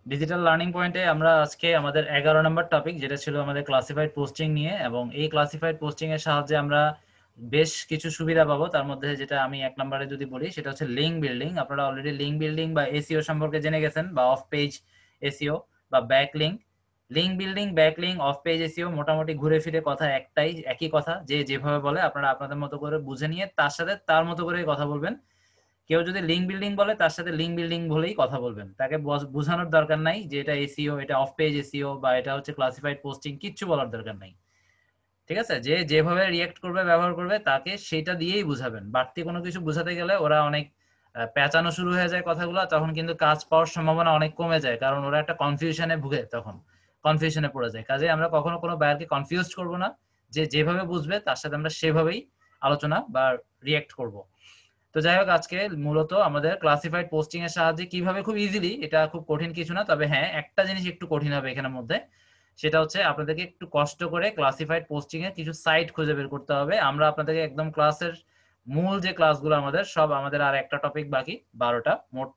Digital learning পয়েন্টে আমরা আজকে আমাদের 11 নম্বর টপিক, যেটা ছিল আমাদের ক্লাসিফাইড পোস্টিং নিয়ে, এবং এই ক্লাসিফাইড পোস্টিং এর সাহায্যে আমরা বেশ কিছু সুবিধা পাবো। তার মধ্যে যেটা আমি 1 নম্বরে যদি বলি, সেটা হচ্ছে লিঙ্ক বিল্ডিং। আপনারা অলরেডি লিঙ্ক বিল্ডিং বা এসইও সম্পর্কে জেনে গেছেন, বা অফ পেজ এসইও বা back link. Link building, back link, of page SEO মোটামুটি ঘুরে ফিরে কথা একটাই, একই কথা, যে যেভাবে বলে আপনারা আপনাদের মতো করে বুঝে নিয়ে তার সাথে তার মতো করে কথা বলবেন। কেউ যদি লিঙ্ক বিল্ডিং বলে, তার সাথে লিঙ্ক বিল্ডিং বলেই কথা বলবেন, তাকে বোঝানোর দরকার নাই যে এটা এসইও, এটা অফ পেজ এসইও, বা এটা হচ্ছে ক্লাসিফাইড পোস্টিং, কিচ্ছু বলার দরকার নাই। ঠিক আছে, যে যেভাবে রিয়েক্ট করবে, ব্যবহার করবে, তাকে সেটা দিয়েই বুঝাবেন। বাড়তি কোনো কিছু বুঝাতে গেলে ওরা অনেক পেঁচানো শুরু হয়ে যায় কথাগুলো, তখন কিন্তু কাজ পাওয়ার সম্ভাবনা অনেক কমে যায়, কারণ ওরা একটা কনফিউশনে ভুগে, তখন কনফিউশনে পড়ে যায়। কাজে আমরা কখনো কোনো বায়ারকে কনফিউজ করব না, যে যেভাবে বুঝবে তার সাথে আমরা সেভাবেই আলোচনা বা রিয়েক্ট করব। তো যাই হোক, আজকে মূলত আমাদের ক্লাসিফাইড পোস্টিং এর সাহায্যে কিভাবে খুব ইজিলি, এটা খুব কঠিন কিছু না, তবে হ্যাঁ একটা জিনিস একটু কঠিন হবে এখানের মধ্যে, সেটা হচ্ছে আপনাদেরকে একটু কষ্ট করে ক্লাসিফাইড পোস্টিং এর কিছু সাইট খুঁজে বের করতে হবে। আমরা আপনাদেরকে একদম ক্লাসের মূল যে ক্লাসগুলো আমাদের সব, আমাদের আর একটা টপিক বাকি, 12টা মোট।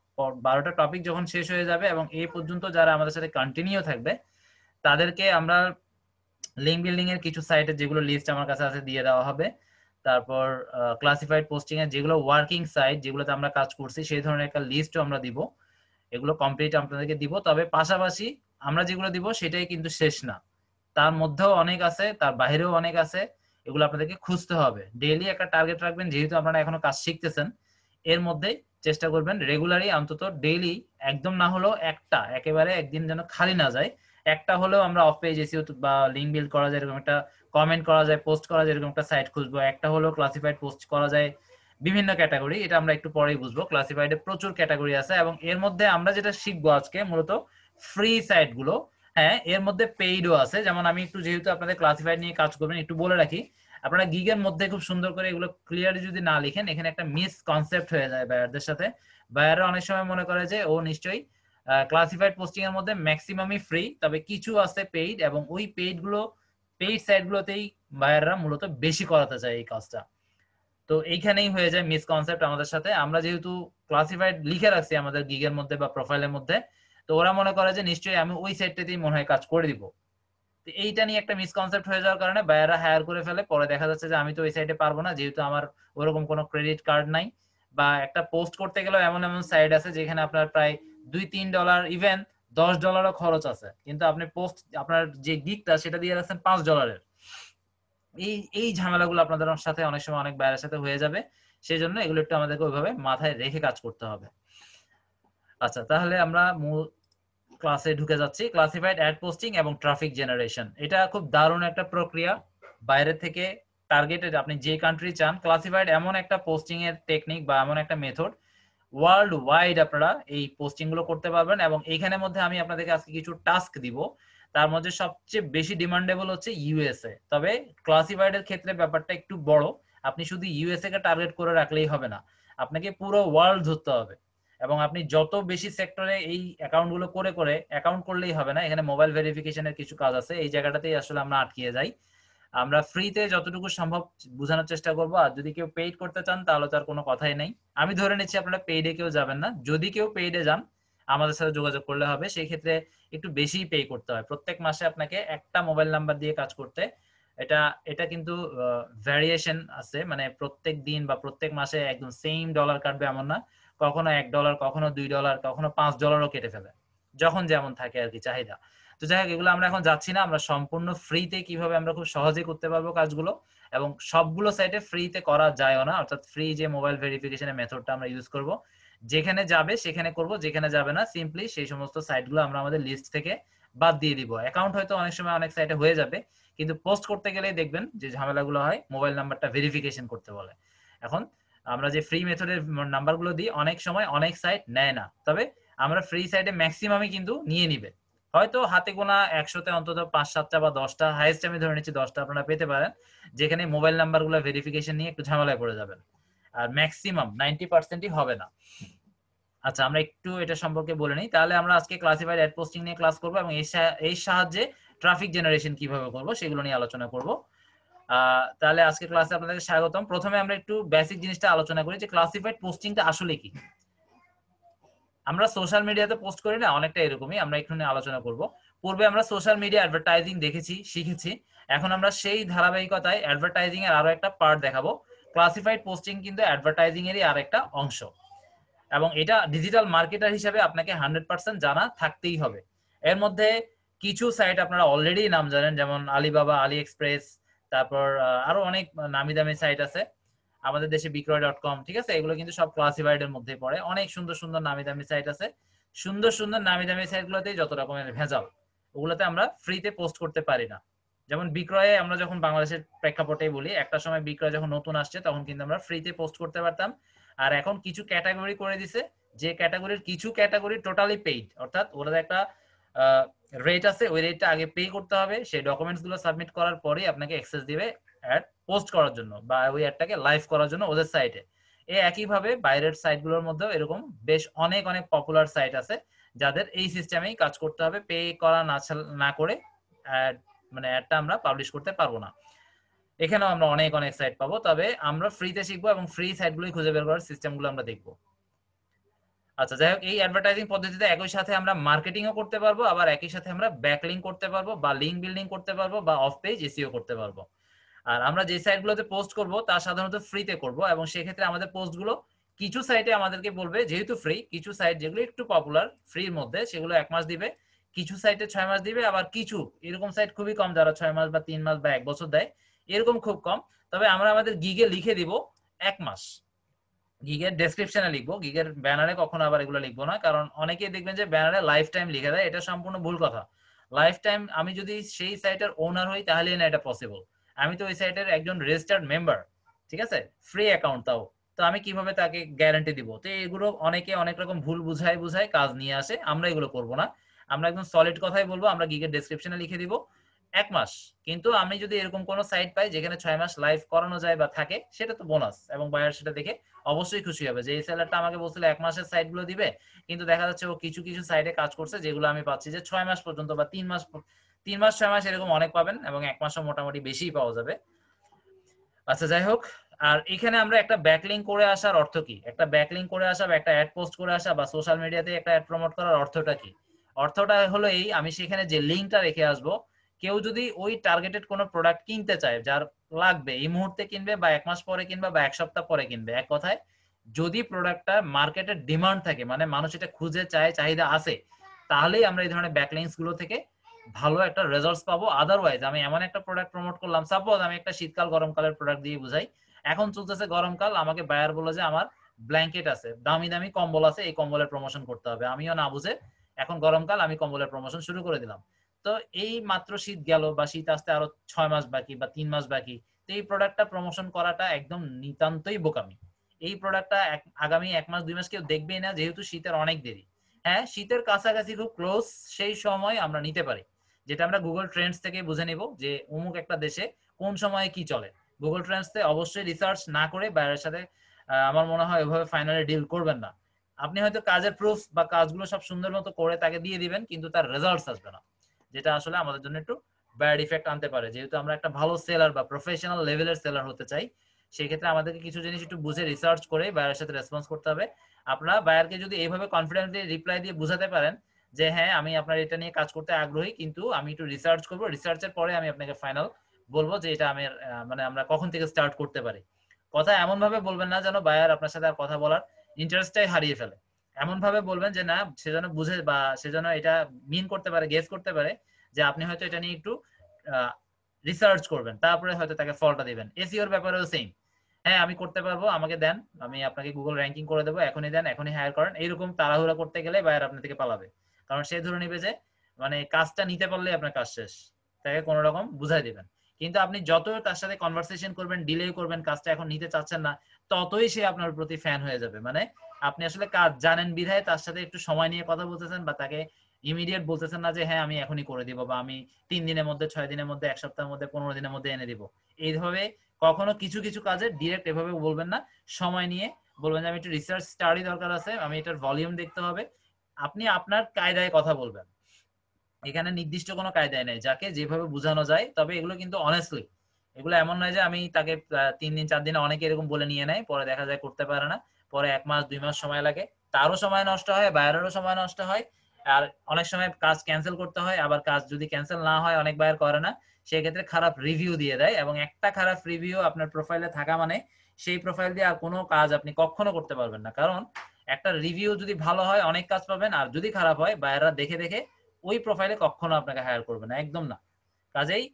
12টা টপিক যখন শেষ হয়ে যাবে এবং এই পর্যন্ত যারা আমাদের সাথে কন্টিনিউ থাকবে, তাদেরকে আমরা লিঙ্ক বিল্ডিং এর কিছু সাইটের যেগুলো লিস্ট আমার কাছে আছে দিয়ে দেওয়া হবে। তারপর ক্লাসিফাইড পোস্টিং এর যেগুলো ওয়ার্কিং সাইট, যেগুলোতে আমরা কাজ করছি, সেই ধরনের একটা লিস্টও আমরা দিব। এগুলো কমপ্লিট আপনাদেরকে দিব। তবে পাশাপাশি আমরা যেগুলো দিব সেটাই কিন্তু শেষ না, তার মধ্যেও অনেক আছে, তার বাইরেও অনেক আছে। এগুলো আপনাদেরকে খুঁজতে হবে। ডেইলি একটা টার্গেট রাখবেন, যেহেতু আপনারা এখনো কাজ শিখতেছেন। এর মধ্যে চেষ্টা করবেন রেগুলারই, অন্তত ডেইলি, একদম না হলেও একটা, একেবারে একদিন যেন খালি না যায়, একটা হলেও আমরা অফ পেজ এসিও বা লিঙ্ক বিল্ড করা যায় এরকম একটা, কমেন্ট করা যায়, পোস্ট করা যায় এরকম একটা সাইট খুঁজবো। একটা হলেও ক্লাসিফাইড পোস্ট করা যায় বিভিন্ন ক্যাটাগরি, এটা আমরা একটু পরেই বুঝবো। ক্লাসিফাইডে প্রচুর ক্যাটাগরি আছে, এবং এর মধ্যে আমরা যেটা শিখবো আজকে মূলত ফ্রি সাইট গুলো। হ্যাঁ, এর মধ্যে পেইডও আছে। যেমন আমি একটু, যেহেতু আপনাদের ক্লাসিফাইড নিয়ে কাজ করবেন, একটু বলে রাখি। আপনারা গিগের মধ্যে খুব সুন্দর করে এগুলো ক্লিয়ারলি যদি না লিখেন, এখানে একটা মিস কনসেপ্ট হয়ে যায় বায়ারদের সাথে। বায়াররা অনেক সময় মনে করে যে ও নিশ্চয়ই ক্লাসিফাইড পোস্টিং এর মধ্যে ম্যাক্সিমামই ফ্রি, তবে কিছু আছে পেইড, এবং ওই পেইড গুলো, পেইড সাইট গুলোতেই বায়াররা মূলত বেশি করাতে চায় এই কাজটা। তো এইখানেই হয়ে যায় মিসকনসেপ্ট আমাদের সাথে। আমরা যেহেতু ক্লাসিফাইড লিখে রাখছি আমাদের গিগের মধ্যে বা প্রোফাইলের মধ্যে, তো ওরা মনে করে যে নিশ্চয়ই আমি ওই সাইটটাতেই মনে হয় কাজ করে দিব। তো এইটা নিয়ে একটা মিসকনসেপ্ট হয়ে যাওয়ার কারণে বায়াররা হায়ার করে ফেলে। পরে দেখা যাচ্ছে যে আমি তো ওই সাইটে পারবো না, যেহেতু আমার ওরকম কোনো ক্রেডিট কার্ড নাই। বা একটা পোস্ট করতে গেলেও এমন এমন সাইট আছে যেখানে আপনার প্রায় $2-3, ইভেন $10ও খরচ আছে, কিন্তু আপনি পোস্ট, আপনার যে গিগটা সেটা দিয়ে রাখছেন $5। এই এই ঝামেলাগুলো আপনাদের সাথে অনেক সময় অনেক বাইরের সাথে হয়ে যাবে। সেই জন্য এগুলো একটু আমাদেরকে ওইভাবে মাথায় রেখে কাজ করতে হবে। আচ্ছা, তাহলে আমরা মূল ক্লাসে ঢুকে যাচ্ছি। ক্লাসিফাইড অ্যাড পোস্টিং এবং ট্রাফিক জেনারেশন, এটা খুব দারুণ একটা প্রক্রিয়া। বাইরে থেকে টার্গেটেড, আপনি যে কান্ট্রি চান, ক্লাসিফাইড এমন একটা পোস্টিং এর টেকনিক বা এমন একটা মেথড, ওয়ার্ল্ড ওয়াইড আপনারা এই পোস্টিং গুলো করতে পারবেন। এবং এইখানের মধ্যে আমি আপনাদেরকে আজকে কিছু টাস্ক দিব। তার মধ্যে সবচেয়ে বেশি ডিমান্ডেবল হচ্ছে ইউএসএ। তবে ক্লাসিফাইড এর ক্ষেত্রে ব্যাপারটা একটু বড়। আপনি শুধু ইউএসএ কে টার্গেট করে রাখলেই হবে না, আপনাকে পুরো ওয়ার্ল্ড ধরতে হবে। এবং আপনি যত বেশি সেক্টরে এই অ্যাকাউন্ট গুলো করে করে, অ্যাকাউন্ট করলেই হবে না, এখানে মোবাইল ভেরিফিকেশনের কিছু কাজ আছে, এই জায়গাটাতেই আসলে আমরা আটকিয়ে যাই। আমরা ফ্রিতে যতটুকু সম্ভব বোঝানোর চেষ্টা করব। আর যদি কেউ পেইড করতে চান, তাহলে তার কোনো কথাই নেই। আমি ধরে নিচ্ছি আপনারা পেইডে কেউ যাবেন না। যদি কেউ পেইডে যান, আমাদের সাথে যোগাযোগ করলে হবে। সেই ক্ষেত্রে একটু বেশি পে করতে হয়, প্রত্যেক মাসে আপনাকে একটা মোবাইল নাম্বার দিয়ে কাজ করতে। এটা এটা কিন্তু ভ্যারিয়েশন আছে, মানে প্রত্যেক দিন বা প্রত্যেক মাসে একদম সেম ডলার কাটবে এমন না। কখনো $1, কখনো $2, কখনো $5ও কেটে ফেলে, যখন যেমন থাকে আর কি চাহিদা। তো যাই হোক, এগুলো আমরা এখন যাচ্ছি না। আমরা সম্পূর্ণ ফ্রিতে কিভাবে আমরা খুব সহজে করতে পারবো কাজগুলো, এবং সবগুলো সাইটে ফ্রিতে করা যায়ও না, অর্থাৎ ফ্রি যে মোবাইল ভেরিফিকেশনের মেথডটা আমরা ইউজ করব, যেখানে যাবে সেখানে করব, যেখানে যাবে না সিম্পলি সেই সমস্ত সাইটগুলো আমরা আমাদের লিস্ট থেকে বাদ দিয়ে দিব। অ্যাকাউন্ট হয়তো অনেক সময় অনেক সাইটে হয়ে যাবে, কিন্তু পোস্ট করতে গেলেই দেখবেন যে ঝামেলাগুলো হয়, মোবাইল নাম্বারটা ভেরিফিকেশন করতে বলে। এখন আমরা যে ফ্রি মেথডের নাম্বারগুলো দিই, অনেক সময় অনেক সাইট নেয় না, তবে আমরা ফ্রি সাইটে ম্যাক্সিমামই কিন্তু নিয়ে নিবে। হয়তো হাতে গোনা 100তে অন্তত 5-7টা বা 10টা, হাইয়েস্ট আমি ধরে নিচ্ছি 10টা আপনারা পেতে পারেন, যেখানে মোবাইল নাম্বারগুলো ভেরিফিকেশন নিয়ে একটু ঝামেলায় পড়ে যাবেন। আর ম্যাক্সিমাম 90%ই হবে না। আচ্ছা, আমরা একটু এটা সম্পর্কে বলে নিই। তাহলে আমরা আজকে ক্লাসিফাইড অ্যাড পোস্টিং নিয়ে ক্লাস করবো, এবং এই সাহায্যে ট্রাফিক জেনারেশন কিভাবে করব সেগুলো নিয়ে আলোচনা করব। তাহলে আজকে ক্লাসে আপনাদের স্বাগতম। প্রথমে আমরা একটু বেসিক জিনিসটা আলোচনা করি যে ক্লাসিফাইড পোস্টিংটা আসলে কি। আমরা সোশ্যাল মিডিয়াতে পোস্ট করি না, অনেকটা এরকমই। আমরা এখানে আলোচনা করব। পূর্বে আমরা সোশ্যাল মিডিয়া অ্যাডভার্টাইজিং দেখেছি, শিখেছি। এখন আমরা সেই ধারাবাহিকতায় অ্যাডভার্টাইজিং এর আরো একটা পার্ট দেখাবো। ক্লাসিফাইড পোস্টিং কিন্তু অ্যাডভার্টাইজিং এরই আরেকটা অংশ, এবং এটা ডিজিটাল মার্কেটার হিসেবে আপনাকে 100% জানা থাকতেই হবে। এর মধ্যে কিছু সাইট আপনারা অলরেডি নাম জানেন, যেমন আলিবাবা, আলি এক্সপ্রেস, তারপর আরো অনেক নামি দামি সাইট আছে আমাদের দেশে, বিক্রয়.com, ঠিক আছে? এগুলো কিন্তু সব ক্লাসিফাইড এর মধ্যে পড়ে। অনেক সুন্দর সুন্দর নামি দামি সাইট আছে। সুন্দর সুন্দর নামি দামি সাইট গুলোতেই যত রকমের ভেজাল, ওগুলোতে আমরা ফ্রিতে পোস্ট করতে পারি না। যেমন বিক্রয়ে আমরা যখন বাংলাদেশের প্রেক্ষাপটেই বলি, একটা সময় বিক্রয় যখন নতুন আসছে তখন কিন্তু আমরা ফ্রিতে পোস্ট করতে পারতাম। আর এখন কিছু ক্যাটাগরি করে দিছে, যে ক্যাটাগরির কিছু ক্যাটাগরি টোটালি পেইড, অর্থাৎ ওদের একটা রেট আছে, ওই রেটটা আগে পে করতে হবে। সেই ডকুমেন্টস গুলো সাবমিট করার পরেই আপনাকে অ্যাক্সেস দিবে অ্যাড পোস্ট করার জন্য বা ওই অ্যাডটাকে লাইভ করার জন্য ওদের সাইটে। এই একইভাবে বাইরের সাইটগুলোর মধ্যেও এরকম বেশ অনেক অনেক পপুলার সাইট আছে যাদের এই সিস্টেমেই কাজ করতে হবে, পে করা না করে অ্যাড মানে অ্যাডটা আমরা পাবলিশ করতে পারবো না। এখানেও আমরা অনেক অনেক সাইট পাবো, তবে আমরা ফ্রিতে শিখবো এবং ফ্রি সাইটগুলোই খুঁজে বের করার সিস্টেমগুলো আমরা দেখবো। আচ্ছা, যাই হোক, এই অ্যাডভার্টাইজিং পদ্ধতিতে একই সাথে আমরা মার্কেটিংও করতে পারবো, আবার একই সাথে আমরা ব্যাকলিংক করতে পারবো বা লিঙ্ক বিল্ডিং করতে পারবো বা অফ পেজ এসইও করতে পারবো। আর আমরা যে সাইটগুলোতে পোস্ট করব তা সাধারণত ফ্রিতে করব, এবং সেক্ষেত্রে আমাদের পোস্টগুলো কিছু সাইটে আমাদেরকে বলবে, যেহেতু ফ্রি, কিছু সাইট যেগুলো একটু পপুলার ফ্রির মধ্যে সেগুলো 1 মাস দিবে, কিছু সাইটে 6 মাস দিবে, আবার কিছু এরকম সাইট খুবই কম যারা 6 মাস বা 3 মাস বা 1 বছর দেয়, এরকম খুব কম। তবে আমরা আমাদের গিগে লিখে দিব 1 মাস, গিগের ডেসক্রিপশনে লিখবো, গিগের ব্যানারে কখনো আবার এগুলো লিখবো না, কারণ অনেকেই দেখবেন যে ব্যানারে লাইফ টাইম লিখে দেয়, এটা সম্পূর্ণ ভুল কথা। লাইফ টাইম আমি যদি সেই সাইটের ওনার হই তাহলেই না এটা পসিবল। আমি তো ওই সাইটের একজন রেজিস্টার্ড মেম্বার, ঠিক আছে, ফ্রি অ্যাকাউন্ট তাও। তো আমি কিভাবে তাকে গ্যারান্টি দিব? তো এগুলো অনেকে অনেক রকম ভুল বুঝায় বুঝায় কাজ নিয়ে আসে, আমরা এগুলো করব না। আমরা একদম সলিড কথাই বলবো, আমরা গিগের ডেসক্রিপশনে লিখে দিব 1 মাস। কিন্তু আমি যদি এরকম কোনো সাইট পাই যেখানে 6 মাস লাইভ করানো যায় বা থাকে, সেটা তো বোনাস, এবং বায়ার সেটা দেখে অবশ্যই খুশি হবে যে এই সেলারটা আমাকে বলছিল 1 মাসের সাইট গুলো দিবে, কিন্তু দেখা যাচ্ছে ও কিছু কিছু সাইটে কাজ করছে যেগুলো আমি পাচ্ছি যে 6 মাস পর্যন্ত বা 3 মাস, 3 মাস 6 মাস এরকম অনেক পাবেন, এবং 1 মাসও মোটামুটি বেশিই পাওয়া যাবে। আচ্ছা, যাই হোক, আর এখানে আমরা একটা ব্যাকলিং করে আসার অর্থ কি? একটা ব্যাকলিং করে আসা বা একটা অ্যাড পোস্ট করে আসা বা সোশ্যাল মিডিয়াতে একটা অ্যাড প্রমোট করার অর্থটা কি? অর্থটা হলো এই, আমি সেখানে যে লিঙ্কটা রেখে আসবো, কেউ যদি ওই টার্গেটেড কোনো প্রোডাক্ট কিনতে চায়, যার লাগবে এই মুহূর্তে কিনবে বা 1 মাস পরে কিনবে বা 1 সপ্তাহ পরে কিনবে, এক কথায় যদি প্রোডাক্টটা মার্কেটের ডিমান্ড থাকে, মানে মানুষ এটা খুঁজে চায়, চাহিদা আছে, তাহলেই আমরা এই ধরনের ব্যাকলিংস গুলো থেকে ভালো একটা রেজাল্টস পাবো। আদারওয়াইজ আমি এমন একটা প্রোডাক্ট প্রমোট করলাম, সাপোজ আমি একটা শীতকাল গরমকালের প্রোডাক্ট দিয়ে বুঝাই, এখন চলতেছে গরমকাল, আমাকে বায়ার বলে যে আমার ব্ল্যাঙ্কেট আছে, দামি দামি কম্বল আছে, এই কম্বলের প্রমোশন করতে হবে, আমিও না বুঝে এখন গরমকাল আমি কম্বলের প্রমোশন শুরু করে দিলাম। তো এই মাত্র শীত গেল বা শীত আসতে আরো 6 মাস বাকি বা 3 মাস বাকি, তো এই প্রোডাক্টটা প্রমোশন করাটা একদম নিতান্তই বোকামি। এই প্রোডাক্টটা আগামী 1 মাস 2 মাস কেউ দেখবেই না, যেহেতু শীতের অনেক দেরি। হ্যাঁ, শীতের কাছাকাছি খুব ক্লোজ সেই সময় আমরা নিতে পারি, যেটা আমরা গুগল ট্রেন্ডস থেকে বুঝে নিব যে অমুক একটা দেশে কোন সময়ে কি চলে। গুগল ট্রেন্ডস তে অবশ্যই রিসার্চ না করে বাইরের সাথে আমার মনে হয় ওইভাবে ফাইনালি ডিল করবেন না। আপনি হয়তো কাজের প্রুফ বা কাজগুলো সব সুন্দর মতো করে তাকে দিয়ে দিবেন, কিন্তু তার রেজাল্টস আসবে না, যেটা আসলে আমাদের জন্য একটু ব্যাড ইফেক্ট আনতে পারে। যেহেতু আমরা একটা ভালো সেলার বা প্রফেশনাল লেভেলের সেলার হতে চাই, সেই ক্ষেত্রে আমাদেরকে কিছু জিনিস একটু বুঝে রিসার্চ করে বায়ারের সাথে রেসপন্স করতে হবে। আপনারা বায়ারকে যদি এইভাবে কনফিডেন্টলি রিপ্লাই দিয়ে বুঝাতে পারেন যে হ্যাঁ, আমি আপনার এটা নিয়ে কাজ করতে আগ্রহী, কিন্তু আমি একটু রিসার্চ করব, রিসার্চের পরে আমি আপনাকে ফাইনাল বলবো যে এটা আমি মানে আমরা কখন থেকে স্টার্ট করতে পারি। কথা এমন ভাবে বলবেন না যেন বায়ার আপনার সাথে আর কথা বলার ইন্টারেস্টটাই হারিয়ে ফেলে। এমন ভাবে বলবেন যে না, সে যেন বুঝে বা সে যেন এটা মিন করতে পারে, গেস করতে পারে যে আপনি হয়তো এটা নিয়ে একটু রিসার্চ করবেন, তারপরে হয়তো তাকে ফলটা দিবেন। এসইওর ব্যাপারেও সেম, হ্যাঁ আমি করতে পারবো, আমাকে দেন, আমি আপনাকে গুগল র্যাঙ্কিং করে দেবো, এখনই দেন, এখনই হায়ার করেন, এইরকম তাড়াহুড়া করতে গেলে বায়ার আপনার থেকে পালাবে। কারণ সে ধরে নিবে যে মানে কাজটা নিতে পারলে আপনার কাজ শেষ, তাকে কোনো রকম বুঝাই দিবেন। কিন্তু আপনি যত তার সাথে কনভারসেশন করবেন, ডিলে করবেন, কাজটা এখন নিতে চাচ্ছেন না, ততই সে আপনার প্রতি ফ্যান হয়ে যাবে। মানে আপনি আসলে কাজ জানেন বিধায় তার সাথে একটু সময় নিয়ে কথা বলতেছেন, বা তাকে ইমিডিয়েট বলতেছেন না যে হ্যাঁ আমি এখনই করে দিব, বা আমি 3 দিনের মধ্যে, 6 দিনের মধ্যে, 1 সপ্তাহের মধ্যে, 15 দিনের মধ্যে এনে দিব। এইভাবে কখনো কিছু কিছু কাজে ডিরেক্ট এভাবে বলবেন না, সময় নিয়ে বলবেন যে আমি একটু রিসার্চ স্টাডি দরকার আছে, আমি এটার ভলিউম দেখতে হবে। আপনি আপনার কায়দায় কথা বলবেন, এখানে নির্দিষ্ট কোনো কায়দায় নেই, যাকে যেভাবে বোঝানো যায়। তবে এগুলো কিন্তু অনেস্টলি, এগুলো এমন নয় যে আমি তাকে 3 দিন 4 দিনে, অনেকে এরকম বলে নিয়ে নেয়, পরে দেখা যায় করতে পারে না, পরে 1 মাস 2 মাস সময় লাগে, তারও সময় নষ্ট হয়, বায়ারেরও সময় নষ্ট হয়, আর অনেক সময় কাজ ক্যান্সেল করতে হয়, আবার কাজ যদি ক্যান্সেল না হয় অনেক বায়ার করে না, সেক্ষেত্রে খারাপ রিভিউ দিয়ে দেয়, এবং একটা খারাপ রিভিউ আপনার প্রোফাইলে থাকা মানে সেই প্রোফাইল দিয়ে আর কোনো কাজ আপনি কখনো করতে পারবেন না। কারণ একটা রিভিউ যদি ভালো হয় অনেক কাজ পাবেন, আর যদি খারাপ হয় বায়াররা দেখে দেখে ওই প্রোফাইলে কখনো আপনাকে হায়ার করবে না, একদম না। কাজেই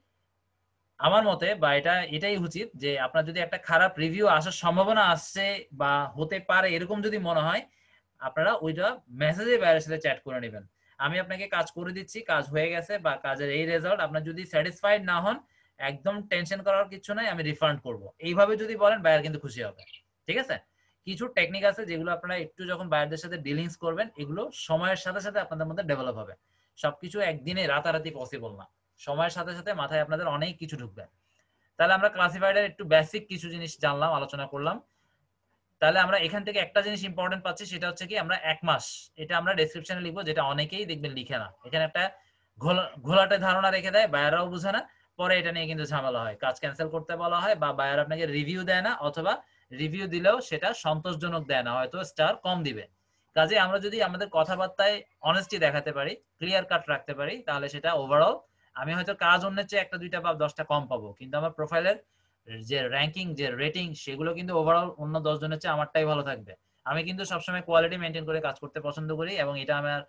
আমার মতে বা এটাই উচিত যে আপনার যদি একটা খারাপ রিভিউ আসার সম্ভাবনা আসছে বা হতে পারে এরকম যদি মনে হয়, আপনারা ওইটা মেসেজে বাইরের সাথে চ্যাট করে নেবেন। আমি আপনাকে কাজ করে দিচ্ছি, কাজ হয়ে গেছে বা কাজের এই রেজাল্ট, আপনার যদি স্যাটিসফাইড না হন একদম টেনশন করার কিছু নাই, আমি রিফান্ড করব, এইভাবে যদি বলেন বায়ার কিন্তু খুশি হবে। ঠিক আছে? কিছু টেকনিক আছে যেগুলো আপনারা একটু যখন বায়ারদের সাথে ডিলিংস করবেন এগুলো সময়ের সাথে সাথে আপনাদের মধ্যে ডেভেলপ হবে। সবকিছু একদিনে রাতারাতি পসিবল না, সময়ের সাথে সাথে মাথায় আপনাদের অনেক কিছু ঢুকবে। তাহলে আমরা ক্লাসিফাইডের একটু বেসিক কিছু জিনিস জানলাম, আলোচনা করলাম। তাহলে আমরা এখান থেকে একটা জিনিস ইম্পর্টেন্ট পাচ্ছি, সেটা হচ্ছে কি আমরা 1 মাস, এটা আমরা ডেসক্রিপশনে লিখবো, যেটা অনেকেই দেখবেন লিখে না। এখানে একটা ঘোলাটে ধারণা রেখে দেয়, বায়াররাও বুঝে না, পরে এটা নিয়ে কিন্তু ঝামেলা হয়, কাজ ক্যান্সেল করতে বলা হয় বা বায়ার আপনাকে রিভিউ দেয় না, অথবা রিভিউ দিলেও সেটা সন্তোষজনক দেয় না, হয়তো স্টার কম দিবে। কাজে আমরা যদি আমাদের কথাবার্তায় অনেস্টি দেখাতে পারি, ক্লিয়ার কাট রাখতে পারি, তাহলে সেটা ওভারঅল আমি হয়তো কাজ অন্যের চেয়ে 1টা 2টা বা 10টা কম পাবো, কিন্তু আমার প্রোফাইলের যে র্যাঙ্কিং যে রেটিং সেগুলো কিন্তু ওভারঅল অন্য 10 জনের চেয়ে আমারটাই ভালো থাকবে। আমি কিন্তু সবসময় কোয়ালিটি মেনটেন করে কাজ করতে পছন্দ করি, এবং এটা আমার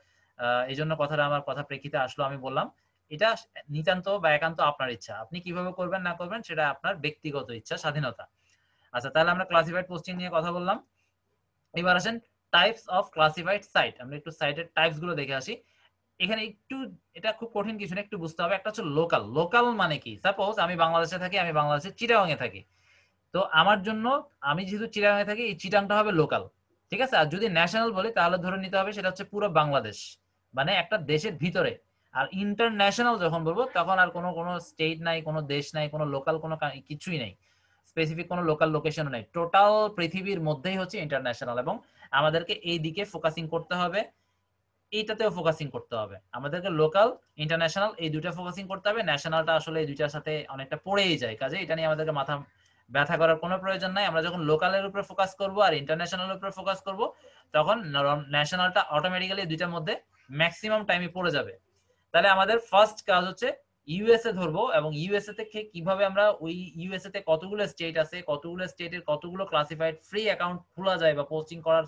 এই জন্য কথাটা আমার কথা প্রেক্ষিতে আসলো, আমি বললাম। এটা নিতান্ত বা একান্ত আপনার ইচ্ছা, আপনি কিভাবে করবেন না করবেন সেটা আপনার ব্যক্তিগত ইচ্ছা, স্বাধীনতা। আচ্ছা, তাহলে আমরা ক্লাসিফাইড পোস্টিং নিয়ে কথা বললাম। এবার আসেন টাইপস অফ ক্লাসিফাইড সাইট, আমরা একটু সাইটের টাইপস গুলো দেখে আসি। এখানে একটু, এটা খুব কঠিন কিছু না, একটু বুঝতে হবে। একটা হচ্ছে লোকাল। লোকাল মানে কি? সাপোজ আমি বাংলাদেশে থাকি, আমি বাংলাদেশের চিটাগাং এ থাকি, তো আমার জন্য, আমি যেহেতু চিটাগাংয়ে থাকি, এই চিটাংটা হবে লোকাল। ঠিক আছে? আর যদি ন্যাশনাল বলি তাহলে ধরে নিতে হবে সেটা হচ্ছে পুরো বাংলাদেশ, মানে একটা দেশের ভিতরে। আর ইন্টারন্যাশনাল যখন বলবো তখন আর কোনো কোনো স্টেট নাই, কোনো দেশ নাই, কোনো লোকাল কোনো কিছুই নাই, স্পেসিফিক কোনো লোকাল লোকেশন নাই, টোটাল পৃথিবীর মধ্যেই হচ্ছে ইন্টারন্যাশনাল। এবং আমাদেরকে এই দিকে ফোকাসিং করতে হবে, এইটাতেও ফোকাসিং করতে হবে আমাদেরকে। লোকাল, ইন্টারন্যাশনাল এই দুইটা ফোকাসিং করতে হবে, ন্যাশনালটা আসলে এই দুইটার সাথে অনেকটা পড়েই যায়, কাজে এটা নিয়ে আমাদেরকে মাথা ব্যথা করার কোনো প্রয়োজন নাই। আমরা যখন লোকালের উপরে ফোকাস করব আর ইন্টারন্যাশনালের উপরে ফোকাস করব, তখন ন্যাশনালটা অটোমেটিক্যালি দুইটার মধ্যে ম্যাক্সিমাম টাইমে পড়ে যাবে। তাহলে আমাদের ফার্স্ট কাজ হচ্ছে ইউএসএ ধরবো, এবং ইউএসএ থেকে কিভাবে আমরা ওই ইউএসএ তে কতগুলো স্টেট আছে, কতগুলো স্টেটের কতগুলো ক্লাসিফাইড ফ্রি অ্যাকাউন্ট খোলা যায় বা পোস্টিং করার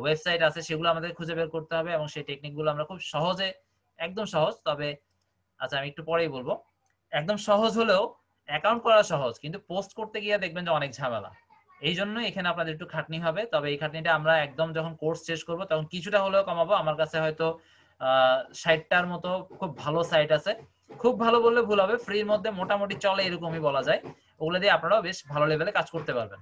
ওয়েবসাইট আছে, সেগুলো আমাদের খুঁজে বের করতে হবে, এবং সেই টেকনিকগুলো আমরা খুব সহজে, একদম সহজ, তবে আচ্ছা আমি একটু পরেই বলবো। একদম সহজ হলেও অ্যাকাউন্ট করা সহজ, কিন্তু পোস্ট করতে গিয়ে দেখবেন যে অনেক ঝামেলা। এই জন্য এখানে আপনাদের একটু খাটনি হবে, তবে এই খাটনিটা আমরা একদম যখন কোর্স শেষ করব তখন কিছুটা হলেও কমাবো। আমার কাছে হয়তো 60টার মতো খুব ভালো সাইট আছে, খুব ভালো বললে ভুল হবে, ফ্রির মধ্যে মোটামুটি চলে এরকমই বলা যায়, ওগুলো দিয়ে আপনারাও বেশ ভালো লেভেলে কাজ করতে পারবেন।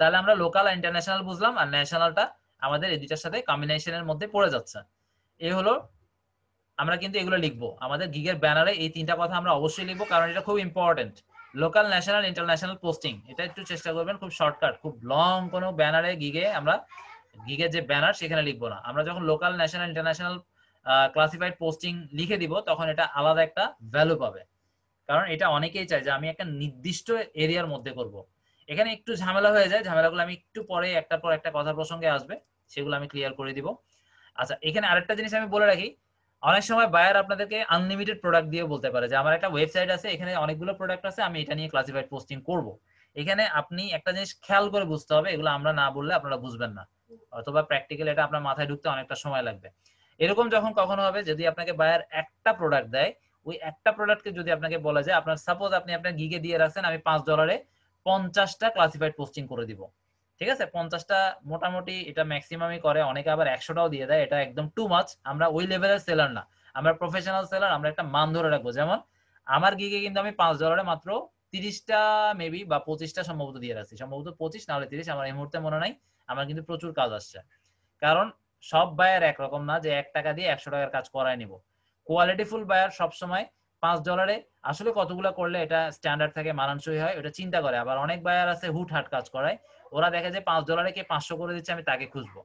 তাহলে আমরা লোকাল আর ইন্টারন্যাশনাল বুঝলাম, আর ন্যাশনালটা আমাদের এই দুইটার সাথে কম্বিনেশনের মধ্যে পড়ে যাচ্ছে। এই হলো, আমরা কিন্তু এগুলো লিখবো আমাদের গিগের ব্যানারে, এই 3টা কথা আমরা অবশ্যই লিখবো, কারণ এটা খুব important. Local, national, international posting, এটা একটু চেষ্টা করবেন খুব শর্টকাট, খুব লং কোনো ব্যানারে গিগে আমরা গিগের যে ব্যানার সেখানে লিখবো না। আমরা যখন local, national, international classified posting লিখে দিব তখন এটা আলাদা একটা ভ্যালু পাবে, কারণ এটা অনেকেই চায় যে আমি একটা নির্দিষ্ট এরিয়ার মধ্যে করব। এখানে একটু ঝামেলা হয়ে যায়, ঝামেলাগুলো আমি একটু পরে একটার পর একটা কথা প্রসঙ্গে আসবে, সেগুলো আমি ক্লিয়ার করে দিব। আচ্ছা, এখানে আরেকটা জিনিস আমি বলে রাখি, অনেক সময় বায়ার আপনাদেরকে আনলিমিটেড প্রোডাক্ট দিয়ে বলতে পারে যে আমার একটা ওয়েবসাইট আছে, এখানে অনেকগুলো প্রোডাক্ট আছে, আমি এটা নিয়ে ক্লাসিফাইড পোস্টিং করব। এখানে আপনি একটা জিনিস খেয়াল করে বুঝতে হবে, এগুলো আমরা না বললে আপনারা বুঝবেন না, অথবা প্র্যাকটিক্যাল এটা আপনার মাথায় ঢুকতে অনেকটা সময় লাগবে। এরকম যখন কখনো হবে, যদি আপনাকে বায়ার একটা প্রোডাক্ট দেয়, ওই একটা প্রোডাক্টকে যদি আপনাকে বলা যায়, আপনার সাপোজ আপনি আপনার গিগে দিয়ে রাখছেন আমি $5 50টা ক্লাসিফাইড পোস্টিং করে দিব। ঠিক আছে? 50টা মোটামুটি এটা ম্যাক্সিমামই করে, অনেকে আবার 100টাও দিয়ে দেয়, এটা একদম টু মাচ। আমরা ওই লেভেলের সেলার না, আমরা প্রফেশনাল সেলার, আমরা একটা মান ধরে রাখবো। যেমন আমার গিগে কিন্তু আমি $5 মাত্র 30টা মেবি বা 25টা সম্ভবত দিয়ে রাখছি, সম্ভবত 25 না হলে 30, আমার এই মুহূর্তে মনে নাই। আমার কিন্তু প্রচুর কাজ আসছে, কারণ সব বায়ার একরকম না যে 1 টাকা দিয়ে 100 টাকার কাজ করায় নিব। কোয়ালিটিফুল বায়ার সবসময় $5 আসলে কতগুলো করলে এটা স্ট্যান্ডার্ড থাকে, মানানসই হয়, ওটা চিন্তা করে। আবার অনেক বায়ার আছে হুটহাট কাজ করায়, ওরা দেখে যে $5 কে 500 করে দিচ্ছে, আমি তাকে খুঁজবো।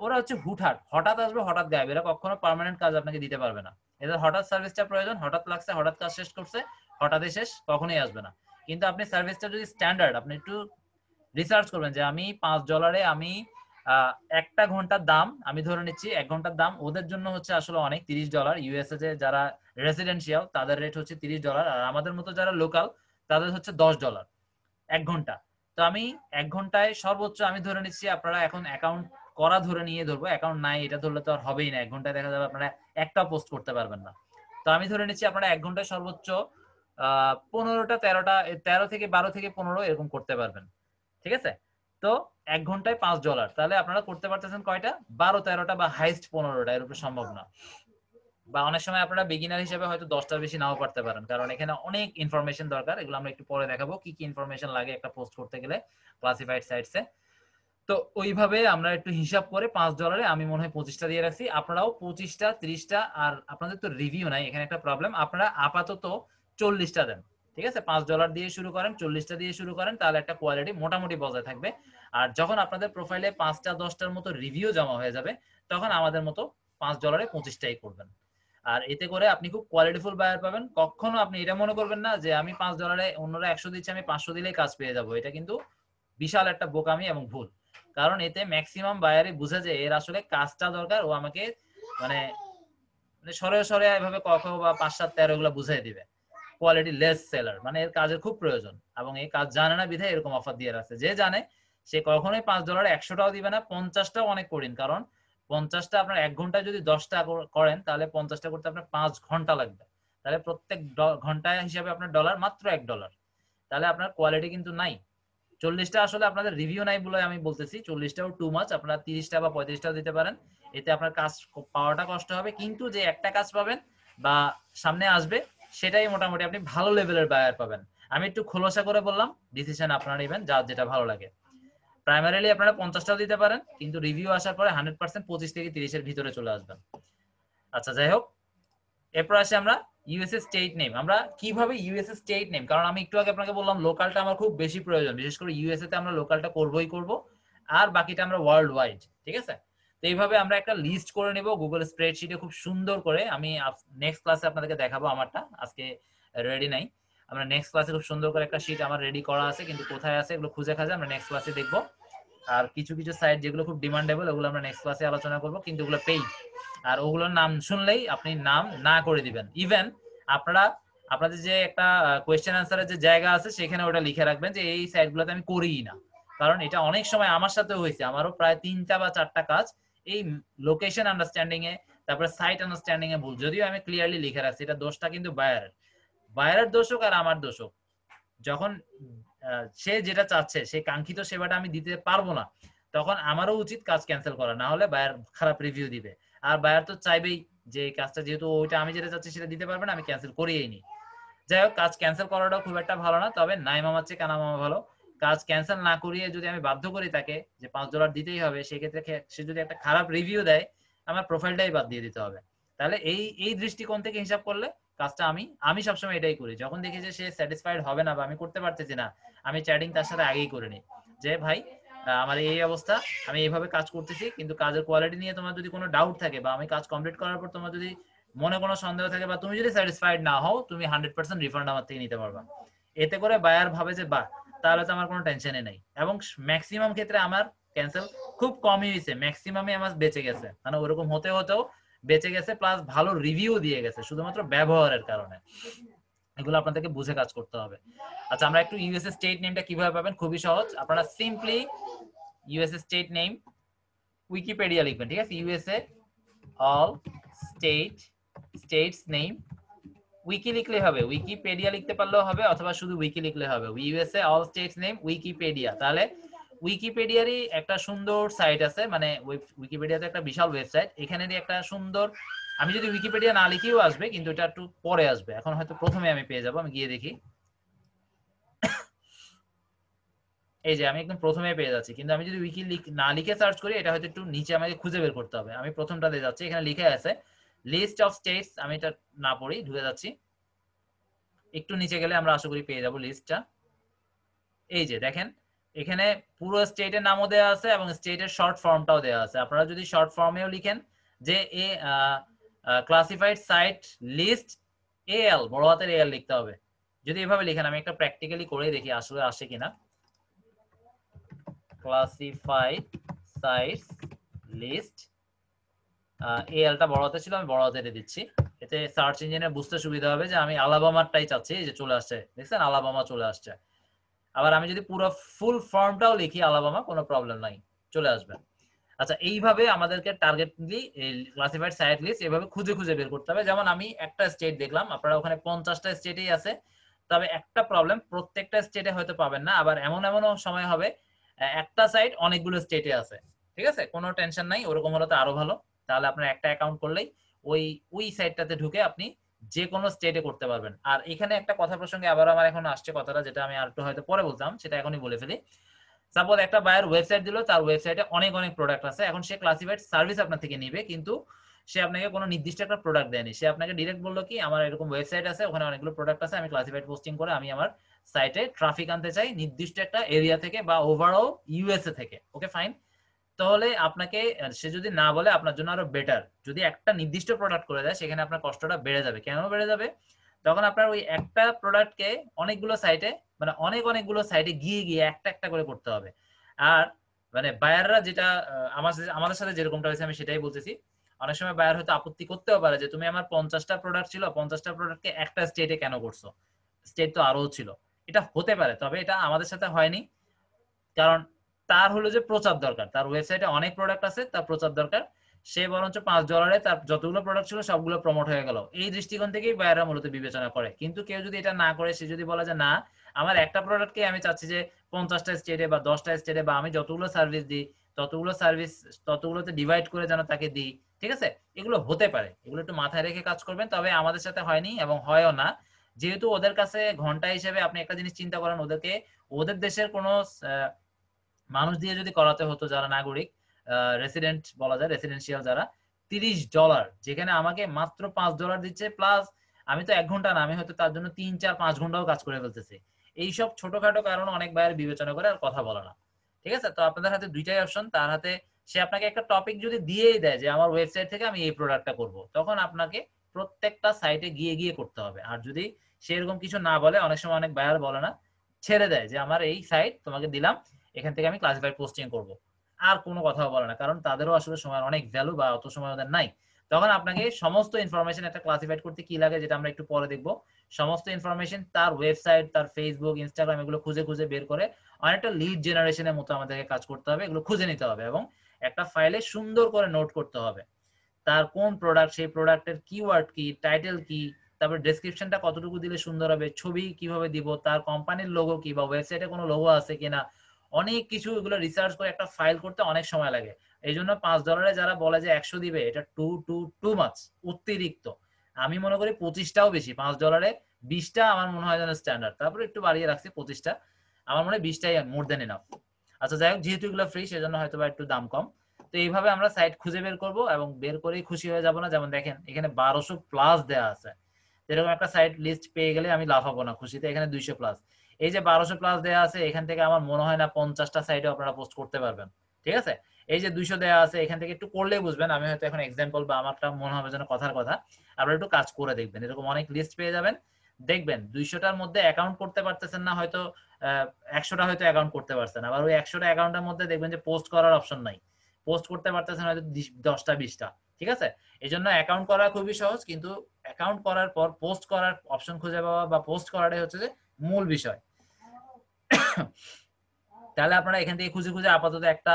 ওরা হচ্ছে হুটহাট, হঠাৎ আসবে হঠাৎ গায়েব, এরা কখনো পার্মানেন্ট কাজ আপনাকে দিতে পারবে না। এদের হঠাৎ সার্ভিসটা প্রয়োজন, হঠাৎ লাগছে, হঠাৎ কাজ শেষ করছে, হঠাৎই শেষ, কখনোই আসবে না। কিন্তু আপনি সার্ভিসটা যদি স্ট্যান্ডার্ড, আপনি একটু রিসার্চ করবেন যে আমি $5 আমি একটা ঘন্টার দাম আমি ধরে নিচ্ছি, 1 ঘন্টার দাম ওদের জন্য হচ্ছে আসলে অনেক, $30। ইউএসএ তে যারা রেসিডেন্সিয়াল তাদের রেট হচ্ছে $30, আর আমাদের মতো যারা লোকাল তাদের হচ্ছে $10 1 ঘন্টা। তো আমি 1 ঘন্টায় সর্বোচ্চ আমি ধরে নিচ্ছি, আপনারা এখন অ্যাকাউন্ট করা ধরে নিয়ে ধরবো, অ্যাকাউন্ট নাই এটা ধরলে তো আর হবেই না, 1 ঘন্টায় দেখা যাবে আপনারা একটা পোস্ট করতে পারবেন না। তো আমি ধরে নিচ্ছি আপনারা 1 ঘন্টায় সর্বোচ্চ 15টা 13টা 13 থেকে 12 থেকে 15 এরকম করতে পারবেন, ঠিক আছে? তো 1 ঘন্টায় $5, তাহলে আপনারা করতে পারতেছেন কয়টা? 12-13টা বা হাইস্ট 15টা, এর উপরে সম্ভব না। বা অনেক সময় আপনারা বিগিনার হিসেবে হয়তো 10টার বেশি নাও পারতে পারেন, কারণ এখানে অনেক ইনফরমেশন দরকার, এগুলো আমরা একটু পরে দেখাবো কি কি ইনফরমেশন লাগে একটা পোস্ট করতে গেলে ক্লাসিফাইড সাইটসে। তো ওইভাবে আমরা একটু হিসাব করে $5 আমি মনে হয় 25টা দিয়ে রাখছি, আপনারাও 25টা 30টা। আর আপনাদের তো রিভিউ নাই, এখানে একটা প্রবলেম, আপনারা আপাতত 40টা দেন, ঠিক আছে? $5 দিয়ে শুরু করেন, 40টা দিয়ে শুরু করেন, তাহলে একটা কোয়ালিটি মোটামুটি বজায় থাকবে। আর যখন আপনাদের প্রোফাইলে 5টা 10টার মতো রিভিউ জমা হয়ে যাবে, তখন আমাদের মতো $5 25টাই করবেন। আর এতে করে আপনি খুব কোয়ালিটিফুল বায়ার পাবেন। কখনো আপনি এটা মনে করবেন না যে আমি $5 অন্যরা 100 দিচ্ছে আমি 500 দিলেই কাজ পেয়ে যাবো, এটা কিন্তু বিশাল একটা বোকামি এবং ভুল। কারণ এতে ম্যাক্সিমাম বায়ারই বুঝে যে এর আসলে কাজটা দরকার, ও আমাকে মানে সরে সরে এভাবে ক বা 5 7 13 এগুলো বুঝাই দিবে। কোয়ালিটি লেস সেলার, মানে এর কাজের খুব প্রয়োজন এবং এই কাজ জানে না বিধায় এরকম অফার দিয়ে রাখছে। যে জানে সে কখনোই $5 100টাও দিবে না, 50টাও অনেক কঠিন, কারণ 50টা আপনার 1 ঘন্টায় যদি 10টা করেন তাহলে 50টা করতে আপনার 5 ঘন্টা লাগবে। তাহলে প্রত্যেক ঘন্টায় হিসাবে আপনার ডলার মাত্র $1, তাহলে আপনার কোয়ালিটি কিন্তু নাই। 40টা আসলে আপনাদের রিভিউ নাই বলে আমি বলতেছি, 40টাও টু মাচ, আপনারা 30টা বা 35টাও দিতে পারেন, এতে আপনার কাজ পাওয়াটা কষ্ট হবে, কিন্তু যে একটা কাজ পাবেন বা সামনে আসবে সেটাই মোটামুটি আপনি ভালো লেভেলের বায়ার পাবেন। আমি একটু খোলসা করে বললাম, ডিসিশন আপনারা নেবেন যার যেটা ভালো লাগে। প্রাইমারিলি আপনারা 50টাও দিতে পারেন, কিন্তু রিভিউ আসার পরে 100% 25 থেকে 30 এর ভিতরে চলে আসবেন। আচ্ছা যাই হোক, এরপর আসি আমরা ইউএসএ স্টেট নেম। আমরা কিভাবে ইউএসএ স্টেট নেম, কারণ আমি একটু আগে আপনাকে বললাম লোকালটা আমার খুব বেশি প্রয়োজন, বিশেষ করে ইউএসএ তে আমরা লোকালটা করবই করব, আর বাকিটা আমরা ওয়ার্ল্ড ওয়াইড, ঠিক আছে? তো এইভাবে আমরা একটা লিস্ট করে নেব গুগল স্প্রেডশিটে খুব সুন্দর করে। আমি নেক্সট ক্লাসে আপনাদেরকে দেখাবো, আমারটা আজকে রেডি নাই, আমরা নেক্সট ক্লাসে খুব সুন্দর করে একটা শিট আমার রেডি করা আছে, কিন্তু কোথায় আছে এগুলো খুঁজে খাজে আমরা নেক্সট ক্লাসে দেখবো। আর কিছু কিছু সাইট যেগুলো খুব ডিমান্ডেবল ওগুলো আমরা নেক্সট ক্লাসে আলোচনা করব, কিন্তু ওগুলো পেইড, আর ওগুলোর নাম শুনলেই আপনি নাম না করে দিবেন। ইভেন আপনারা আপনাদের যে একটা কোয়েশ্চেন আনসারের যে জায়গা আছে সেখানে ওটা লিখে রাখবেন যে এই সাইটগুলোতে আমি করিই না, কারণ এটা অনেক সময় আমার সাথেও হয়েছে, আমারও প্রায় 3টা বা 4টা কাজ এই লোকেশন আন্ডারস্ট্যান্ডিং এ তারপরে সাইট আন্ডারস্ট্যান্ডিং এ ভুল, যদিও আমি ক্লিয়ারলি লিখে রাখছি, এটা দোষটা কিন্তু বায়ারের, বায়ারের দোষ হোক আর আমার দোষ হোক, যখন সে যেটা চাচ্ছে সেই কাঙ্ক্ষিত সেবাটা আমি দিতে পারবো না, তখন আমারও উচিত কাজ ক্যান্সেল করা, না হলে বায়ার খারাপ রিভিউ দিবে। আর বায়ার তো চাইবেই যে কাজটা যেহেতু ওইটা আমি যেটা চাচ্ছি সেটা দিতে পারবে না, আমি ক্যান্সেল করিয়েই নি। যাই হোক, কাজ ক্যান্সেল করাটাও খুব একটা ভালো না, তবে নাই মামার চেয়ে কানা মামা ভালো। কাজ ক্যান্সেল না করিয়ে যদি আমি বাধ্য করি তাকে যে $5 দিতেই হবে, সেক্ষেত্রে সে যদি একটা খারাপ রিভিউ দেয় আমার প্রোফাইলটাই বাদ দিয়ে দিতে হবে। তাহলে এই এই দৃষ্টিকোণ থেকে হিসাব করলে কাজটা আমি সবসময় এটাই করি, যখন দেখি যে সে স্যাটিসফাইড হবে না বা আমি করতে পারতেছি না, আমি চ্যাটিং তার সাথে আগেই করে নিই যে ভাই আমার এই অবস্থা, আমি এইভাবে কাজ করতেছি, কিন্তু কাজের কোয়ালিটি নিয়ে তোমার যদি কোনো ডাউট থাকে বা আমি কাজ কমপ্লিট করার পর তোমার যদি মনে কোনো সন্দেহ থাকে বা তুমি যদি স্যাটিসফাইড না হও, তুমি 100% রিফান্ড আমার থেকে নিতে পারবা। এতে করে বায়ার ভাবে যে বাহ, তাহলে তো আমার কোনো টেনশনই নেই। এবং ম্যাক্সিমাম ক্ষেত্রে আমার ক্যান্সেল খুব কমই হয়েছে, ম্যাক্সিমামই আমার বেঁচে গেছে, মানে ওরকম হতে হতেও বেঁচে গেছে, প্লাস ভালো রিভিউ দিয়ে গেছে শুধুমাত্র ব্যবহারের কারণে। এগুলো আপনাদেরকে বুঝে কাজ করতে হবে। আচ্ছা, আমরা একটু ইউএসএ স্টেট নেমটা কিভাবে পাবেন, খুবই সহজ, আপনারা simply USA state name Wikipedia লিখবেন, ঠিক আছে? USA all states name, wiki লিখলে হবে, উইকিপিডিয়া লিখতে পারলেও হবে, অথবা শুধু উইকি লিখলে হবে, USA all states name Wikipedia. তাহলে উইকিপিডিয়ারই একটা সুন্দর সাইট আছে, মানে উইকিপিডিয়া তো একটা বিশাল ওয়েবসাইট, এখানেরই একটা সুন্দর, আমি যদি উইকিপিডিয়া না লিখেও আসবে, কিন্তু এটা একটু পরে আসবে, এখন হয়তো প্রথমে আমি পেয়ে যাবো, আমি গিয়ে দেখি, এই যে আমি একদম প্রথমে পেয়ে যাচ্ছি, কিন্তু আমি যদি উইকি না লিখে সার্চ করি এটা হয়তো একটু নিচে আমাকে খুঁজে বের করতে হবে। আমি প্রথমটাতে যাচ্ছি, এখানে লিখে আছে লিস্ট অফ স্টেটস, আমি এটা না পড়ি ঢুকে যাচ্ছি, একটু নিচে গেলে আমরা আশা করি পেয়ে যাব লিস্টটা। এই যে দেখেন, এখানে পুরো স্টেটের নামও দেওয়া আছে এবং স্টেটের শর্ট ফর্মটাও দেওয়া আছে। আপনারা যদি শর্ট ফর্মেও লিখেন যে এ ক্লাসিফাইড সাইট লিস্ট এএল, বড় হাতের এএল লিখতে হবে। যদি এভাবে লিখেন, আমি একটা প্র্যাকটিক্যালি করে দেখি আসলে আসে কিনা, ক্লাসিফাইড সাইটস লিস্ট, এলটা বড় হাতে ছিল, আমি বড় হাতে দিচ্ছি, এতে সার্চ ইঞ্জিনে বুঝতে সুবিধা হবে যে আমি আলাবামারটাই চাচ্ছি। এই যে চলে আসছে, দেখছেন আলাবামা চলে আসছে। আবার আমি যদি পুরো ফুল ফর্মটাও লিখি আলাবামা, কোনো প্রবলেম নাই, চলে আসবে। আচ্ছা, এইভাবে আমাদেরকে টার্গেটলি ক্লাসিফাইড সাইট লিস্ট এভাবে খুঁজে খুঁজে বের করতে হবে। যেমন আমি একটা স্টেট দেখলাম, আপনারা ওখানে 50টা স্টেটেই আছে, তবে একটা প্রবলেম, প্রত্যেকটা স্টেটে হয়তো পাবেন না। আবার এমন এমনও সময় হবে একটা সাইট অনেকগুলো স্টেটে আছে, ঠিক আছে, কোনো টেনশন নাই, ওরকম হলে তো আরো ভালো। তাহলে আপনার একটা অ্যাকাউন্ট করলেই ওই ওই সাইটটাতে ঢুকে আপনি যে কোনো স্টেটে করতে পারবেন। আর এখানে একটা কথা প্রসঙ্গে আবার আমার এখন আসছে কথাটা, যেটা আমি আর একটু হয়তো পরে বলতাম, সেটা এখনই বলে ফেলি। সাপোজ একটা বায়ার ওয়েবসাইট দিল, তার ওয়েবসাইটে অনেক অনেক প্রোডাক্ট আছে, এখন সে ক্লাসিফাইড সার্ভিস আপনার থেকে নিবে, কিন্তু সে আপনাকে কোনো নির্দিষ্ট একটা প্রোডাক্ট দেয়নি। সে আপনাকে ডিরেক্ট বললো কি আমার এরকম ওয়েবসাইট আছে, ওখানে অনেকগুলো প্রোডাক্ট আছে, আমি ক্লাসিফাইড পোস্টিং করে আমি আমার সাইটে ট্রাফিক আনতে চাই নির্দিষ্ট একটা এরিয়া থেকে বা ওভারঅল ইউএসএ থেকে। ওকে ফাইন, তাহলে আপনাকে সে যদি না বলে আপনার জন্য আরো বেটার, যদি একটা নির্দিষ্ট প্রোডাক্ট করে দেয় সেখানে আপনার কষ্টটা বেড়ে যাবে। কেন বেড়ে যাবে? তখন আপনার ওই একটা প্রোডাক্টকে অনেকগুলো সাইটে, মানে অনেক অনেকগুলো সাইটে গিয়ে গিয়ে একটা একটা করে করতে হবে। আর মানে বায়াররা যেটা আমাদের সাথে যেরকমটা হয়েছে আমি সেটাই বলতেছি, অনেক সময় বায়ার হয়তো আপত্তি করতেও পারে যে তুমি আমার 50টা প্রোডাক্ট ছিল, 50টা প্রোডাক্টকে একটা স্টেটে কেন করছো, স্টেট তো আরো ছিল। এটা হতে পারে, তবে এটা আমাদের সাথে হয়নি, কারণ তার হলো যে প্রচার দরকার, তার ওয়েবসাইটে অনেক প্রোডাক্ট আছে, তার প্রচার দরকার, সে বরঞ্চ $5 তার যতগুলো প্রোডাক্ট ছিল সবগুলো প্রমোট হয়ে গেল। এই দৃষ্টিকোণ থেকেই বায়াররা মূলত বিবেচনা করে। কিন্তু কেউ যদি এটা না করে, সে যদি বলে যে না, আমার একটা প্রোডাক্টকে আমি চাচ্ছি যে 50টা স্টেটে বা 10টা স্টেটে বা আমি যতগুলো সার্ভিস দিই ততগুলো সার্ভিস ততগুলোতে ডিভাইড করে যেন তাকে দিই, ঠিক আছে, এগুলো হতে পারে, এগুলো একটু মাথায় রেখে কাজ করবেন। তবে আমাদের সাথে হয়নি এবং হয়ও না, যেহেতু ওদের কাছে ঘন্টা হিসেবে আপনি একটা জিনিস চিন্তা করেন, ওদেরকে ওদের দেশের কোনো মানুষ দিয়ে যদি করাতে হতো, যারা নাগরিক রেসিডেন্ট বলা যায়, রেসিডেন্সিয়াল যারা, $30, যেখানে আমাকে মাত্র $5 দিচ্ছে, প্লাস আমি তো 1 ঘন্টা না, আমি হয়তো তার জন্য 3 4 5 ঘন্টাও কাজ করে ফেলতেছি। এইসব ছোটখাটো কারণ অনেক বাইরে বিবেচনা করে আর কথা বলে না। ঠিক আছে, তো আপনাদের হাতে দুইটাই অপশন, তার হাতে সে আপনাকে একটা টপিক যদি দিয়েই দেয় যে আমার ওয়েবসাইট থেকে আমি এই প্রোডাক্টটা করব, তখন আপনাকে প্রত্যেকটা সাইটে গিয়ে গিয়ে করতে হবে। আর যদি সে এরকম কিছু না বলে, অনেক সময় অনেক বায়ার বলে না, ছেড়ে দেয় যে আমার এই সাইট তোমাকে দিলাম, এখান থেকে আমি ক্লাসিফাইড পোস্টিং করব, আর কোনো কথাও বলে না, কারণ তাদেরও আসলে সময়ের অনেক ভ্যালু বা অত সময় ওদের নাই। তখন আপনাকে সমস্ত ইনফরমেশন একটা ক্লাসিফাইড করতে কি লাগে, যেটা আমরা একটু পরে দেখবো, সমস্ত ইনফরমেশন তার ওয়েবসাইট, তার ফেসবুক, ইনস্টাগ্রাম, এগুলো খুঁজে খুঁজে বের করে অনেকটা লিড জেনারেশনের মতো আমাদেরকে কাজ করতে হবে, এগুলো খুঁজে নিতে হবে এবং একটা ফাইলে সুন্দর করে নোট করতে হবে তার কোন প্রোডাক্ট, সেই প্রোডাক্টের কিওয়ার্ড কি, টাইটেল কি, তারপর ডেসক্রিপশনটা কতটুকু দিলে সুন্দর হবে, ছবি কিভাবে দিব, তার কোম্পানির লোগো কি বা ওয়েবসাইটে কোনো লোগো আছে কিনা, অনেক কিছু এগুলো রিসার্চ করে একটা ফাইল করতে অনেক সময় লাগে। এই জন্য $5 যারা বলে যে 100 দিবে, এটা টু মাচ, অতিরিক্ত। আমি মনে করি 25টাও বেশি, $5 20টা আমার মনে হয় যেন স্ট্যান্ডার্ড, তারপরে একটু বাড়িয়ে রাখছি 25টা, আমার মনে হয় 20টাই মোর দেন এনাফ। আচ্ছা যাই হোক, যেহেতু এগুলো ফ্রি সেজন্য হয়তো বা একটু দাম কম। তো এইভাবে আমরা সাইট খুঁজে বের করব এবং বের করেই খুশি হয়ে যাব না। যেমন দেখেন এখানে 1200+ দেওয়া আছে, এরকম একটা সাইট লিস্ট পেয়ে গেলে আমি লাফাবো না খুশিতে, এখানে 200+। এই যে 1200+ দেওয়া আছে, এখান থেকে আমার মনে হয় না 50টা সাইটে আপনারা পোস্ট করতে পারবেন, ঠিক আছে। এই যে 200 দেওয়া আছে, এখান থেকে একটু করলেই বুঝবেন, আমি হয়তো এখন এক্সাম্পল বা আমারটা মনে হবে যেন কথার কথা, আপনারা একটু কাজ করে দেখবেন, এরকম অনেক লিস্ট পেয়ে যাবেন। দেখবেন 200টার মধ্যে অ্যাকাউন্ট করতে পারতেছেন না হয়তো, 100টা হয়তো অ্যাকাউন্ট করতে পারছেন, আবার ওই 100টা অ্যাকাউন্টের মধ্যে দেখবেন যে পোস্ট করার অপশন নাই, পোস্ট করতে পারতেছেন হয়তো 10টা 20টা, ঠিক আছে। এই জন্য অ্যাকাউন্ট করা খুবই সহজ, কিন্তু অ্যাকাউন্ট করার পর পোস্ট করার অপশন খুঁজে পাওয়া বা পোস্ট করাটাই হচ্ছে যে মূল বিষয়। তাহলে আপনারা এখান থেকে খুঁজে খুঁজে আপাতত একটা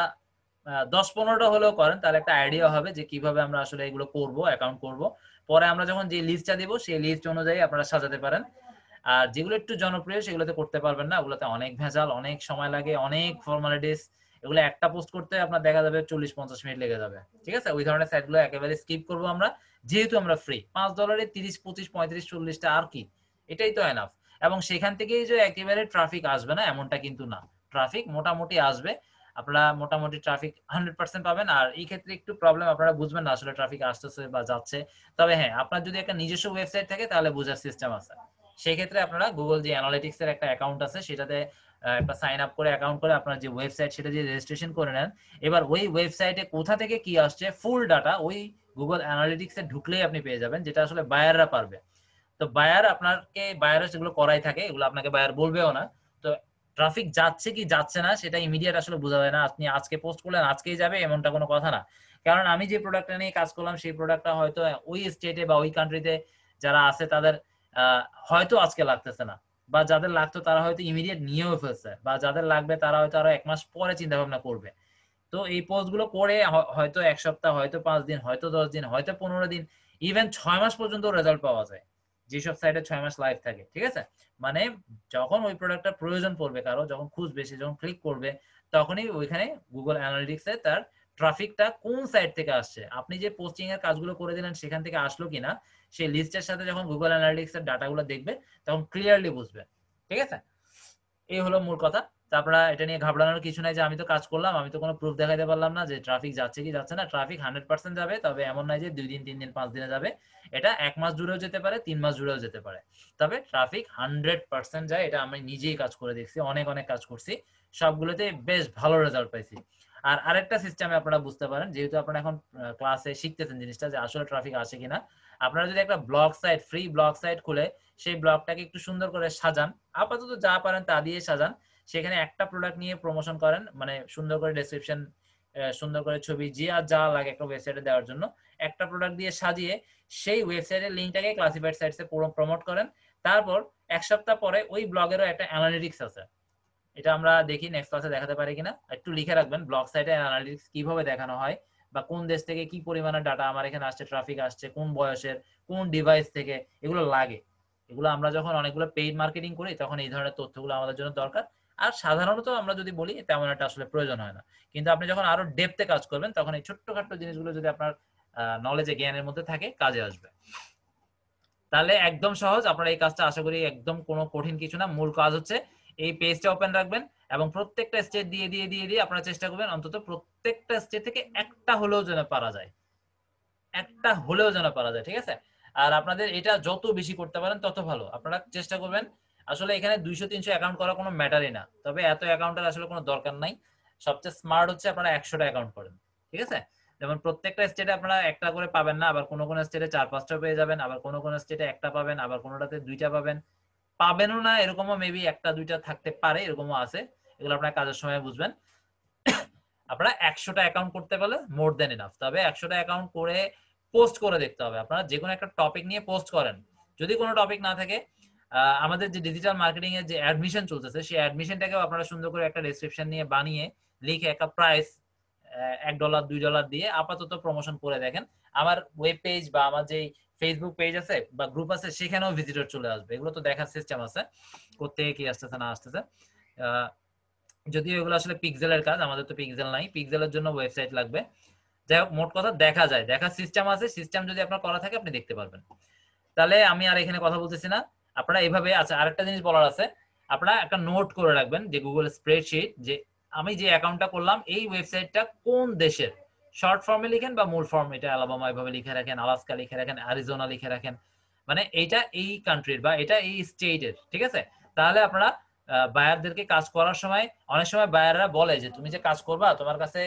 10-15টা হলেও করেন, তাহলে একটা আইডিয়া হবে যে কিভাবে আমরা আসলে এগুলো করব, অ্যাকাউন্ট করব। পরে আমরা যখন যে লিস্টটা দিব সেই লিস্ট অনুযায়ী আপনারা সাজাতে পারেন। আর যেগুলো একটু জনপ্রিয় সেগুলোতে করতে পারবেন না, ওগুলোতে অনেক ভেজাল, অনেক সময় লাগে, অনেক ফর্মালিটিস, এগুলো একটা পোস্ট করতে আপনার দেখা যাবে 40-50 মিনিট লেগে যাবে, ঠিক আছে। ওই ধরনের সাইটগুলো একেবারে স্কিপ করবো আমরা, যেহেতু আমরা ফ্রি। $5 30-25-35-40টা আর কি, এটাই তো এনাফ। এবং সেখান থেকেই যে একেবারে ট্রাফিক আসবে না এমনটা কিন্তু না, ট্রাফিক মোটামুটি আসবে, আপনারা মোটামুটি ট্রাফিক 100% পাবেন। আর এই ক্ষেত্রে একটু প্রবলেম, আপনারা বুঝবেন না আসলে ট্রাফিক আসতেছে বা যাচ্ছে। তবে হ্যাঁ, আপনার যদি একটা নিজস্ব ওয়েবসাইট থাকে তাহলে বোঝার সিস্টেম আছে। সেই ক্ষেত্রে আপনারা গুগল যে অ্যানালিটিক্স এর একটা অ্যাকাউন্ট আছে, সেটাতে একটা সাইন আপ করে অ্যাকাউন্ট করে আপনার যে ওয়েবসাইট সেটা দিয়ে রেজিস্ট্রেশন করে নেন। এবার ওই ওয়েবসাইটে কোথা থেকে কি আসছে ফুল ডাটা ওই গুগল অ্যানালিটিক্স এ ঢুকলেই আপনি পেয়ে যাবেন, যেটা আসলে বায়াররা পারবে। তো বায়ার আপনাকে, বায়ার যেগুলো করাই থাকে এগুলো আপনাকে বায়ার বলবেও না। তো ট্রাফিক যাচ্ছে কি যাচ্ছে না সেটা ইমিডিয়েট আসলে বোঝা যায় না। আপনি আজকে পোস্ট করলেন আজকেই যাবে এমনটা কোনো কথা না। কারণ আমি যে প্রোডাক্টটা নিয়ে কাজ করলাম সেই প্রোডাক্টটা হয়তো ওই স্টেটে বা ওই কান্ট্রিতে যারা আছে তাদের হয়তো আজকে লাগতেছে না, বা যাদের লাগতো তারা হয়তো ইমিডিয়েট নিয়েও ফেলছে, বা যাদের লাগবে তারা হয়তো আরো 1 মাস পরে চিন্তা ভাবনা করবে। তো এই পোস্ট গুলো করে হয়তো 1 সপ্তাহ, হয়তো 5 দিন, হয়তো 10 দিন, হয়তো 15 দিন, ইভেন 6 মাস পর্যন্ত রেজাল্ট পাওয়া যায় যেসব সাইটে 6 মাস লাইভ থাকে। ঠিক আছে, মানে যখন ওই প্রোডাক্টটা প্রয়োজন পড়বে কারো, যখন খুঁজবে, সে যখন ক্লিক করবে, তখনই ওইখানে গুগল অ্যানালিটিক্সে তার ট্রাফিকটা কোন সাইট থেকে আসছে, আপনি যে পোস্টিং এর কাজগুলো করে দিলেন সেখান থেকে আসলো কিনা, সেই লিস্টের সাথে যখন গুগল অ্যানালিটিক্স এর ডাটাগুলো দেখবে তখন ক্লিয়ারলি বুঝবে। ঠিক আছে, এই হলো মূল কথা। তো আপনারা এটা নিয়ে ঘাবড়ানোর কিছু নাই যে আমি তো কাজ করলাম, আমি তো কোনো প্রুফ দেখাতে পারলাম না যে ট্রাফিক যাচ্ছে কি যাচ্ছে না। ট্রাফিক 100% যাবে, তবে এমন নয় যে 2 দিন 3 দিন 5 দিনে যাবে। এটা 1 মাস জুড়েও যেতে পারে, 3 মাস জুড়েও যেতে পারে। তবে ট্রাফিক 100% যায়, এটা আমি নিজেই কাজ করে দেখছি, অনেক অনেক কাজ করছি, সবগুলোতে বেশ ভালো রেজাল্ট পাইছি। আর আরেকটা সিস্টেমে আপনারা বুঝতে পারেন, যেহেতু আপনারা এখন ক্লাসে শিখতেছেন জিনিসটা যে আসলে ট্রাফিক আসে কিনা, আপনারা যদি একটা blog site, free blog site খুলে সেই ব্লগটাকে একটু সুন্দর করে সাজান, আপাতত যা পারেন তা দিয়ে সাজান, সেখানে একটা প্রোডাক্ট নিয়ে প্রমোশন করেন, মানে সুন্দর করে ডেসক্রিপশন, সুন্দর করে ছবি, যে আর যা লাগে একটা ওয়েবসাইটে দেওয়ার জন্য, একটা প্রোডাক্ট দিয়ে সাজিয়ে সেই ওয়েবসাইটের লিঙ্কটাকে ক্লাসিফাইড সাইটসে প্রমোট করেন। তারপর 1 সপ্তাহ পরে ওই ব্লগেরও একটা অ্যানালিটিক্স আছে, এটা আমরা দেখি নেক্সট ক্লাসে দেখাতে পারি কিনা, একটু লিখে রাখবেন ব্লগ সাইটে অ্যানালিটিক্স কিভাবে দেখানো হয়, বা কোন দেশ থেকে কি পরিমাণে ডাটা আমার এখানে আসছে, ট্রাফিক আসছে, কোন বয়সের, কোন ডিভাইস থেকে, এগুলো লাগে। এগুলো আমরা যখন অনেকগুলো পেইড মার্কেটিং করি তখন এই ধরনের তথ্যগুলো আমাদের জন্য দরকার। আর সাধারণত আমরা যদি বলি তেমন একটা আসলে প্রয়োজন হয় না, কিন্তু আপনি যখন আরো ডেপথে কাজ করবেন তখন এই ছোট্টখাট্ট জিনিসগুলো যদি আপনার নলেজে, জ্ঞানের মধ্যে থাকে, কাজে আসবে। তাহলে একদম সহজ, আপনারা এই কাজটা আশা করি একদম কোনো কঠিন কিছু না। মূল কাজ হচ্ছে এই পেজটা ওপেন রাখবেন এবং প্রত্যেকটা স্টেট দিয়ে দিয়ে দিয়ে দিয়ে আপনারা চেষ্টা করবেন অন্তত প্রত্যেকটা স্টেট থেকে একটা হলেও যেন পারা যায়, একটা হলেও যেন পারা যায়। ঠিক আছে, আর আপনাদের এটা যত বেশি করতে পারেন তত ভালো। আপনারা চেষ্টা করবেন, আসলে এখানে 200-300 অ্যাকাউন্ট করা কোনো ম্যাটারই না, তবে এত অ্যাকাউন্টের আসলে কোনো দরকার নাই। সবচেয়ে স্মার্ট হচ্ছে আপনারা 100টা অ্যাকাউন্ট করেন। ঠিক আছে, যেমন প্রত্যেকটা স্টেটে আপনারা একটা করে পাবেন না, আবার কোনো কোনো স্টেটে 4-5টা পেয়ে যাবেন, আবার কোনো কোনো স্টেটে একটা পাবেন, আবার কোনোটাতে 2টা পাবেন, পাবেনও না এরকমও মেবি 1টা 2টা থাকতে পারে, এরকমও আছে। এগুলো আপনার কাজের সময় বুঝবেন। আপনারা 100টা অ্যাকাউন্ট করতে পারলে মোর দেন এনাফ। তবে 100টা অ্যাকাউন্ট করে পোস্ট করে দেখতে হবে। আপনারা যে কোনো একটা টপিক নিয়ে পোস্ট করেন, যদি কোনো টপিক না থাকে, আমাদের যে ডিজিটাল মার্কেটিং এর যে অ্যাডমিশন চলতেছে সেই অ্যাডমিশনটাকেও আপনারা সুন্দর করে একটা ডেসক্রিপশন নিয়ে বানিয়ে লিখে একটা প্রাইস $1 $2 দিয়ে আপাতত প্রমোশন করে দেখেন। আমার ওয়েব পেজ বা আমার যে ফেসবুক পেজ আছে বা গ্রুপ আছে সেখানেও ভিজিটর চলে আসবে। এগুলো তো দেখার সিস্টেম আছে, কোত্থেকে কি আসতেছে না আসতেছে। যদিও এগুলো আসলে পিক্সেলের কাজ, আমাদের তো পিক্সেল নাই, পিক্সেলের জন্য ওয়েবসাইট লাগবে। যাই হোক, মোট কথা দেখা যায়, দেখার সিস্টেম আছে, সিস্টেম যদি আপনার করা থাকে আপনি দেখতে পারবেন। তাহলে আমি আর এখানে কথা বলতেছি না, আপনারা এইভাবে, আচ্ছা আরেকটা জিনিস বলার আছে, আপনারা একটা নোট করে রাখবেন যে গুগল স্প্রেডশিট, যে আমি যে অ্যাকাউন্টটা করলাম এই ওয়েবসাইটটা কোন দেশের, শর্ট ফর্মে লিখেন বা মূল ফর্ম, এটা আলাবামা এভাবে লিখে রাখেন, আলাস্কা লিখে রাখেন, অ্যারিজোনা লিখে রাখেন, মানে এইটা এই কান্ট্রির বা এটা এই স্টেটের। ঠিক আছে, তাহলে আপনারা বায়ারদেরকে কাজ করার সময়, অনেক সময় বায়াররা বলে যে তুমি যে কাজ করবা তোমার কাছে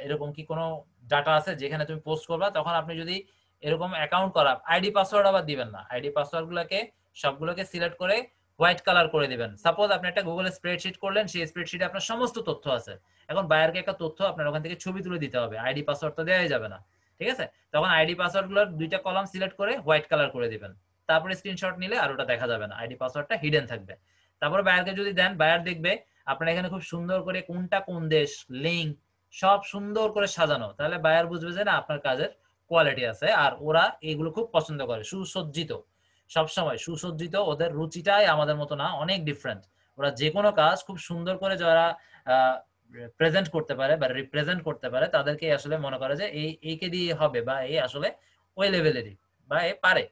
এরকম কি কোনো ডাটা আছে যেখানে তুমি পোস্ট করবা, তখন আপনি যদি এরকম অ্যাকাউন্ট করা, আইডি পাসওয়ার্ড আবার দিবেন না, আইডি পাসওয়ার্ড গুলোকে সবগুলোকে সিলেক্ট করে হোয়াইট কালার করে দিবেন। সাপোজ আপনি একটা গুগল স্প্রেডশিট করলেন, সেই স্প্রেডশিটে আপনার সমস্ত তথ্য আছে, এখন বায়ারকে একটা তথ্য আপনার ওখান থেকে ছবি তুলে দিতে হবে, আইডি পাসওয়ার্ড তো দেওয়াই যাবে না। ঠিক আছে, তখন আইডি পাসওয়ার্ড গুলোর 2টা কলাম সিলেক্ট করে হোয়াইট কালার করে দিবেন, তারপরে স্ক্রিনশট নিলে আর ওটা দেখা যাবে না, আইডি পাসওয়ার্ডটা হিডেন থাকবে। তারপরে বায়ারকে যদি দেন, বায়ার দেখবে আপনার এখানে খুব সুন্দর করে কোনটা কোন দেশ, লিঙ্ক সব সুন্দর করে সাজানো, তাহলে বায়ার বুঝবে যে না আপনার কাজের কোয়ালিটি আছে। আর ওরা এগুলো খুব পছন্দ করে, সুসজ্জিত, সবসময় সুসজ্জিত, ওদের রুচিটাই আমাদের মতো না, অনেক ডিফারেন্ট। ওরা যে কোনো কাজ খুব সুন্দর করে যারা প্রেজেন্ট করতে পারে বা রিপ্রেজেন্ট করতে পারে তাদেরকে আসলে মনে করে যে এইকে দিয়ে হবে, বা এই আসলে ওই লেভেলেরই, বা এ পারে।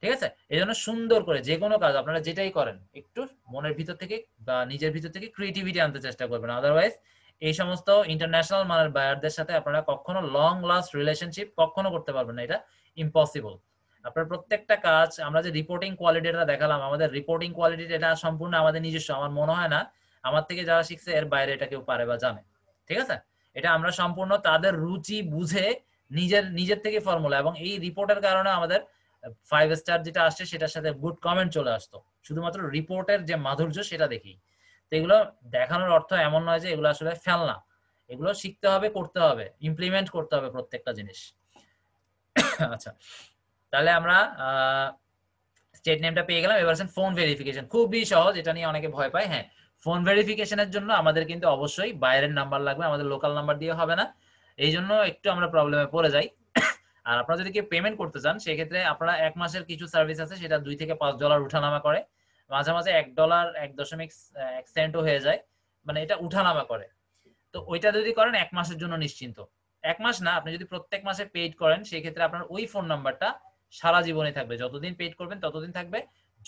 ঠিক আছে, এই জন্য সুন্দর করে যে কোনো কাজ আপনারা যেটাই করেন একটু মনের ভিতর থেকে বা নিজের ভিতর থেকে ক্রিয়েটিভিটি আনতে চেষ্টা করবেন, আদারওয়াইজ এই সমস্ত ইন্টারন্যাশনাল মানের বায়ারদের সাথে আপনারা কখনো লং লাস্ট রিলেশনশিপ কখনো করতে পারবেন না, এটা ইম্পসিবল। আপনার প্রত্যেকটা কাজ, আমরা যে রিপোর্টিং কোয়ালিটিটা দেখালাম, আমাদের রিপোর্টিং কোয়ালিটি এটা সম্পূর্ণ আমাদের নিজস্ব, আমার মনে হয় না আমার থেকে যারা শিখছে এর বাইরে এটা কেউ পারে বা জানে। ঠিক আছে, এটা আমরা সম্পূর্ণ তাদের রুচি বুঝে নিজের নিজের থেকে ফর্মুলা, এবং এই রিপোর্টের কারণে আমাদের 5 স্টার যেটা আসছে সেটার সাথে গুড কমেন্ট চলে আসতো, শুধুমাত্র রিপোর্টের যে মাধুর্য সেটা দেখি। তো এগুলো দেখানোর অর্থ এমন নয় যে এগুলো আসলে ফেলনা, এগুলো শিখতে হবে, করতে হবে, ইমপ্লিমেন্ট করতে হবে প্রত্যেকটা জিনিস। আচ্ছা, তাহলে আমরা স্টেট নেমটা পেয়ে গেলাম। এবার আছেন ফোন ভেরিফিকেশন, খুবই সহজ, এটা নিয়ে অনেকে ভয় পায়। হ্যাঁ, ফোন ভেরিফিকেশনের জন্য আমাদের কিন্তু অবশ্যই বাইরের নাম্বার লাগবে, আমাদের লোকাল নাম্বার দিয়ে হবে না। এই জন্য একটু আমরা প্রবলেমে পড়ে যাই। আর আপনারা যদি কেউ পেমেন্ট করতে চান সেক্ষেত্রে আপনারা 1 মাসের কিছু সার্ভিস আছে, সেটা $2 থেকে $5 উঠানামা করে, মাঝে মাঝে $1 1.1 সেন্টও হয়ে যায়, মানে এটা উঠানামা করে। তো ওইটা যদি করেন 1 মাসের জন্য নিশ্চিন্ত। 1 মাস না, আপনি যদি প্রত্যেক মাসে পেইড করেন সেক্ষেত্রে আপনার ওই ফোন নাম্বারটা সারা জীবনই থাকবে, যতদিন পেইড করবেন ততদিন থাকবে।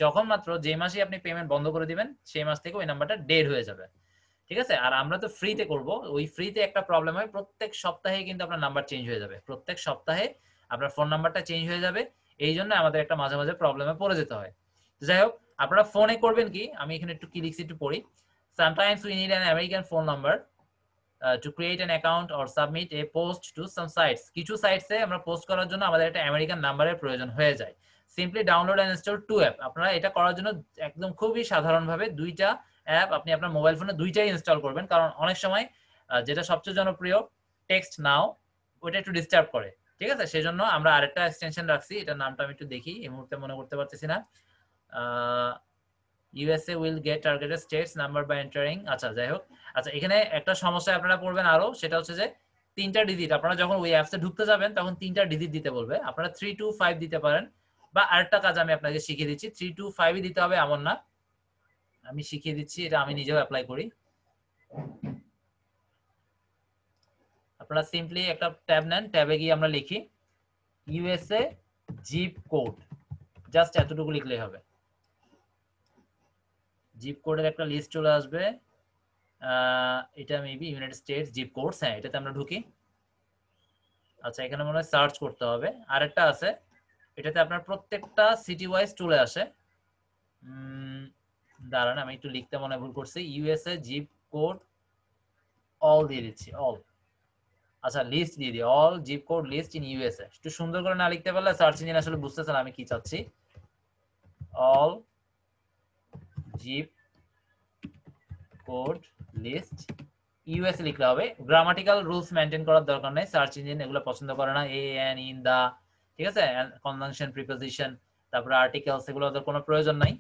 যখন মাত্র যে মাসে আপনি পেমেন্ট বন্ধ করে দিবেন সেই মাস থেকে ওই নাম্বারটা ডেড হয়ে যাবে। ঠিক আছে? আর আমরা তো ফ্রিতে করব, ওই ফ্রিতে একটা প্রবলেম হয়, প্রত্যেক সপ্তাহে কিন্তু আপনার নাম্বার চেঞ্জ হয়ে যাবে, প্রত্যেক সপ্তাহে আপনার ফোন নাম্বারটা চেঞ্জ হয়ে যাবে। এই জন্য আমাদের একটা মাঝে মাঝে প্রবলেমে পড়ে যেতে হয়। যাই হোক, আপনারা ফোনে করবেন কি, আমি এখানে একটু কি লিখছি একটু পড়ি। Sometimes we need an American phone number to create an account or submit a post to some sites. কিছু সাইটসে আমরা পোস্ট করার জন্য আমাদের একটা আমেরিকান নাম্বারের প্রয়োজন হয়ে যায়। Simply download and install 2 app. আপনারা এটা করার জন্য একদম খুবই সাধারণভাবে 2টা অ্যাপ আপনি আপনার মোবাইল ফোনে 2টাই ইনস্টল করবেন, কারণ অনেক সময় যেটা সবচেয়ে জনপ্রিয় টেক্সট নাও, ওটা একটু ডিস্টার্ব করে। ঠিক আছে? সেজন্য আমরা আরেকটা এক্সটেনশন রাখছি, এটার নামটা আমি একটু দেখি, এই মুহূর্তে মনে করতে পারতেছি না। USA will get targeted states number by entering। আচ্ছা, যাই হোক। আচ্ছা, এখানে একটা সমস্যা আপনারা পড়বেন আরো, সেটা হচ্ছে যে 3টা ডিজিট, আপনারা যখন ওই অ্যাপসে ঢুকতে যাবেন তখন 3টা ডিজিট দিতে বলবে। আপনারা 325 দিতে পারেন, বা আরেকটা কাজ আমি আপনাকে শিখিয়ে দিচ্ছি, 325ই দিতে হবে এমন না, আমি শিখিয়ে দিচ্ছি, এটা আমি নিজেও অ্যাপ্লাই করি। আপনারা সিম্পলি একটা ট্যাব নেন, ট্যাবে গিয়ে আমরা লিখি USA জিপ কোড, জাস্ট এতটুকু লিখলেই হবে। জিপ কোডের একটা লিস্ট চলে আসবে, এটা maybe united states zip codes. হ্যাঁ, এটাতে আমরা ঢুকি। আচ্ছা, এখানে মনে হয় সার্চ করতে হবে। আরেকটা আছে, এটাতে আপনার প্রত্যেকটা সিটি ওয়াইজ চলে আসে। দাঁড়ান, আমি একটু লিখতে মনে ভুল করছি, ইউএসএ জিপ কোড অল দিয়ে দিচ্ছি, অল। আচ্ছা, লিস্ট দিয়ে দিই, all zip code list in USA. একটু সুন্দর করে না লিখতে পারলে সার্চ ইঞ্জিন আসলে বুঝতেছে না আমি কি চাচ্ছি। All zip code list USA লিখলে হবে। গ্রামাটিক্যাল রুলস মেনটেন করার দরকার নেই, সার্চ ইঞ্জিন এগুলো পছন্দ করে না। এ এন ইন দা, ঠিক আছে, কনজাংশন প্রিপোজিশন, তারপরে আর্টিকেলস, এগুলো ওদের কোনো প্রয়োজন নাই।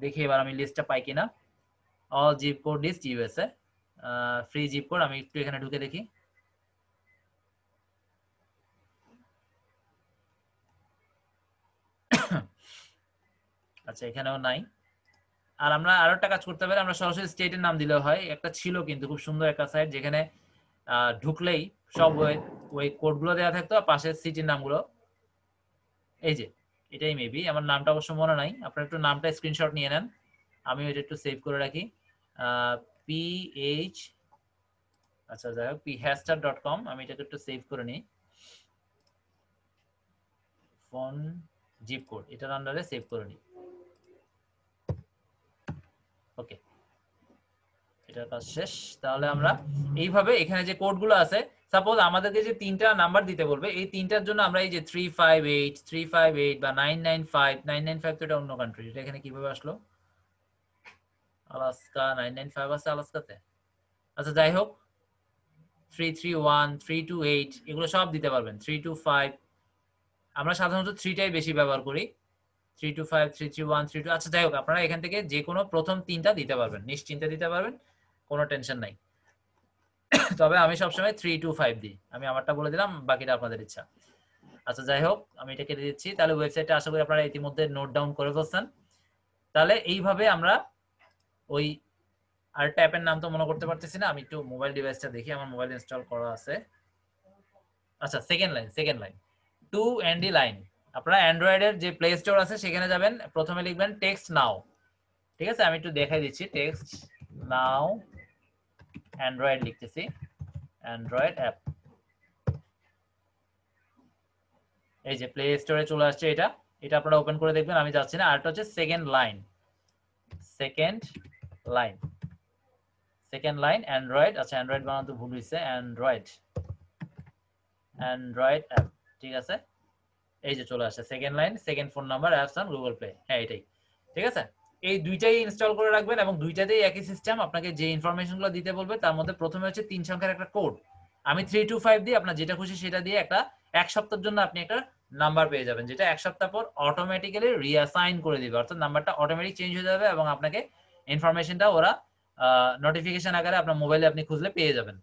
দেখি এবার আমি লিস্টটা পাই কিনা। All zip code list USA, free zip code, আমি একটু এখানে ঢুকে দেখি। আচ্ছা, এখানেও নাই। আর আমরা আরো একটা কাজ করতে পারি, আমরা সরাসরি স্টেটের নাম দিলেও হয়। একটা ছিল কিন্তু খুব সুন্দর একটা সাইট, যেখানে ঢুকলেই সব ওই কোডগুলো দেওয়া থাকতো আর পাশের সিটির নামগুলো। এই যে এটাই মেবি, আমার নামটা অবশ্য মনে নাই, আপনারা একটু নামটা স্ক্রিনশট নিয়ে নেন, আমি এটা একটু সেভ করে রাখি। PH, আচ্ছা যাই হোক, phastar.com, আমি এটাকে একটু সেভ করে নিই। ফোন জিপ কোড, এটার আন্ডারে সেভ করে নিই। ওকে, এটার কাজ শেষ। তাহলে আমরা এইভাবে এখানে যে কোডগুলো আছে, সাপোজ আমাদেরকে যে 3টা নাম্বার দিতে বলবে, এই 3টার জন্য আমরা এই যে 358 358 বা 995, 995 তো এটা অন্য কান্ট্রি, এটা এখানে কিভাবে আসলো? আলাস্কা 995 আছে আলাস্কাতে। আচ্ছা, যাই হোক, 331 328 এগুলো সব দিতে পারবেন। 325, আমরা সাধারণত 3টাই বেশি ব্যবহার করি। 325 331 32, আচ্ছা যাই হোক, আপনারা এখান থেকে যে কোনো প্রথম 3টা দিতে পারবেন, নিশ্চিন্তে দিতে পারবেন, কোনো টেনশন নাই। তবে আমি সবসময় 325 দিই, আমি আমারটা বলে দিলাম, বাকিটা আপনাদের ইচ্ছা। আচ্ছা, যাই হোক, আমি এটা কেটে দিচ্ছি। তাহলে ওয়েবসাইটটা আশা করি আপনারা ইতিমধ্যে নোট ডাউন করে ফেলছেন। তাহলে এইভাবে আমরা ওই, আর অ্যাপের নাম তো মনে করতে পারতেছি না, আমি একটু মোবাইল ডিভাইসটা দেখি, আমার মোবাইল ইনস্টল করা আছে। আচ্ছা, সেকেন্ড লাইন 2ND লাইন। আপনারা অ্যান্ড্রয়েডের যে প্লে স্টোর আছে সেখানে যাবেন, প্রথমে লিখবেন টেক্সট নাও। ঠিক আছে, আমি একটু দেখাই দিচ্ছি, টেক্সট নাও অ্যান্ড্রয়েড লিখতেছি, অ্যান্ড্রয়েড অ্যাপ। এই যে প্লে স্টোরে চলে আসছে, এটা এটা আপনারা ওপেন করে দেখবেন, আমি যাচ্ছি না। আরটা হচ্ছে সেকেন্ড লাইন অ্যান্ড্রয়েড। আচ্ছা, অ্যান্ড্রয়েড বানাতে ভুল হয়েছে, অ্যান্ড্রয়েড অ্যাপ। ঠিক আছে, এই যে চলে আসছে second line, second phone number apps on Google play. হ্যাঁ, এটাই ঠিক আছে। এই দুইটাই ইনস্টল করে রাখবেন এবং দুইটাতেই একই সিস্টেম। আপনাকে যে ইনফরমেশনগুলো দিতে বলবে তার মধ্যে প্রথমে হচ্ছে 3 সংখ্যার একটা কোড। আমি 325 দিয়ে আপনার যেটা খুশি সেটা দিয়ে একটা 1 সপ্তাহের জন্য আপনি একটা নাম্বার পেয়ে যাবেন, যেটা 1 সপ্তাহ পর অটোমেটিক্যালি রিঅ্যাসাইন করে দিবে, অর্থাৎ নাম্বারটা অটোমেটিক চেঞ্জ হয়ে যাবে এবং আপনাকে ইনফরমেশনটা ওরা নোটিফিকেশন আকারে আপনার মোবাইলে আপনি খুঁজলে পেয়ে যাবেন।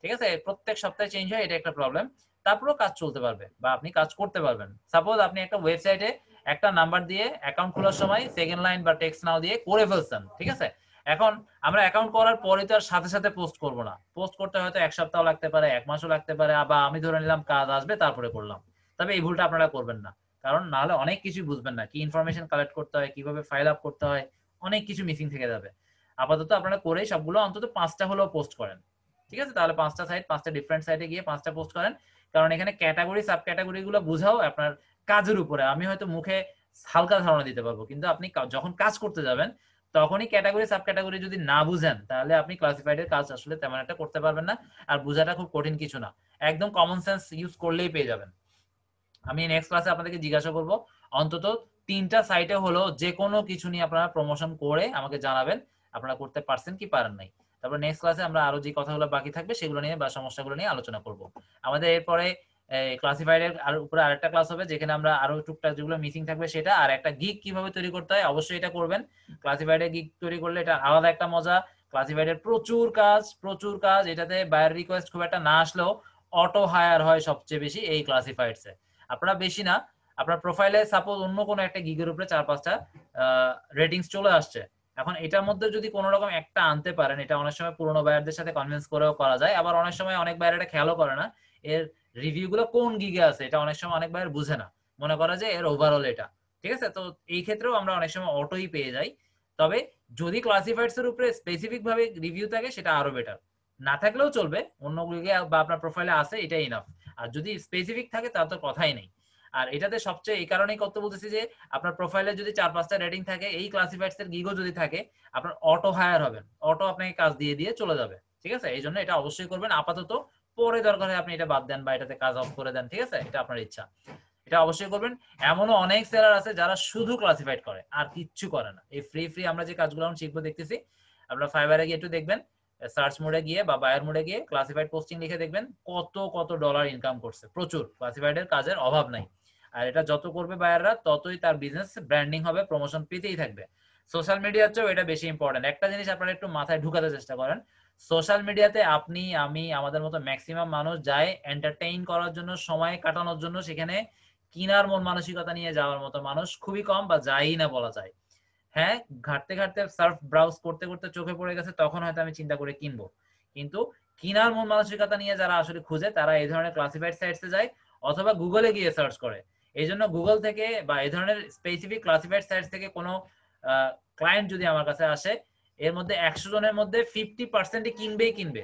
ঠিক আছে, প্রত্যেক সপ্তাহে চেঞ্জ হয়, এটা একটা প্রবলেম। তারপরেও কাজ চলতে পারবে বা আপনি কাজ করতে পারবেন। সাপোজ আপনি একটা ওয়েবসাইটে একটা নাম্বার দিয়ে অ্যাকাউন্ট খোলার সময় সেকেন্ড লাইন বা টেক্সট নাও দিয়ে করে ফেলছেন, ঠিক আছে। এখন আমরা অ্যাকাউন্ট করার পরে তো আর সাথে সাথে পোস্ট করব না, পোস্ট করতে হয়তো 1 সপ্তাহ লাগতে পারে, 1 মাসও লাগতে পারে, বা আমি ধরে নিলাম কাজ আসবে তারপরে করলাম। তবে এই ভুলটা আপনারা করবেন না, কারণ নাহলে অনেক কিছু বুঝবেন না, কি ইনফরমেশন কালেক্ট করতে হয়, কিভাবে ফাইল আপ করতে হয়, অনেক কিছু মিসিং থেকে যাবে। আপাতত আপনারা করেই সবগুলো অন্তত 5টা হলেও পোস্ট করেন, ঠিক আছে। তাহলে 5টা সাইট, 5টা ডিফারেন্ট সাইটে গিয়ে 5টা পোস্ট করেন, কারণ এখানে ক্যাটাগরি সাব ক্যাটাগরি গুলো বুঝাও আপনার কাজের উপরে। আমি হয়তো মুখে হালকা ধারণা দিতে পারবো, কিন্তু আপনি যখন কাজ করতে যাবেন তখনই ক্যাটাগরি সাব ক্যাটাগরি যদি না বুঝেন তাহলে আপনি ক্লাসিফাইডের কাজ আসলে তেমন একটা করতে পারবেন না। আর বোঝাটা খুব কঠিন কিছু না, একদম কমন সেন্স ইউজ করলেই পেয়ে যাবেন। আমি নেক্সট ক্লাসে আপনাদেরকে জিজ্ঞাসা করব অন্তত 3টা সাইটে হলো যে কোনো কিছু নিয়ে আপনারা প্রমোশন করে আমাকে জানাবেন আপনারা করতে পারছেন কি পারেন নাই। তারপর নেক্সট ক্লাসে আমরা আরো যে কথাগুলো বাকি থাকবে সেগুলো নিয়ে বা সমস্যাগুলো নিয়ে আলোচনা করব। আমাদের এরপরে ক্লাসিফাইড এর আর উপরে আরেকটা ক্লাস হবে যেখানে আমরা আরো টুকটাক যেগুলো মিসিং থাকবে সেটা, আর একটা গিগ কিভাবে তৈরি করতে হয় অবশ্যই এটা করবেন। ক্লাসিফাইড এর গিগ তৈরি করলে এটা আলাদা একটা মজা। ক্লাসিফাইড এর প্রচুর কাজ, প্রচুর কাজ, এটাতে বায়ার রিকোয়েস্ট খুব একটা না আসলেও অটো হায়ার হয় সবচেয়ে বেশি এই ক্লাসিফাইডস এ। আপনারা বেশি না, আপনার প্রোফাইলে সাপোজ অন্য কোনো একটা গিগের উপরে 4-5টা রেটিংস চলে আসছে, এখন এটার মধ্যে যদি কোনো রকম একটা আনতে পারেন, এটা অনেক সময় পুরোনো বায়ারদের সাথে কনভিন্স করেও করা যায়, আবার অনেক সময় অনেক বায়ার এটা খেয়ালও করে না এর রিভিউ গুলো কোন গিগে আছে, এটা অনেক সময় অনেক বায়ার বুঝে না, মনে করে যে এর ওভারঅল এটা, ঠিক আছে। তো এই ক্ষেত্রেও আমরা অনেক সময় অটোই পেয়ে যাই। তবে যদি ক্লাসিফাইডস এর উপরে স্পেসিফিক ভাবে রিভিউ থাকে সেটা আরো বেটার, না থাকলেও চলবে, অন্য গিগে বা আপনার প্রোফাইলে আছে এটাই ইনাফ। আর যদি স্পেসিফিক থাকে তার তো কথাই নেই। আর এটাতে সবচেয়ে এই কারণেই করতে বলতেছি যে আপনার প্রোফাইলে যদি 4-5টা রেটিং থাকে, এই ক্লাসিফাইডস এর গিগও যদি থাকে, আপনার অটো হায়ার হবেন, অটো আপনাকে কাজ দিয়ে দিয়ে চলে যাবে, ঠিক আছে। এই জন্য এটা অবশ্যই করবেন আপাতত, পরে দরকার হয় আপনি এটা বাদ দেন বা এটাতে কাজ অফ করে দেন, ঠিক আছে, এটা আপনার ইচ্ছা, এটা অবশ্যই করবেন। এমনও অনেক সেলার আছে যারা শুধু ক্লাসিফাইড করে আর কিচ্ছু করে না। এই ফ্রি ফ্রি আমরা যে কাজগুলো শিখবো দেখতেছি, আপনারা ফাইবারে গিয়ে একটু দেখবেন, সার্চ মোডে গিয়ে বা বায়ার মোডে গিয়ে ক্লাসিফাইড পোস্টিং লিখে দেখবেন কত কত ডলার ইনকাম করছে, প্রচুর। ক্লাসিফাইডের কাজের অভাব নাই। আর এটা যত করবে বায়াররা ততই তার বিজনেস ব্র্যান্ডিং হবে, প্রমোশন পেতেই থাকবে। সোশ্যাল মিডিয়ার চেয়েও এটা বেশি ইম্পর্টেন্ট। একটা জিনিস আপনারা একটু মাথায় ঢুকাতে চেষ্টা করেন, সোশ্যাল মিডিয়াতে আপনি আমি আমাদের মতো ম্যাক্সিমাম মানুষ যায় এন্টারটেইন করার জন্য, সময় কাটানোর জন্য, সেখানে কিনার মন মানসিকতা নিয়ে যাওয়ার মতো মানুষ খুবই কম বা যায়ই না বলা যায়। হ্যাঁ, ঘাটতে ঘাটতে সার্ফ ব্রাউজ করতে করতে চোখে পড়ে গেছে, তখন হয়তো আমি চিন্তা করে কিনবো, কিন্তু কিনার মন মানসিকতা নিয়ে যারা আসলে খুঁজে তারা এই ধরনের ক্লাসিফাইড সাইটসে যায় অথবা গুগলে গিয়ে সার্চ করে। এই জন্য গুগল থেকে বা এই ধরনের স্পেসিফিক ক্লাসিফাইড সাইটস থেকে কোনো ক্লায়েন্ট যদি আমার কাছে আসে, এর মধ্যে 100 জনের মধ্যে 50% কিনবেই কিনবে।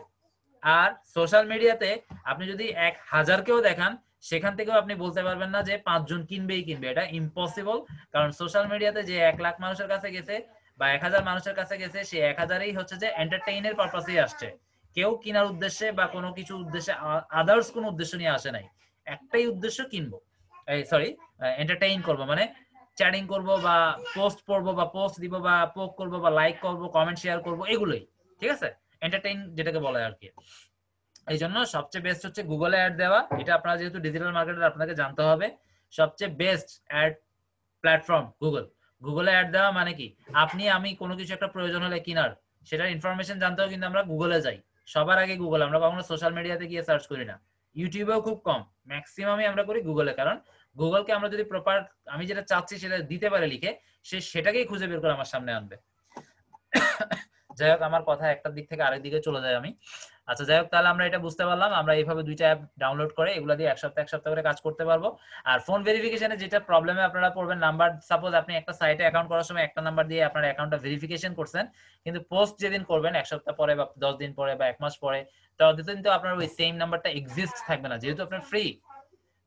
আর সোশ্যাল মিডিয়াতে আপনি যদি 1000 কেও দেখান, সেখান থেকেও আপনি বলতে পারবেন না যে 5 জন কিনবেই কিনবে, এটা ইম্পসিবল। কারণ সোশ্যাল মিডিয়াতে যে 1 লাখ মানুষের কাছে গেছে বা 1000 মানুষের কাছে গেছে, সে 1000ই হচ্ছে যে এন্টারটেইনের পারপাসেই আসছে, কেউ কেনার উদ্দেশ্যে বা কোনো কিছু উদ্দেশ্যে, আদার্স কোনো উদ্দেশ্য নিয়ে আসে নাই। একটাই উদ্দেশ্য, কিনবো, এই সরি এন্টারটেইন করবো, মানে চ্যাটিং করবো বা পোস্ট পড়বো বা পোস্ট দিব বা পোক করবো বা লাইক করবো, কমেন্ট শেয়ার করবো, এগুলোই, ঠিক আছে, এন্টারটেইন যেটাকে বলে আর কি। এই জন্য সবচেয়ে বেস্ট হচ্ছে গুগলে অ্যাড দেওয়া। এটা আপনারা যেহেতু ডিজিটাল মার্কেটার আপনাকে জানতে হবে, সবচেয়ে বেস্ট অ্যাড প্ল্যাটফর্ম গুগল। গুগলে অ্যাড দেওয়া মানে কি, আপনি আমি কোনো কিছু একটা প্রয়োজন হলে কিনার, সেটার ইনফরমেশন জানতেও কিন্তু আমরা গুগলে যাই, সবার আগে গুগল, আমরা কখনো সোশ্যাল মিডিয়াতে গিয়ে সার্চ করি না। ইউটিউবেও খুব কম, ম্যাক্সিমামই আমরা করি গুগলে, কারণ গুগলকে আমরা যদি প্রপার আমি যেটা চাচ্ছি সেটা দিতে পারে লিখে, সে সেটাকেই খুঁজে বের করে আমার সামনে আনবে। যাই হোক, আমার কথা একটা দিক থেকে আরেক দিকে চলে যায় আমি। আচ্ছা যাই হোক, তাহলে আমরা এটা বুঝতে পারলাম আমরা এইভাবে 2টা অ্যাপ ডাউনলোড করে এগুলা দিয়ে এক সপ্তাহ করে কাজ করতে পারবো। আর ফোন ভেরিফিকেশনে যেটা প্রবলেমে আপনারা পড়বেন, নাম্বার, সাপোজ আপনি একটা সাইটে অ্যাকাউন্ট করার সময় একটা নাম্বার দিয়ে আপনার অ্যাকাউন্টটা ভেরিফিকেশন করছেন, কিন্তু পোস্ট যেদিন করবেন 1 সপ্তাহ পরে বা 10 দিন পরে বা 1 মাস পরে, ততদিন তো আপনার ওই সেম নাম্বারটা এক্সিস্ট থাকবে না, যেহেতু আপনার ফ্রি।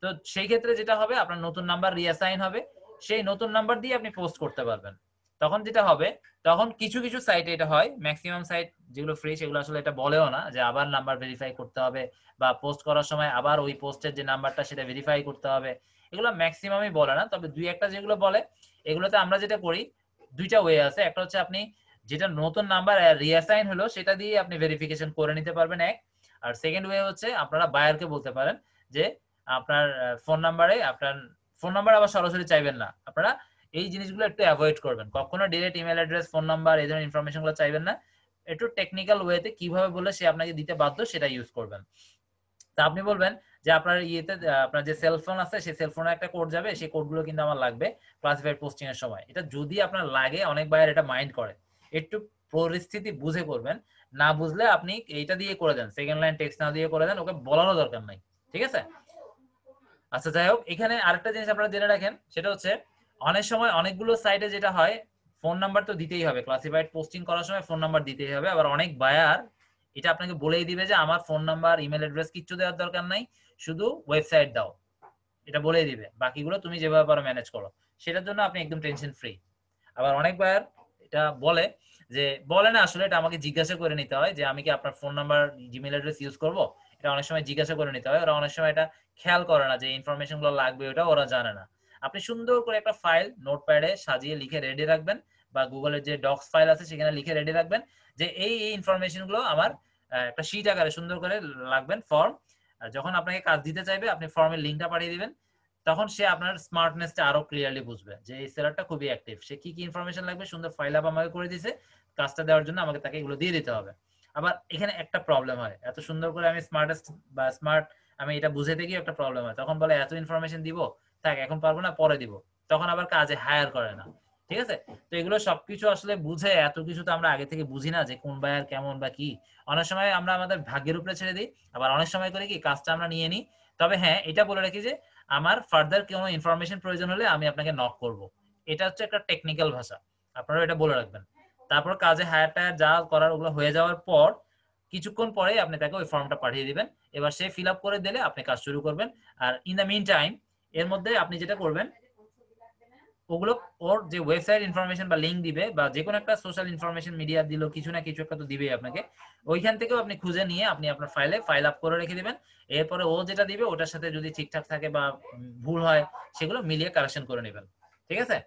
তো সেই ক্ষেত্রে যেটা হবে, আপনার নতুন নাম্বার রিঅ্যাসাইন হবে, সেই নতুন নাম্বার দিয়ে আপনি পোস্ট করতে পারবেন। তখন যেটা হবে, তখন কিছু কিছু সাইটে এটা হয়, ম্যাক্সিমাম সাইট যেগুলো ফ্রি সেগুলো আসলে এটা বলেও না যে আবার নাম্বার ভেরিফাই করতে হবে বা পোস্ট করার সময় আবার ওই পোস্টের যে নাম্বারটা সেটা ভেরিফাই করতে হবে, এগুলো ম্যাক্সিমামই বলে না। তবে দুই একটা যেগুলো বলে, এগুলোতে আমরা যেটা করি, দুইটা ওয়ে আছে। একটা হচ্ছে আপনি যেটা নতুন নাম্বার রিঅ্যাসাইন হলো সেটা দিয়ে আপনি ভেরিফিকেশন করে নিতে পারবেন এক। আর সেকেন্ড ওয়ে হচ্ছে আপনারা বায়ারকে বলতে পারেন যে আপনার ফোন নাম্বারে আপনার ফোন নাম্বার আবার সরাসরি চাইবেন না। আপনারা এই জিনিসগুলো একটু অ্যাভয়েড করবেন। কখনো direct email address, phone number এই ধরনের ইনফরমেশনগুলো চাইবেন না। একটু টেকনিক্যাল ওয়েতে কিভাবে বলে সে আপনাকে দিতে বাধ্য সেটা ইউজ করবেন। তা আপনি বলবেন যে আপনার ইয়েতে আপনার যে সেলফোন আছে সেই সেলফোনে একটা কোড যাবে, সেই কোডগুলো কিন্তু আমার লাগবে ক্লাসিফাইড পোস্টিং এর সময়। এটা যদি আপনার লাগে, অনেক বায়ার এটা মাইন্ড করে। একটু পরিস্থিতি বুঝে করবেন। না বুঝলে আপনি এইটা দিয়ে করে দেন, সেকেন্ড লাইন টেক্সট না দিয়ে করে দেন, ওকে বলারও দরকার নাই। ঠিক আছে? আচ্ছা যাই হোক, এখানে আরেকটা জিনিস আপনারা জেনে রাখেন, সেটা হচ্ছে অনেক সময় অনেকগুলো সাইটে যেটা হয় ফোন নাম্বার তো দিতেই হবে, ক্লাসিফাইড পোস্টিং করার সময় ফোন নাম্বার দিতেই হবে। আবার অনেক বায়ার এটা আপনাকে বলেই দিবে যে আমার ফোন নাম্বার, ইমেল অ্যাড্রেস কিচ্ছু দেওয়ার দরকার নাই, শুধু ওয়েবসাইট দাও, এটা বলেই দিবে, বাকিগুলো তুমি যেভাবে পারো ম্যানেজ করো। সেটার জন্য আপনি একদম টেনশন ফ্রি। আবার অনেক বায়ার এটা বলে যে, বলে না আসলে, এটা আমাকে জিজ্ঞাসা করে নিতে হয় যে আমি কি আপনার phone number, Gmail address use করব। এটা অনেক সময় জিজ্ঞাসা করে নিতে হয়। ওরা অনেক সময় এটা খেয়াল করে না যে ইনফরমেশন গুলো লাগবে, ওটা ওরা জানে না। আপনি সুন্দর করে একটা ফাইল নোটপ্যাডে সাজিয়ে লিখে রেডি রাখবেন, বা গুগলের যে ডক্স ফাইল আছে সেখানে লিখে রেডি রাখবেন যে এই এই ইনফরমেশন গুলো আমার একটা শীট আকারে সুন্দর করে লাগবেন ফর্ম। যখন আপনাকে কাজ দিতে চাইবে আপনি ফর্মের লিঙ্কটা পাঠিয়ে দিবেন, তখন সে আপনার স্মার্টনেসটা আরো ক্লিয়ারলি বুঝবে যে এই সেলারটা খুবই অ্যাক্টিভ, সে কি কি ইনফরমেশন লাগবে সুন্দর ফাইল আপ আমাকে করে দিয়েছে, কাজটা দেওয়ার জন্য আমাকে তাকে এগুলো দিয়ে দিতে হবে। আবার এখানে একটা প্রবলেম হয়, এত সুন্দর করে আমি স্মার্টেস্ট বা স্মার্ট আমি এটা বুঝাতে গিয়ে একটা প্রবলেম হয়, তখন বলে এত ইনফরমেশন দিব, থাক এখন পারবো না, পরে দিব, তখন আবার কাজে হায়ার করে না। ঠিক আছে? তো এগুলো সবকিছু আসলে বুঝে, এত কিছু তো আমরা আগে থেকে বুঝি না যে কোন বায়ার কেমন বা কি। অনেক সময় আমরা আমাদের ভাগ্যের উপরে ছেড়ে দিই, আবার অনেক সময় করে কি কাজটা আমরা নিয়ে নিই। তবে হ্যাঁ, এটা বলে রাখি যে আমার ফার্দার কোনো ইনফরমেশন প্রয়োজন হলে আমি আপনাকে নক করব। এটা হচ্ছে একটা টেকনিক্যাল ভাষা, আপনারা এটা বলে রাখবেন। তারপর কাজে হায়ার টায়ার যা করার ওগুলো হয়ে যাওয়ার পর কিছুক্ষণ পরে আপনি তাকে ওই ফর্মটা পাঠিয়ে দিবেন। এবার সে ফিল আপ করে দিলে আপনি কাজ শুরু করবেন। আর ইন দ্য মিন টাইম, এর মধ্যে আপনি যেটা করবেন, ওগুলো ওর যে ওয়েবসাইট ইনফরমেশন বা লিঙ্ক দিবে, বা যে কোনো একটা সোশ্যাল ইনফরমেশন মিডিয়া দিল, কিছু না কিছু একটা তো দিবেই আপনাকে, ওইখান থেকেও আপনি খুঁজে নিয়ে আপনি আপনার ফাইলে ফাইল আপ করে রেখে দিবেন। এরপরে ও যেটা দিবে ওটার সাথে যদি ঠিকঠাক থাকে বা ভুল হয় সেগুলো মিলিয়ে কারেকশন করে নেবেন। ঠিক আছে?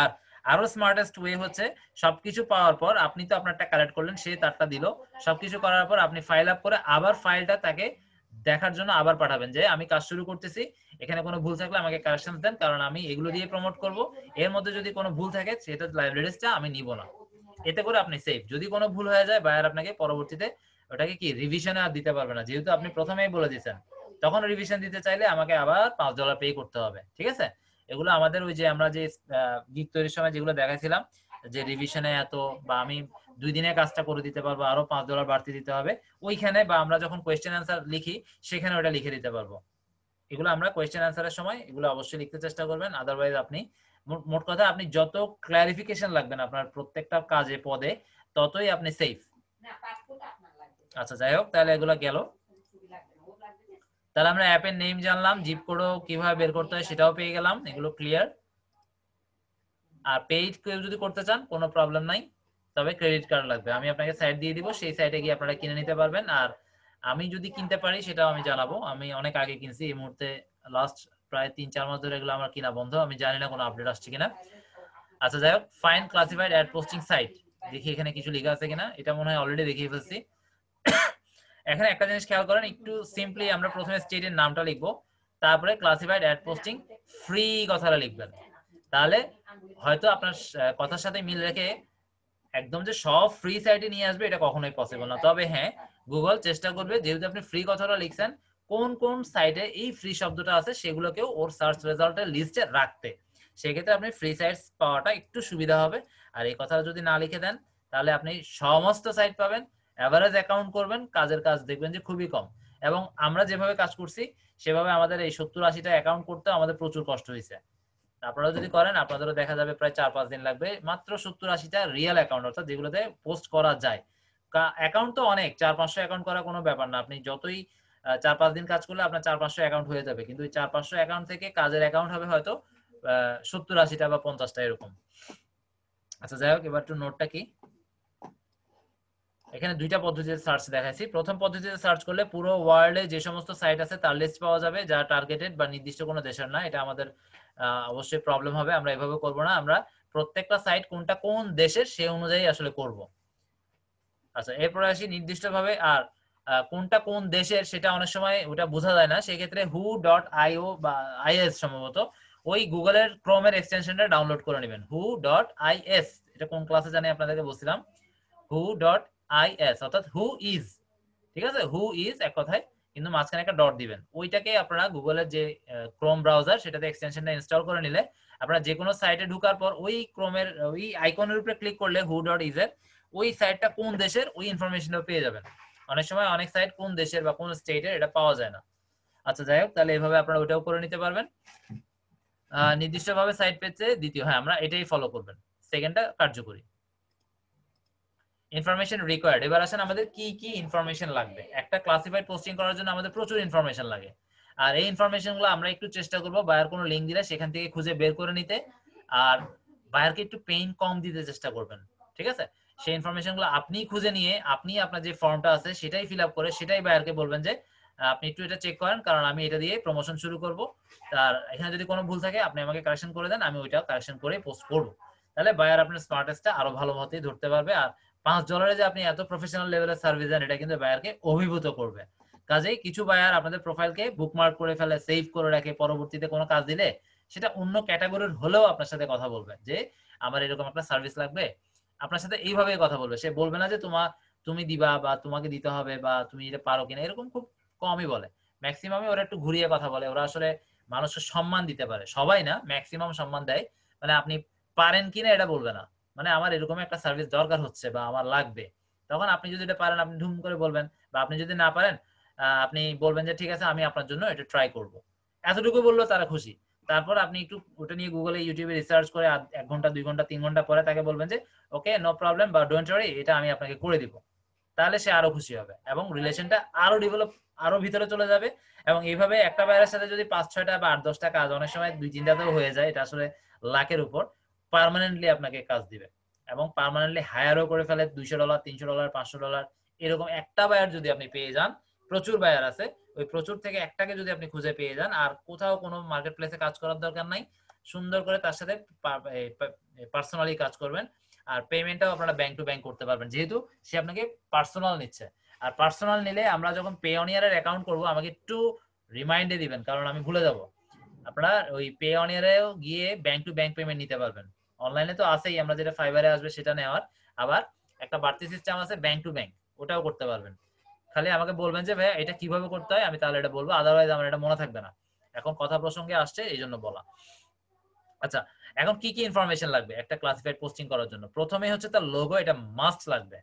আর আরো স্মার্টেস্ট ওয়ে হচ্ছে, সবকিছু পাওয়ার পর আপনি তো আপনারটা কালেক্ট করলেন, সে তারটা দিল, সবকিছু করার পর আপনি ফাইল আপ করে আবার ফাইলটা তাকে দেখার জন্য আবার পাঠাবেন যে আমি কাজ শুরু করতেছি, এখানে কোনো ভুল থাকলে আমাকে কারেকশন দেন, কারণ আমি এগুলো দিয়ে প্রমোট করব, এর মধ্যে যদি কোনো ভুল থাকে সেটা লাইব্রেরিজটা আমি নিব না। এতে করে আপনি সেফ। যদি কোনো ভুল হয়ে যায়, বায়ার আপনাকে পরবর্তীতে ওটাকে কি রিভিশনে আর দিতে পারবে না, যেহেতু আপনি প্রথমেই বলে দিয়েছেন। তখন রিভিশন দিতে চাইলে আমাকে আবার $5 পে করতে হবে। ঠিক আছে? এগুলো আমাদের ওই যে আমরা যে গিগ তৈরির সময় যেগুলো দেখাইছিলাম, যে রিভিশনে এত, বা আমি 2 দিনে কাজটা করে দিতে পারবো, আরো $5 বাড়তি দিতে হবে, ওইখানে, বা আমরা যখন কোয়েশ্চেন অ্যান্সার লিখি সেখানে ওটা লিখে দিতে পারবো। এগুলো আমরা কোয়েশ্চেন অ্যান্সারের সময় এগুলো অবশ্যই লিখতে চেষ্টা করবেন। আদারওয়াইজ আপনি মোট কথা আপনি যত ক্লারিফিকেশন লাগবেন আপনার প্রত্যেকটা কাজে পদে, ততই আপনি সেফ। আচ্ছা যাই হোক, তাহলে এগুলো গেল। তাহলে আমরা অ্যাপের নেম জানলাম, জিপ কোডও কিভাবে বের করতে হয় সেটাও পেয়ে গেলাম, এগুলো ক্লিয়ার। আর পেইড কেউ যদি করতে চান কোনো প্রবলেম নাই, তবে ক্রেডিট কার্ড লাগবে। আমি আপনাকে সাইট দিয়ে দিব, সেই সাইটে গিয়ে আপনারা কিনে নিতে পারবেন। আর আমি যদি কিনতে পারি সেটাও আমি জানাবো। আমি অনেক আগে কিনছি, এই মুহূর্তে লাস্ট প্রায় 3-4 মাস ধরে এগুলো আমার কিনা বন্ধ, আমি জানি না কোনো আপডেট আসছে কিনা। আচ্ছা যাই হোক, fine classified ad posting site, দেখি এখানে কিছু লেখা আছে কিনা। এটা মনে হয় অলরেডি দেখিয়ে ফেলছি। এখানে একটা জিনিস খেয়াল করেন, একটু সিম্পলি আমরা প্রথমে স্টেটের নামটা লিখবো, তারপরে ক্লাসিফাইড অ্যাড পোস্টিং ফ্রি কথাটা লিখবেন। তাহলে হয়তো আপনার কথার সাথে মিল রেখে একদম যে সব ফ্রি সাইটে নিয়ে আসবে এটা কখনোই পসিবল না। তবে হ্যাঁ, গুগল চেষ্টা করবে, যেহেতু আপনি ফ্রি কথাটা লিখছেন, কোন কোন সাইটে এই ফ্রি শব্দটা আছে সেগুলোকেও ওর সার্চ রেজাল্টের লিস্টে রাখতে। সেক্ষেত্রে আপনি ফ্রি সাইটস পাওয়াটা একটু সুবিধা হবে। আর এই কথাটা যদি না লিখে দেন, তাহলে আপনি সমস্ত সাইট পাবেন, এভারেজ অ্যাকাউন্ট করবেন, কাজের কাজ দেখবেন যে খুবই কম। এবং আমরা যেভাবে কাজ করছি সেভাবে আমাদের এই 70-80টা অ্যাকাউন্ট করতে আমাদের প্রচুর কষ্ট হয়েছে। আপনারা যদি করেন আপনাদেরও দেখা যাবে প্রায় 4-5 দিন লাগবে, মাত্র 70-80টা রিয়েল অ্যাকাউন্ট, অর্থাৎ যেগুলোতে পোস্ট করা যায়। অ্যাকাউন্ট তো অনেক, 400-500 অ্যাকাউন্ট করা কোনো ব্যাপার না। আপনি যতই 4-5 দিন কাজ করলে আপনার 400-500 অ্যাকাউন্ট হয়ে যাবে, কিন্তু ওই 400-500 অ্যাকাউন্ট থেকে কাজের অ্যাকাউন্ট হবে হয়তো 70-80টা বা 50টা এরকম। আচ্ছা যাই হোক, এবার একটু নোটটা কি, এখানে দুইটা পদ্ধতিতে সার্চ দেখাইছি। প্রথম পদ্ধতিতে সার্চ করলে পুরো ওয়ার্ল্ডে যে সমস্ত সাইট আছে তার লিস্ট পাওয়া যাবে, যা টার্গেটেড বা নির্দিষ্ট কোনো দেশের না। এটা আমাদের অবশ্যই প্রবলেম হবে, আমরা এভাবে করব না। আমরা প্রত্যেকটা সাইট কোনটা কোন দেশের সে অনুযায়ী আসলে করব। আচ্ছা, এরপরে আসি নির্দিষ্টভাবে। আর কোনটা কোন দেশের সেটা অনেক সময় ওটা বোঝা যায় না, সেক্ষেত্রে who.io বা IS সম্ভবত ওই গুগলের ক্রোমের এক্সটেনশনটা ডাউনলোড করে নেবেন। who.is, এটা কোন ক্লাসে জানি আপনাদেরকে বলছিলাম, who.is অর্থাৎ হু ইজ, ঠিক আছে, হু ইজ এক কথায়, কিন্তু মাঝখানে একটা ডট দিবেন। ওইটাকে আপনারা গুগলের যে ক্রোম ব্রাউজার সেটাতে এক্সটেনশনটা ইনস্টল করে নিলে আপনারা যে কোনো সাইটে ঢোকার পর ওই ক্রোমের ওই আইকনের উপরে ক্লিক করলে who.is এর ওই সাইটটা কোন দেশের ওই ইনফরমেশনটা পেয়ে যাবেন। অনেক সময় অনেক সাইট কোন দেশের বা কোন স্টেটের এটা পাওয়া যায় না। আচ্ছা যাই হোক, তাহলে এইভাবে আপনারা ওটাও করে নিতে পারবেন। নির্দিষ্টভাবে সাইট পেজে দ্বিতীয়, হ্যাঁ আমরা এটাই ফলো করবেন, সেকেন্ডটা কার্যকরী। ইনফরমেশন রিকোয়ার্ড, এবার আসেন আমাদের কি কি ইনফরমেশন লাগবে। একটা ক্লাসিফাইড পোস্টিং করার জন্য আমাদের প্রচুর ইনফরমেশন লাগে, আর এই ইনফরমেশনগুলো আমরা একটু চেষ্টা করব বায়ার কোনো লিঙ্ক দিলে সেখান থেকে খুঁজে বের করে নিতে, আর বায়ারকে একটু পেইন কম দিতে চেষ্টা করবেন, ঠিক আছে। সেই ইনফরমেশনগুলো আপনি খুঁজে নিয়ে আপনি আপনার যে ফর্মটা আছে সেটাই ফিল আপ করে সেটাই বায়ারকে বলবেন যে আপনি একটু এটা চেক করেন, কারণ আমি এটা দিয়ে প্রমোশন শুরু করব, তার এখানে যদি কোনো ভুল থাকে আপনি আমাকে কারেকশন করে দেন, আমি ওইটা কারেকশন করে পোস্ট করব। তাহলে বায়ার আপনার স্মার্টেস্টটা আরো ভালো মতোই ধরতে পারবে। আর $5 যে আপনি এত প্রফেশনাল লেভেলের সার্ভিস দেন এটা কিন্তু বায়ারকে অভিভূত করবে। কাজেই কিছু বায়ার আপনাদের প্রোফাইলকে বুকমার্ক করে ফেলে, সেভ করে রাখে, পরবর্তীতে কোনো কাজ দিলে সেটা অন্য ক্যাটাগরির হলেও আপনার সাথে কথা বলবে যে আমার এরকম একটা সার্ভিস লাগবে, আপনার সাথে এইভাবেই কথা বলবে। সে বলবে না যে তুমি দিবা বা তোমাকে দিতে হবে বা তুমি এটা পারো কিনা, এরকম খুব কমই বলে। ম্যাক্সিমামই ওরা একটু ঘুরিয়ে কথা বলে, ওরা আসলে মানুষকে সম্মান দিতে পারে, সবাই না, ম্যাক্সিমাম সম্মান দেয়। মানে আপনি পারেন কিনা এটা বলবে না, মানে আমার এরকম একটা সার্ভিস দরকার হচ্ছে বা আমার লাগবে, তখন আপনি যদি এটা পারেন আপনি ধুম করে বলবেন, বা আপনি যদি না পারেন আপনি বলবেন যে ঠিক আছে আমি আপনার জন্য এটা ট্রাই করব, এতটুকু বললেও তারা খুশি। তারপর আপনি একটু ওটা নিয়ে গুগলে ইউটিউবে রিসার্চ করে 1 ঘন্টা 2 ঘন্টা 3 ঘন্টা পরে তাকে বলবেন যে ওকে নো প্রবলেম বা ডোন্ট ওয়ারি, এটা আমি আপনাকে করে দিব, তাহলে সে আরো খুশি হবে এবং রিলেশনটা আরো ডেভেলপ, আরো ভিতরে চলে যাবে। এবং এইভাবে একটা বাইরের সাথে যদি 5-6টা বা 8-10টা কাজ, অনেক সময় 2-3টাতেও হয়ে যায়, এটা আসলে লাখের উপর, পার্মানেন্টলি আপনাকে কাজ দিবে এবং পার্মানেন্টলি হায়ারও করে ফেলে। $200, $300, $500 এরকম একটা বায়ার যদি আপনি পেয়ে যান, প্রচুর বায়ার আছে, ওই প্রচুর থেকে একটাকে যদি আপনি খুঁজে পেয়ে যান, আর কোথাও কোনো মার্কেট প্লেসে কাজ করার দরকার নাই, সুন্দর করে তার সাথে পার্সোনালি কাজ করবেন। আর পেমেন্টটাও আপনারা ব্যাংক টু ব্যাংক করতে পারবেন, যেহেতু সে আপনাকে পার্সোনাল নিচ্ছে। আর পার্সোনাল নিলে আমরা যখন পেঅনিয়ারের অ্যাকাউন্ট করব আমাকে একটু রিমাইন্ডে দিবেন, কারণ আমি ভুলে যাব। আপনারা ওই পেঅনিয়ারেও গিয়ে ব্যাংক টু ব্যাংক পেমেন্ট নিতে পারবেন। অনলাইনে তো আছেই, আমরা যেটা ফাইবারে আসবে সেটা নেওয়ার, আবার একটা বাড়তি সিস্টেম আছে ব্যাংক টু ব্যাংক, ওটাও করতে পারবেন। খালি আমাকে বলবেন যে ভাইয়া এটা কিভাবে করতে হয়, আমি তাহলে এটা বলবো, আদারওয়াইজ আমার এটা মনে থাকবে না। এখন কথা প্রসঙ্গে আসছে এই জন্য বলা। আচ্ছা, এখন কি কি ইনফরমেশন লাগবে একটা ক্লাসিফাইড পোস্টিং করার জন্য? প্রথমেই হচ্ছে তার লোগো, এটা মাস্ট লাগবে,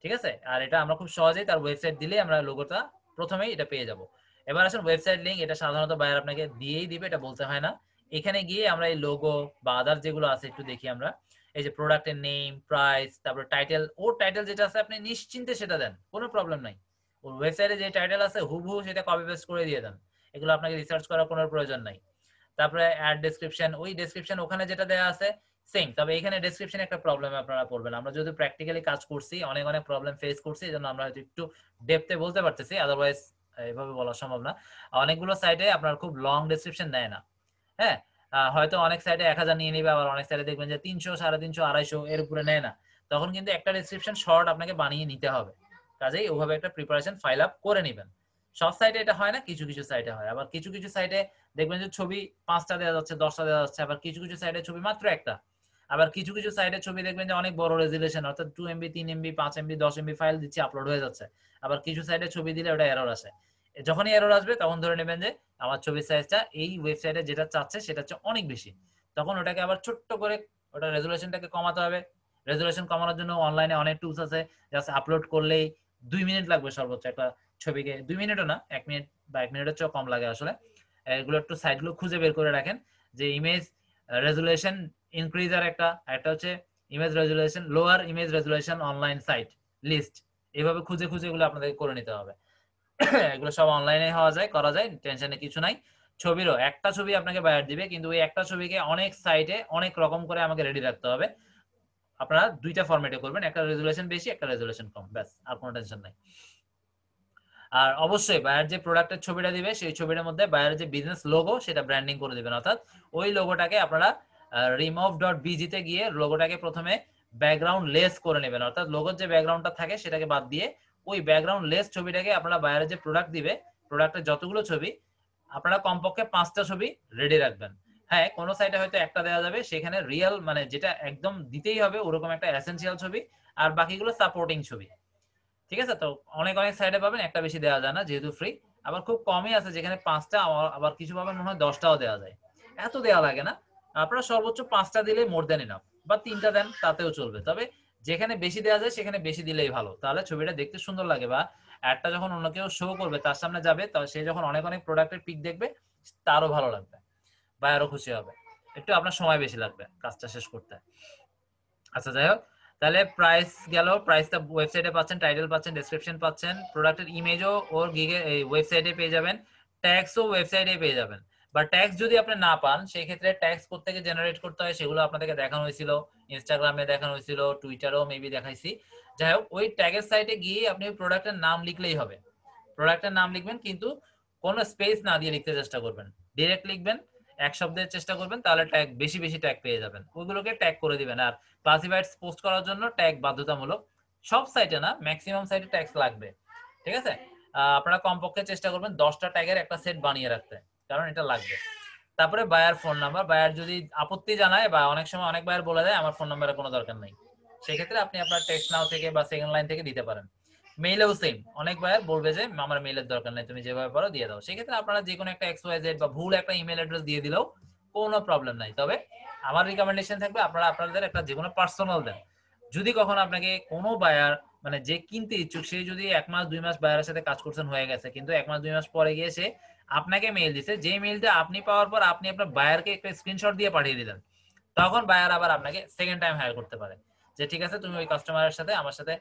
ঠিক আছে। আর এটা আমরা খুব সহজেই তার ওয়েবসাইট দিলেই আমরা লোগোটা প্রথমেই এটা পেয়ে যাব। এবার আসুন ওয়েবসাইট লিংক, এটা সাধারণত বায়ার আপনাকে দিয়েই দিবে, এটা বলতে হয় না। এখানে গিয়ে আমরা এই লোগো বা আদার যেগুলো আছে একটু দেখি আমরা। এই যে প্রোডাক্টের নেম, প্রাইস, তারপর টাইটেল, ওর টাইটেল যেটা আছে আপনি নিশ্চিন্তে সেটা দেন, কোনো প্রবলেম নাই। ওর ওয়েবসাইটে যে টাইটেল আছে হুবহু সেটা কপি পেস্ট করে দিয়ে দেন, এগুলো আপনাকে রিসার্চ করার কোনো প্রয়োজন নাই। তারপরে অ্যাড ডেসক্রিপশন, ওই ডেসক্রিপশন ওখানে যেটা দেওয়া আছে সেম, তবে এখানে ডেসক্রিপশনে একটা প্রবলেমে আপনারা পড়বেন। আমরা যদি প্র্যাকটিক্যালি কাজ করছি, অনেক অনেক প্রবলেম ফেস করছি, এজন্য আমরা হয়তো একটু ডেপথে বলতে পারতেছি, আদারওয়াইজ এভাবে বলা সম্ভব না। অনেকগুলো সাইটে আপনার খুব লং ডেসক্রিপশন দেয় না, হ্যাঁ। হয়তো অনেক সাইটে 1000 নিয়ে নিবে, আবার অনেক সাইটে দেখবেন যে 300, 350, 250 এর উপরে নেয় না, তখন কিন্তু একটা ডেসক্রিপশন শর্ট আপনাকে বানিয়ে নিতে হবে। কাজেই ওভাবে একটা প্রিপারেশন ফাইল আপ করে নেবেন। সব সাইটে এটা হয় না, কিছু কিছু সাইটে হয়। আবার কিছু কিছু সাইটে দেখবেন যে ছবি 5টা দেওয়া যাচ্ছে, 10টা দেওয়া যাচ্ছে, আবার কিছু কিছু সাইটে ছবি মাত্র একটা। আবার কিছু কিছু সাইটে ছবি দেখবেন যে অনেক বড় রেজুলেশন, অর্থাৎ 2 MB 3 MB 5 MB 10 MB file দিচ্ছে, আপলোড হয়ে যাচ্ছে। আবার কিছু সাইটে ছবি দিলে ওটা এরর আসে। যখনই এরর আসবে তখন ধরে নেবেন যে আমার ছবির সাইজটা এই ওয়েবসাইটে যেটা চাচ্ছে সেটা হচ্ছে অনেক বেশি। তখন ওটাকে আবার ছোট্ট করে ওটা রেজুলেশনটাকে কমাতে হবে। রেজুলেশন কমানোর জন্য অনলাইনে অনেক টুলস আছে, জাস্ট আপলোড করলেই 2 মিনিট লাগবে সর্বোচ্চ একটা ছবিকে, 2 মিনিটও না, 1 মিনিট বা 1 মিনিটের চেয়েও কম লাগে আসলে। এগুলো একটু সাইটগুলো খুঁজে বের করে রাখেন, যে ইমেজ রেজুলেশন ইনক্রিজার একটা হচ্ছে image resolution, lower image resolution online site list, এইভাবে খুঁজে খুঁজে এগুলো আপনাদেরকে করে নিতে হবে। এগুলো সব অনলাইনে হওয়া যায়, করা যায়, টেনশনে কিছু নাই। ছবিরও একটা ছবি আপনাকে বায়ার দিবে, কিন্তু ওই একটা ছবিকে অনেক সাইটে অনেক রকম করে আমাকে রেডি রাখতে হবে। আপনারা 2টা ফরম্যাটে করবেন, একটা রেজুলেশন বেশি, একটা রেজুলেশন কম, ব্যাস, আর কোনো টেনশন নাই। আর অবশ্যই বায়ার যে প্রোডাক্টের ছবিটা দিবে সেই ছবিটার মধ্যে বায়ারের যে বিজনেস লোগো সেটা ব্র্যান্ডিং করে দিবেন, অর্থাৎ ওই লোগোটাকে আপনারা remove.bg তে গিয়ে লোগোটাকে প্রথমে ব্যাকগ্রাউন্ড লেস করে নেবেন, অর্থাৎ লোগোর যে ব্যাকগ্রাউন্ডটা থাকে সেটাকে বাদ দিয়ে ওই ব্যাকগ্রাউন্ড লেস ছবিটাকে আপনারা বাইরে যে প্রোডাক্ট দিবে, প্রোডাক্টের যতগুলো ছবি আপনারা কমপক্ষে 5টা ছবি রেডি রাখবেন। হ্যাঁ, কোনো সাইটে হয়তো একটা দেওয়া যাবে, সেখানে রিয়েল মানে যেটা একদম দিতেই হবে ওরকম একটা এসেনশিয়াল ছবি, আর বাকিগুলো সাপোর্টিং ছবি। ঠিক আছে, তো অনেক অনেক সাইডে পাবেন একটা বেশি দেওয়া যায় না যেহেতু ফ্রি, আবার খুব কমই আছে যেখানে 5টা, আবার কিছু পাবেন মনে হয় 10টাও দেওয়া যায়। এত দেওয়া লাগে না, আপনারা সর্বোচ্চ 5টা দিলে মোর দেন ইনাফ, বা 3টা দেন তাতেও চলবে। তবে যেখানে বেশি দেওয়া যায় সেখানে বেশি দিলেই ভালো, তাহলে ছবিটা দেখতে সুন্দর লাগে, বা অ্যাডটা যখন অন্য কেউ শো করবে তার সামনে যাবে, তবে সে যখন অনেক অনেক প্রোডাক্টের পিক দেখবে তারও ভালো লাগবে বা আরো খুশি হবে। একটু আপনার সময় বেশি লাগবে কাজটা শেষ করতে। আচ্ছা, যাই হোক, তাহলে প্রাইস গেল, প্রাইসটা ওয়েবসাইটে পাচ্ছেন, টাইটেল পাচ্ছেন, ডেসক্রিপশন পাচ্ছেন, প্রোডাক্টের ইমেজও ওর গিগে এই ওয়েবসাইটে পেয়ে যাবেন, ট্যাগসও ওয়েবসাইটে পেয়ে যাবেন। বা ট্যাগস যদি আপনি না পান সেই ক্ষেত্রে ট্যাগস কোত্থেকে জেনারেট করতে হয় সেগুলো আপনাদেরকে দেখানো হয়েছিল, ইনস্টাগ্রামে দেখানো হয়েছিল, টুইটারেও মেবি দেখাইছি। যাই হোক, ওই ট্যাগের সাইটে গিয়ে আপনি ওই প্রোডাক্টের নাম লিখলেই হবে। প্রোডাক্টের নাম লিখবেন কিন্তু কোনো স্পেস না দিয়ে লিখতে চেষ্টা করবেন, ডিরেক্ট লিখবেন, এক শব্দের চেষ্টা করবেন, তাহলে ট্যাগ বেশি বেশি ট্যাগ পেয়ে যাবেন, ওইগুলোকে ট্যাগ করে দিবেন। আর ক্লাসিফাইডস পোস্ট করার জন্য ট্যাগ বাধ্যতামূলক, সব সাইটে না, ম্যাক্সিমাম সাইটে ট্যাগস লাগবে। ঠিক আছে, আপনারা কমপক্ষে চেষ্টা করবেন 10টা ট্যাগের একটা সেট বানিয়ে রাখতে, কারণ এটা লাগবে। তারপরে বায়ার ফোন নাম্বার, বায়ার যদি আপত্তি জানায় বা অনেক সময় অনেক বায়ার বলে দেয় আমার ফোন নাম্বারের কোনো দরকার নেই, সেক্ষেত্রে আপনি আপনার টেক্সট নাও থেকে বা সেকেন্ড লাইন থেকে দিতে পারেন। মেইলেও সেম, অনেক বায়ার বলবে যে আমার মেইলের দরকার নেই, তুমি যেভাবে পারো দিয়ে দাও, সেক্ষেত্রে আপনারা যে কোনো একটা XYZ বা ভুল একটা ইমেল অ্যাড্রেস দিয়ে দিলেও কোনো প্রবলেম নাই। তবে আমার রিকমেন্ডেশন থাকবে আপনারা আপনাদের একটা যে কোনো পার্সোনাল দেন। যদি কখনো আপনাকে কোনো বায়ার মানে যে কিনতে ইচ্ছুক সে যদি 1 মাস 2 মাস বায়ারের সাথে কাজ করছেন হয়ে গেছে, কিন্তু 1 মাস 2 মাস পরে গিয়ে সে আপনাকে মেইল দিছে, যে মেইলটা আপনি পাওয়ার পর আপনি আপনার বায়ারকে একটা স্ক্রিনশট দিয়ে পাঠিয়ে দিলেন, তখন বায়ার আবার আপনাকে সেকেন্ড টাইম হায়ার করতে পারে, যে ঠিক আছে তুমি ওই কাস্টমারের সাথে আমার সাথে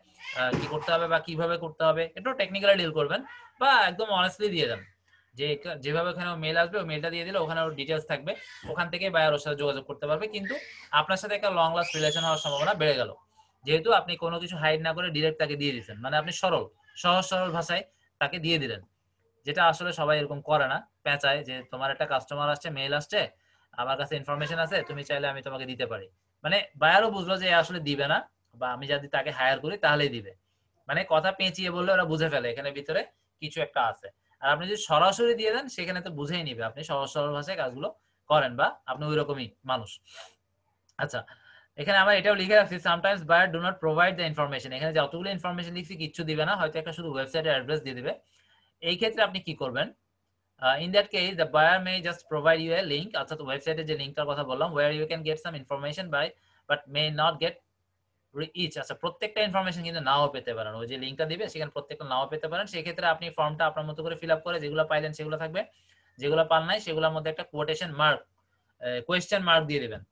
কি করতে হবে বা কিভাবে করতে হবে একটু টেকনিক্যালি ডিল করবেন, বা একদম অনেস্টলি দিয়ে দেন, যে যেভাবে ওখানে মেইল আসবে ওই মেইলটা দিয়ে দিলে ওখানে ওর ডিটেলস থাকবে, ওখান থেকে বায়ার ওর সাথে যোগাযোগ করতে পারবে, কিন্তু আপনার সাথে একটা লং লাস্ট রিলেশন হওয়ার সম্ভাবনা বেড়ে গেল, যেহেতু আপনি কোনো কিছু হাইড না করে ডিরেক্ট তাকে দিয়ে দিচ্ছেন, মানে আপনি সহজ সরল ভাষায় তাকে দিয়ে দিলেন, যেটা আসলে সবাই এরকম করে না, পেঁচায় যে তোমার একটা কাস্টমার আসছে, মেইল আসছে, আমার কাছে ইনফরমেশন আছে, তুমি চাইলে আমি তোমাকে দিতে পারি, মানে বায়ারও বুঝলো যে আসলে দিবে না, বা আমি যদি তাকে হায়ার করি তাহলেই দিবে, মানে কথা পেঁচিয়ে বললে ওরা বুঝে ফেলে এখানে ভিতরে কিছু একটা আছে। আর আপনি যদি সরাসরি দিয়ে দেন সেখানে তো বুঝেই নিবে আপনি সহজ সরল ভাষায় কাজগুলো করেন, বা আপনি ওই রকমই মানুষ। আচ্ছা, এখানে আমরা এটাও লিখে রাখছি sometimes buyer do not provide the information, এখানে যতগুলো ইনফরমেশন লিখছি কিচ্ছু দিবে না, হয়তো একটা শুধু ওয়েবসাইটের অ্যাড্রেস দিয়ে দিবে। এই ক্ষেত্রে আপনি কি করবেন, in that case the buyer may just provide you a link, অর্থাৎ ওয়েবসাইটে যে লিংকটার কথা বললাম, where you can get some information by but may not get each, আচ্ছা প্রত্যেকটা ইনফরমেশন কিন্তু নাও পেতে পারেন, ওই যে লিংকটা দিবে সেখানে প্রত্যেকটা নাও পেতে পারেন, সেই ক্ষেত্রে আপনি ফর্মটা আপনার মতো করে ফিল আপ করে যেগুলো পাইলেন সেগুলো থাকবে, যেগুলো পান নাই সেগুলোর মধ্যে একটা কোটেশন মার্ক, কোয়েশ্চেন মার্ক দিয়ে দিবেন,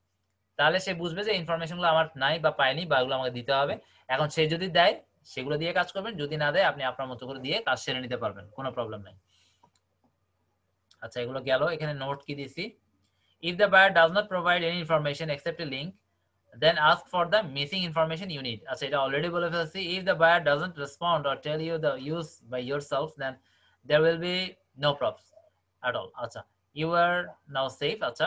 তাহলে সে বুঝবে যে ইনফরমেশনগুলো আমার নাই বা পাইনি বা এগুলো আমাকে দিতে হবে। এখন সে যদি দেয় সেগুলো দিয়ে কাজ করবেন, যদি না দেয় আপনি আপনার মতো করে দিয়ে কাজ সেরে নিতে পারবেন, কোনো প্রবলেম নাই। আচ্ছা, এগুলো গেল, এখানে নোট কি দিছি, if the buyer does not provide any information except a link then ask for the missing information you need, আচ্ছা এটা অলরেডি বলে ফেলছি, if the buyer doesn't respond or tell you the use by yourself then there will be no props at all, আচ্ছা you are now safe, আচ্ছা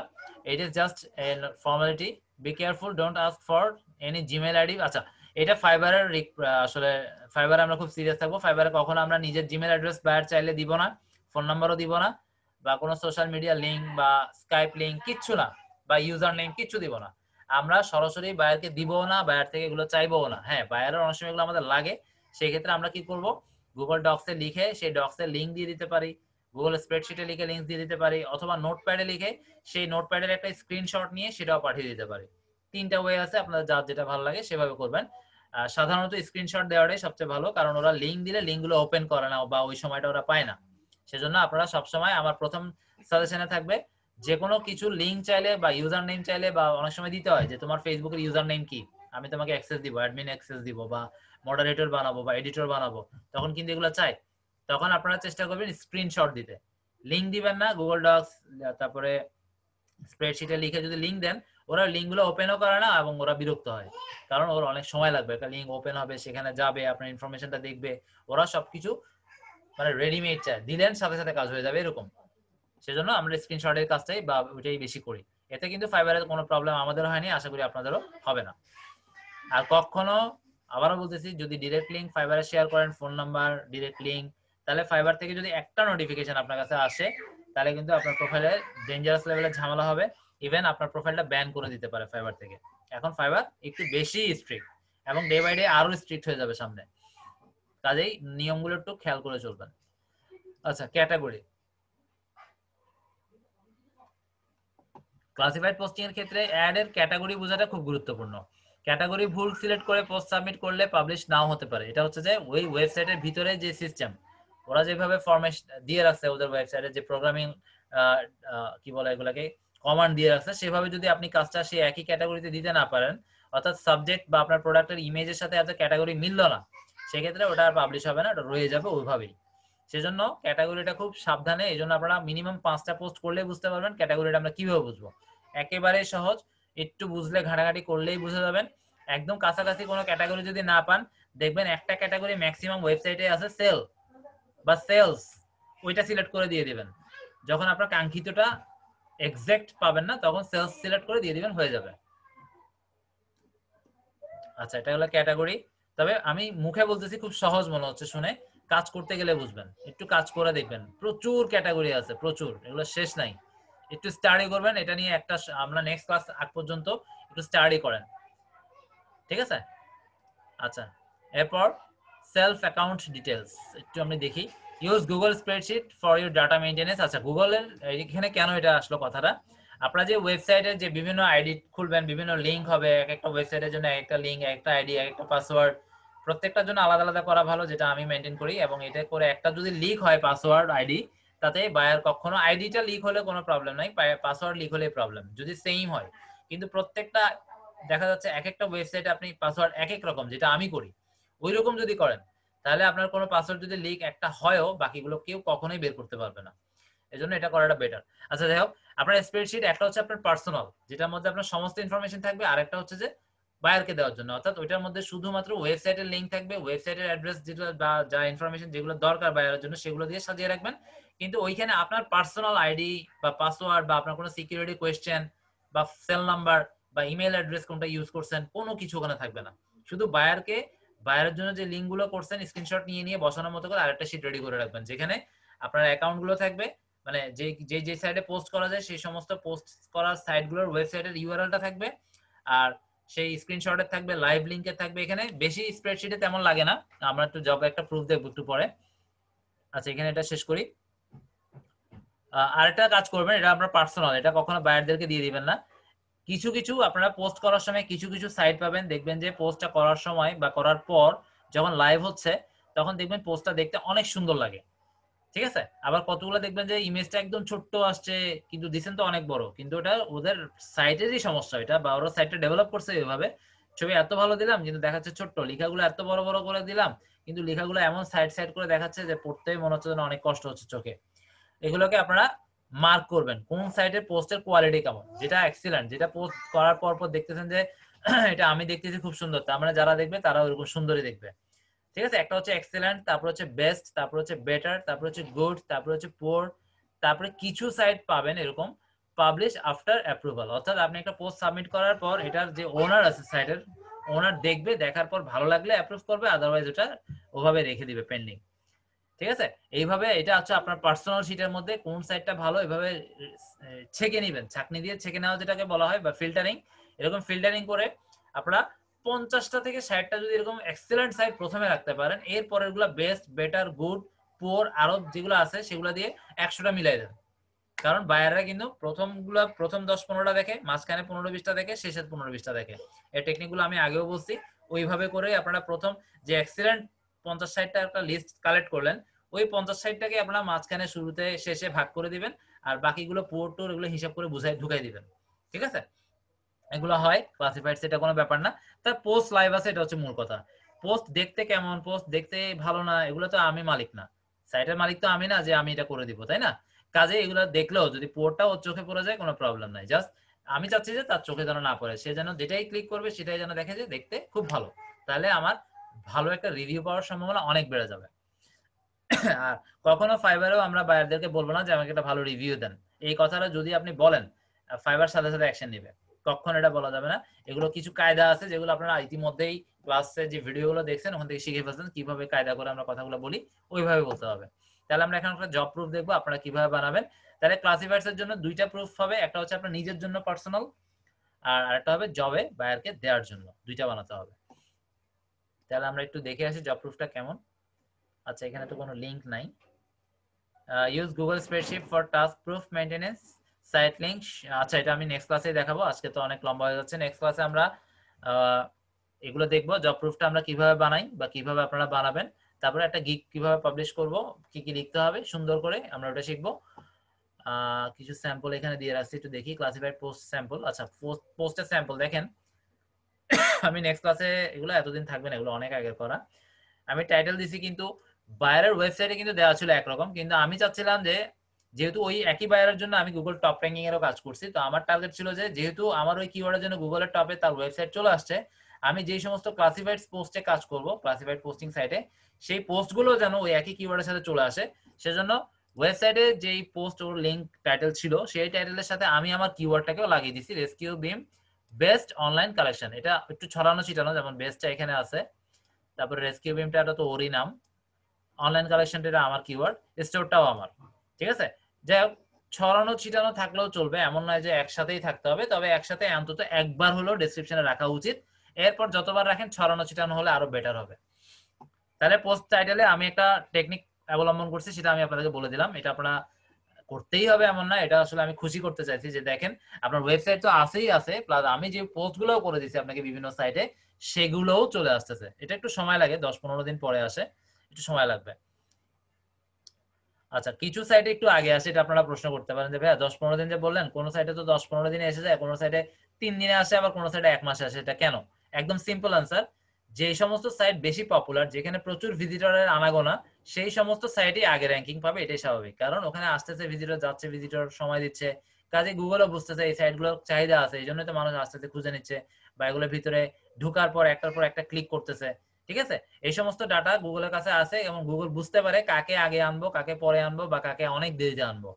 it is just a formality, be careful, don't ask for any Gmail ID, আচ্ছা এটা ফাইবারের আসলে ফাইবারে আমরা খুব serious থাকবো, ফাইবারে কখনো আমরা নিজের জিমেল অ্যাড্রেস বায়ার চাইলে দিব না, ফোন নাম্বারও দিব না, বা কোনো সোশ্যাল মিডিয়া লিংক বা স্কাইপ লিংক কিচ্ছু না, বা ইউজার নেম কিচ্ছু দিব না, আমরা সরাসরি বায়ারকে দিবও না, বায়ার থেকে এগুলো চাইবও না। হ্যাঁ, বায়ারের অনেক সময় এগুলো আমাদের লাগে, সেই ক্ষেত্রে আমরা কি করব, গুগল ডক্সে লিখে সেই ডক্সের লিংক দিয়ে দিতে পারি, গুগল স্প্রেডশিটে লিখে লিংক দিয়ে দিতে পারি, অথবা নোটপ্যাডে লিখে সেই নোটপ্যাডের একটা স্ক্রিনশট নিয়ে সেটাও পাঠিয়ে দিতে পারি। 3টা ওয়ে আছে, আপনাদের যার যেটা ভালো লাগে সেভাবে করবেন। সাধারণত স্ক্রিনশট দেওয়াটাই সবচেয়ে ভালো, কারণ ওরা লিংক দিলে লিংকগুলো ওপেন করে না বা ওই সময়টা ওরা পায় না, সেজন্য আপনারা সবসময় আমার প্রথম সাজেশনে থাকবে যে কোনো কিছু লিংক চাইলে বা ইউজার নেম চাইলে, বা অনেক সময় দিতে হয় যে তোমার ফেসবুকের ইউজার নেম কি, আমি তোমাকে অ্যাক্সেস দিব, অ্যাডমিন অ্যাক্সেস দিব, বা মডারেটর বানাবো বা এডিটর বানাবো, তখন কিন্তু এগুলো চাই, তখন আপনারা চেষ্টা করবেন স্ক্রিনশট দিতে, লিংক দিবেন না। গুগল ডক্স তারপরে স্প্রেডশিটে লিখে যদি লিংক দেন ওরা লিংকগুলো ওপেনও করে না এবং ওরা বিরক্ত হয়, কারণ ওর অনেক সময় লাগবে, একটা লিংক ওপেন হবে, সেখানে যাবে, আপনার ইনফরমেশনটা দেখবে, ওরা সবকিছু মানে রেডিমেড চায়, দিলেন সাথে সাথে কাজ হয়ে যাবে এরকম, সেজন্য আমরা স্ক্রিনশটের কাজটাই বা ওইটাই বেশি করি, এতে কিন্তু ফাইবারের কোনো প্রবলেম আমাদের হয়নি, আশা করি আপনাদেরও হবে না। আর কখনো আবারও বলতেছি, যদি ডিরেক্ট লিঙ্ক ফাইবারে শেয়ার করেন, ফোন নাম্বার ডিরেক্ট লিঙ্ক, তাহলে ফাইবার থেকে যদি একটা নোটিফিকেশন আপনার কাছে আসে, তাহলে কিন্তু আপনার প্রোফাইলে ডেঞ্জারাস লেভেলের ঝামেলা হবে। ইভেন আপনার প্রোফাইলটা ব্যান করে দিতে পারে ফাইবার থেকে। এখন ফাইবার একটু বেশি স্ট্রিক্ট এবং ডে বাই ডে আরো স্ট্রিক্ট হয়ে যাবে সামনে, কাজেই নিয়মগুলো একটু খেয়াল করে চলবেন। আচ্ছা, ক্যাটাগরি। ক্লাসিফাইড পোস্টিং এর ক্ষেত্রে অ্যাড এর ক্যাটাগরি বোঝাটা খুব গুরুত্বপূর্ণ। ক্যাটাগরি ভুল সিলেক্ট করে পোস্ট সাবমিট করলে পাবলিশ নাও হতে পারে। এটা হচ্ছে যে ওই ওয়েবসাইটের ভিতরে যে সিস্টেম, ওরা যেভাবে ফরম্যাট দিয়ে রাখছে ওদের ওয়েবসাইটে, যে প্রোগ্রামিং কি বলে এগুলাকে, কমান্ড দিয়ে রাখছে, সেভাবে যদি আপনি কাজটা সেই একই ক্যাটাগরিতে দিতে না পারেন, অর্থাৎ সাবজেক্ট বা আপনার প্রোডাক্টের ইমেজের সাথে এত ক্যাটাগরি মিলল না, সেক্ষেত্রে ওটা আর পাবলিশ হবে না, ওটা রয়ে যাবে ওইভাবেই। সেজন্য ক্যাটাগরিটা খুব সাবধানে, এই জন্য আপনারা মিনিমাম 5টা পোস্ট করলে বুঝতে পারবেন ক্যাটাগরিটা আমরা কিভাবে বুঝবো। একেবারে সহজ, একটু বুঝলে ঘাটাঘাটি করলেই বুঝে যাবেন। একদম কাছাকাছি কোনো ক্যাটাগরি যদি না পান, দেখবেন একটা ক্যাটাগরি ম্যাক্সিমাম ওয়েবসাইটে আছে সেল বা সেলস, ওইটা সিলেক্ট করে দিয়ে দিবেন। যখন আপনার কাঙ্ক্ষিতটা এক্সাক্ট পাবেন না, তখন সেলস সিলেক্ট করে দিয়ে দিবেন, হয়ে যাবে। আচ্ছা, এটা হলো ক্যাটাগরি। তবে আমি মুখে বলতেছি, খুব সহজ মনে হচ্ছে শুনে, কাজ করতে গেলে বুঝবেন, একটু কাজ করে দেখবেন। প্রচুর ক্যাটাগরি আছে, প্রচুর, এগুলো শেষ নাই। একটু স্টাডি করবেন এটা নিয়ে, একটা আমরা নেক্সট ক্লাস আগ পর্যন্ত একটু স্টাডি করেন, ঠিক আছে? আচ্ছা, এরপর সেলফ অ্যাকাউন্ট ডিটেলস একটু আমি দেখি। Use Google spreadsheet for your data maintenance. আচ্ছা, গুগলের এখানে কেন এটা আসলো কথাটা, আপনারা যে ওয়েবসাইটের যে বিভিন্ন আইডি খুলবেন, বিভিন্ন লিঙ্ক হবে, এক একটা ওয়েবসাইটের জন্য একটা লিঙ্ক, একটা আইডি, একটা পাসওয়ার্ড, প্রত্যেকটার জন্য আলাদা আলাদা করা ভালো, যেটা আমি মেনটেন করি। এবং এটা করে একটা যদি লিক হয় পাসওয়ার্ড আইডি, তাতে বায়ার কখনো, আইডিটা লিক হলে কোনো প্রবলেম নাই, পাসওয়ার্ড লিক হলে প্রবলেম, যদি সেম হয়। কিন্তু প্রত্যেকটা দেখা যাচ্ছে এক একটা ওয়েবসাইটে আপনি পাসওয়ার্ড এক এক রকম, যেটা আমি করি ওই রকম যদি করেন, তাহলে আপনার কোনো পাসওয়ার্ড যদি লিক একটা হয়ও, বাকিগুলো কেউ কখনোই বের করতে পারবে না। এজন্য এটা করাটা বেটার। আচ্ছা, যাই হোক, আপনার স্প্রেডশিট একটা হচ্ছে আপনার পার্সোনাল, যেটার মধ্যে আপনার সমস্ত ইনফরমেশন থাকবে, আর একটা হচ্ছে যে বায়ারকে দেওয়ার জন্য, অর্থাৎ ওইটার মধ্যে শুধুমাত্র ওয়েবসাইটের লিঙ্ক থাকবে, ওয়েবসাইটের অ্যাড্রেস যেটা বা যা ইনফরমেশন যেগুলো দরকার বায়ারের জন্য, সেগুলো দিয়ে সাজিয়ে রাখবেন। কিন্তু ওইখানে আপনার পার্সোনাল আইডি বা পাসওয়ার্ড বা আপনার কোনো সিকিউরিটি কোয়েশ্চেন বা সেল নাম্বার বা ইমেল অ্যাড্রেস কোনটা ইউজ করছেন, কোনো কিছু ওখানে থাকবে না। শুধু বায়ারের জন্য যে লিঙ্ক গুলো করছেন স্ক্রিনশট নিয়ে নিয়ে বসানোর মতো করে আরেকটা শীট রেডি করে রাখবেন, যেখানে আপনার অ্যাকাউন্ট গুলো থাকবে, মানে যে সাইটে পোস্ট করা যায় সেই সমস্ত পোস্ট করার সাইটগুলোর ওয়েবসাইটের ইউআরএলটা থাকবে, আর সেই স্ক্রিনশটে থাকবে, লাইভ লিংকে থাকবে। এখানে বেশি স্প্রেডশিটে তেমন লাগে না, আমরা একটু জব একটা প্রুফ দেখব একটু পরে। আচ্ছা, এখানে এটা শেষ করি। আরেকটা কাজ করবেন, এটা আপনার পার্সোনাল, এটা কখনো বায়ারদেরকে দিয়ে দিবেন না। কিছু কিছু আপনারা পোস্ট করার সময় কিছু কিছু সাইট পাবেন, দেখবেন যে পোস্টটা করার সময় বা করার পর যখন লাইভ হচ্ছে, তখন দেখবেন পোস্টটা দেখতে অনেক সুন্দর লাগে, ঠিক আছে? আবার কতগুলো দেখবেন যে ইমেজটা একদম ছোট্ট আসছে, কিন্তু দিচ্ছেন তো অনেক বড়, কিন্তু ওটা ওদের সাইটেরই সমস্যা, এটা বা ওরা সাইটটা ডেভেলপ করছে এইভাবে, ছবি এত ভালো দিলাম কিন্তু দেখাচ্ছে ছোট্ট, লেখাগুলো এত বড় বড় করে দিলাম কিন্তু লেখাগুলো এমন সাইড সাইড করে দেখাচ্ছে যে পড়তেই মনে হচ্ছে যেন অনেক কষ্ট হচ্ছে চোখে। এগুলোকে আপনারা মার্ক করবেন, কোন সাইটের পোস্টের কোয়ালিটি কেমন, যেটা এক্সিলেন্ট, যেটা পোস্ট করার পর পর দেখতেছেন যে এটা আমি দেখতেছি খুব সুন্দর, তার মানে যারা দেখবে তারা ওরকম সুন্দরই দেখবে, ঠিক আছে? একটা হচ্ছে এক্সেলেন্ট, তারপর হচ্ছে বেস্ট, তারপর হচ্ছে বেটার, তারপর হচ্ছে গুড, তারপর হচ্ছে পুয়ার, তারপরে কিছু সাইট পাবেন এরকম পাবলিশ আফটার অ্যাপ্রুভাল, অর্থাৎ আপনি একটা পোস্ট সাবমিট করার পর এটার যে ওনার আছে সাইটের, ওনার দেখবে, দেখার পর ভালো লাগলে অ্যাপ্রুভ করবে, আদারওয়াইজ ওটা ওভাবে রেখে দিবে পেন্ডিং, ঠিক আছে? এইভাবে এটা হচ্ছে আপনার পার্সোনাল শিটের মধ্যে কোন সাইটটা ভালো, এভাবে ছেকে নেবেন, ছাকনি দিয়ে ছেকে নেওয়া যেটাকে বলা হয়, বা ফিল্টারিং। এরকম ফিল্টারিং করে আপনারা 50টা থেকে 60টা যদি এরকম এক্সেলেন্ট সাইট প্রথমে রাখতে পারেন, এর পরের গুলা বেস্ট, বেটার, গুড, পুয়ার আরো যেগুলো আছে সেগুলো দিয়ে 100টা মিলাই দেন। কারণ বায়াররা কিন্তু প্রথম 10-15টা দেখে, মাঝখানে 15-20টা দেখে, শেষের 15-20টা দেখে। এই টেকনিকগুলো আমি আগেও বলছি, ওইভাবে করে আপনারা প্রথম যে এক্সেলেন্ট 50-60টা একটা লিস্ট কালেক্ট করলেন, ওই 50-60টাকে আপনারা মাঝখানে, শুরুতে, শেষে ভাগ করে দিবেন, আর বাকিগুলো পুয়ার টুর এগুলো হিসাব করে ঢুকাই দিবেন, ঠিক আছে? এগুলো হয় ক্লাসিফাইড, সেটা কোনো ব্যাপার না। তার পোস্ট লাইভ আছে, এটা হচ্ছে মূল কথা। পোস্ট দেখতে কেমন, পোস্ট দেখতে ভালো না, এগুলো তো আমি মালিক না, সাইটের মালিক তো আমি না যে আমি এটা করে দিব, তাই না? কাজে এগুলো দেখলেও যদি পোর্টটা ওর চোখে পড়ে যায় কোনো প্রবলেম নাই, জাস্ট আমি চাচ্ছি যে তার চোখে যেন না পড়ে, সে যেন যেটাই ক্লিক করবে সেটাই যেন দেখে যে দেখতে খুব ভালো, তাহলে আমার ভালো একটা রিভিউ পাওয়ার সম্ভাবনা অনেক বেড়ে যাবে। আর কখনো ফাইবারেও আমরা বায়ারদেরকে বলবো না যে আমাকে একটা ভালো রিভিউ দেন, এই কথাটা যদি আপনি বলেন ফাইবার সাথে সাথে অ্যাকশন নেবে, কখন এটা বলা যাবে না। এগুলো কিছু কায়দা আছে যেগুলো আপনারা ইতিমধ্যেই ক্লাসে যে ভিডিওগুলো দেখছেন ওখান থেকে শিখে ফেলছেন, কিভাবে কায়দা করে আমরা কথাগুলো বলি ওইভাবে বলতে হবে। তাহলে আমরা এখন একটা জব প্রুফ দেখবো আপনারা কিভাবে বানাবেন। তাহলে ক্লাসিফায়ার্স এর জন্য দুইটা প্রুফ হবে, একটা হচ্ছে আপনার নিজের জন্য পার্সোনাল, আর আরেকটা হবে জবে বায়ারকে দেওয়ার জন্য, দুইটা বানাতে হবে। তাহলে আমরা একটু দেখে আসি জব প্রুফটা কেমন। আচ্ছা এখানে তো কোনো লিংক নাই। Use Google spreadsheet for task proof maintenance site link. আচ্ছা এটা আমি নেক্সট ক্লাসে দেখাবো, আজকে তো অনেক লম্বা হয়ে যাচ্ছে। নেক্সট ক্লাসে আমরা এগুলো দেখবো, জব প্রুফটা আমরা কিভাবে বানাই বা কিভাবে আপনারা বানাবেন, তারপরে একটা গিগ কিভাবে পাবলিশ করব, কি কি লিখতে হবে সুন্দর করে আমরা ওটা শিখবো। কিছু স্যাম্পল এখানে দিয়ে রাখছি, একটু দেখি। Classified post sample. আচ্ছা পোস্টের স্যাম্পল দেখেন। আমি নেক্সট ক্লাসে, এগুলো এতদিন থাকবে না, এগুলো অনেক আগের করা। আমি টাইটেল দিছি কিন্তু বায়ারের ওয়েবসাইটে কিন্তু দেওয়া ছিল একরকম, কিন্তু আমি চাচ্ছিলাম যে যেহেতু ওই একই বায়ারের জন্য আমি গুগল টপ র্যাঙ্কিং এরও কাজ করছি, তো আমার টার্গেট ছিল যে যেহেতু আমার ওই কিওয়ার্ডের জন্য গুগলের টপে তার ওয়েবসাইট চলে আসছে, আমি যেই সমস্ত ক্লাসিফাইড পোস্টে কাজ করব ক্লাসিফাইড পোস্টিং সাইটে, সেই পোস্টগুলো যেন ওই একই কিওয়ার্ডের সাথে চলে আসে, সেজন্য ওয়েবসাইটে যেই পোস্ট ওর লিংক টাইটেল ছিল সেই টাইটেলের সাথে আমি আমার কিওয়ার্ডটাকেও লাগিয়ে দিছি, rescue beam best online collection. এটা একটু ছড়ানো ছিটানো, যেমন বেস্টটা এখানে আছে, তারপরে রেস্কিউ বিমটা তো ওরই নাম, অনলাইন কালেকশনটা এটা আমার কিওয়ার্ড, স্টোরটাও আমার। ঠিক আছে, যাই হোক ছড়ানো ছিটানো থাকলেও চলবে, এমন নয় যে একসাথেই থাকতে হবে, তবে একসাথে অন্তত একবার হলেও ডেসক্রিপশনে রাখা উচিত। এরপর যতবার রাখেন ছড়ানো ছিটানো হলে আরো বেটার হবে। তাহলে পোস্ট টাইটেলে আমি একটা টেকনিক অবলম্বন করছি, সেটা আমি আপনাদেরকে বলে দিলাম। এটা আপনারা করতেই হবে এমন না, এটা আসলে আমি খুশি করতে চাইছি যে দেখেন আপনার ওয়েবসাইট তো আছেই আছে, প্লাস আমি যে পোস্টগুলোও করে দিছি আপনাকে বিভিন্ন সাইটে সেগুলোও চলে আসতেছে। এটা একটু সময় লাগে, 10-15 দিন পরে আসে, একটু সময় লাগবে। আচ্ছা কিছু সাইটে একটু আগে আসে, এটা আপনারা প্রশ্ন করতে পারেন যে ভাইয়া 10-15 দিন যে বললেন, কোন সাইটে তো 10-15 দিনে এসে যায়, কোন সাইটে 3 দিনে আসে, আবার কোন সাইটে 1 মাসে আসে, এটা কেন? একদম সিম্পল আনসার, যে সমস্ত সাইট বেশি পপুলার, যেখানে প্রচুর ভিজিটরের আনাগোনা, সেই সমস্ত সাইটই আগে র্যাঙ্কিং পাবে, এটাই স্বাভাবিক। কারণ ওখানে আসতেছে ভিজিটর, যাচ্ছে ভিজিটর, সময় দিচ্ছে, কাজে গুগলও বুঝতেছে এই সাইটগুলোর চাহিদা আছে, এই জন্যই তো মানুষ আস্তে খুঁজে নিচ্ছে, বা এগুলোর ভিতরে ঢুকার পর একটার পর একটা ক্লিক করতেছে। ঠিক আছে, এই সমস্ত ডাটা গুগলের কাছে আছে এবং গুগল বুঝতে পারে কাকে আগে আনবো, কাকে পরে আনবো, বা কাকে অনেক দেরিতে আনবো।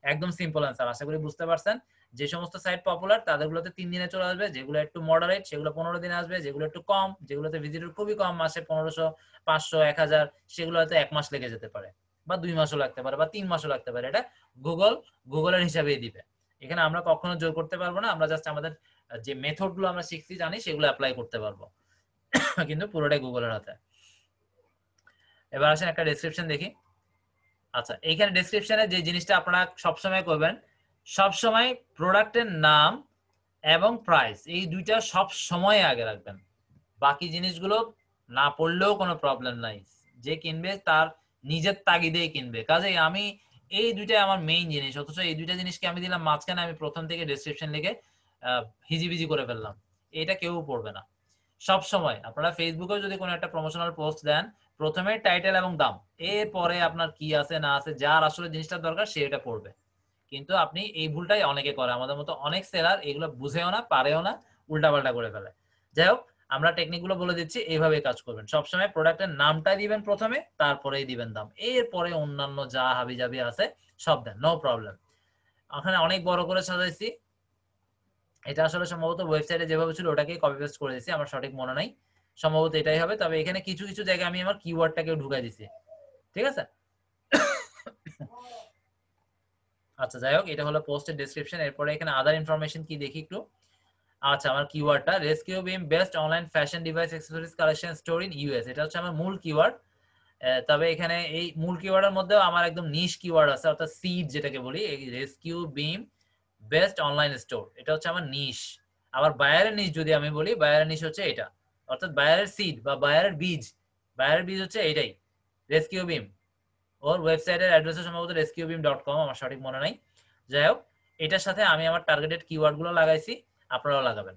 একদম সিম্পল আনসার, আশা করি বুঝতে পারছেন। যে সমস্ত সাইট পপুলার তাদেরগুলোতে 3 দিনে চলে আসবে, যেগুলো একটু মডারেট সেগুলো 15 দিনে আসবে, যেগুলো একটু কম, যেগুলোতে ভিজিটর খুবই কম, মাসে 1500, 500, 1000, সেগুলো হয়তো 1 মাস লেগে যেতে পারে, বা 2 মাসও লাগতে পারে, বা 3 মাসও লাগতে পারে। এটা গুগলের হিসাবেই দিবে, এখানে আমরা কখনো জোর করতে পারবো না। আমরা জাস্ট আমাদের যে মেথড গুলো আমরা শিখছি জানি সেগুলো অ্যাপ্লাই করতে পারবো, কিন্তু পুরোটাই গুগলের হাতে। এবার আসেন একটা ডেসক্রিপশন দেখি। আচ্ছা এইখানে ডেসক্রিপশনে যে জিনিসটা আপনারা সবসময় করবেন, সবসময় প্রোডাক্টের নাম এবং প্রাইস, এই দুইটা সব সময় আগে রাখবেন। বাকি জিনিসগুলো না পড়লেও কোনো প্রবলেম নাই, যে কিনবে তার নিজের তাগিদেই কিনবে। কাজেই আমি এই দুইটাই আমার মেইন জিনিস, অথচ এই দুইটা জিনিসকে আমি দিলাম মাঝখানে, আমি প্রথম থেকে ডেসক্রিপশন লিখে হিজিবিজি করে ফেললাম, এটা কেউ পড়বে না। সব সময় আপনারা ফেসবুকেও যদি কোনো একটা প্রমোশনাল পোস্ট দেন, প্রথমে টাইটেল এবং দাম, এরপরে আপনার কি আছে না আছে, যার আসলে জিনিসটা দরকার সে এটা পড়বে। কিন্তু আপনি এই ভুলটাই অনেকে করে, আমাদের মতো অনেক সেলার এগুলো বুঝেও না, পারেও না, উল্টাপাল্টা করে ফেলে। যাই হোক আমরা টেকনিক গুলো বলে দিচ্ছি, এইভাবে কাজ করবেন। সবসময় প্রোডাক্টের নামটা দিবেন প্রথমে, তারপরেই দিবেন দাম, এরপরে অন্যান্য যা হাবি জাবি আছে সব দেন, নো প্রবলেম। ওখানে অনেক বড় করে সাজাইছি, এটা আসলে সম্ভবত ওয়েবসাইটে যেভাবে ছিল ওটাকে কপি পেস্ট করে দিয়েছি, আমার সঠিক মনে নাই, সম্ভবত এটাই হবে। তবে এখানে কিছু কিছু জায়গায় আমি আমার কিওয়ার্ডটাকে ঢুকাই দিছি। ঠিক আছে, আচ্ছা যাই হোক এটা হলো পোস্টের ডেসক্রিপশন। এরপরে এখানে আদার ইনফরমেশন কি দেখি একটু। আচ্ছা আমার কিওয়ার্ডটা rescue beam best online fashion device accessories collection store in US, এটা হচ্ছে আমার মূল কিওয়ার্ড। তবে এখানে এই মূল কিওয়ার্ডের মধ্যেও আমার একদম নিশ কিওয়ার্ড আছে, অর্থাৎ সিড যেটাকে বলি, এই rescue beam best online store, এটা হচ্ছে আমার নিশ। আবার বায়ারের নিশ যদি আমি বলি, বায়ারের নিশ হচ্ছে এটা, অর্থাৎ বায়ারের সিড বা বায়ারের বীজ, বায়ারের বীজ হচ্ছে এটাই, রেস্কিউ বিম। ওর ওয়েবসাইটের অ্যাড্রেস সম্ভবত rescuebeam.com, আমার সঠিক মনে নাই। যাই হোক এটার সাথে আমি আমার টার্গেটেড কিওয়ার্ড গুলো লাগাইছি, আপনারাও লাগাবেন।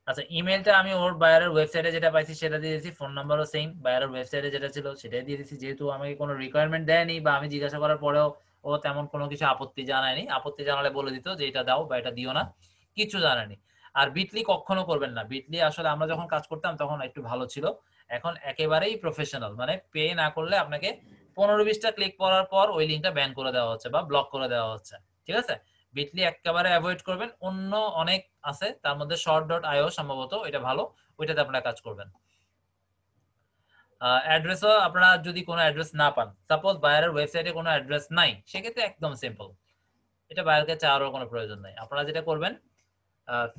আচ্ছা ইমেলটা আমি ওর বায়ারের ওয়েবসাইটে যেটা পাইছি সেটা দিয়ে দিয়েছি, ফোন নাম্বারও সেম বায়ারের ওয়েবসাইটে যেটা ছিল সেটাই দিয়ে দিয়েছি, যেহেতু আমাকে কোনো রিকোয়ারমেন্ট দেয়নি বা আমি জিজ্ঞাসা করার পরেও ও তেমন কোনো কিছু আপত্তি জানায়নি। আপত্তি জানালে বলে দিত যে এটা দাও বা এটা দিও না, কিছু জানায়নি। আর বিটলি কখনো করবেন না, বিটলি আসলে আমরা যখন কাজ করতাম তখন একটু ভালো ছিল, এখন একেবারেই প্রফেশনাল, মানে পে না করলে আপনাকে 15-20টা ক্লিক করার পর ওই লিঙ্কটা ব্যান করে দেওয়া হচ্ছে বা ব্লক করে দেওয়া হচ্ছে। ঠিক আছে, বিটলি একেবারে অ্যাভয়েড করবেন। অন্য অনেক আছে, তার মধ্যে short.io সম্ভবত এটা ভালো, ওইটাতে আপনারা কাজ করবেন। অ্যাড্রেসও আপনারা যদি কোনো অ্যাড্রেস না পান, সাপোজ বায়ারের ওয়েবসাইটে কোনো অ্যাড্রেস নাই, সেক্ষেত্রে একদম সিম্পল, এটা বায়ারকে চাওয়ারও কোনো প্রয়োজন নাই। আপনারা যেটা করবেন,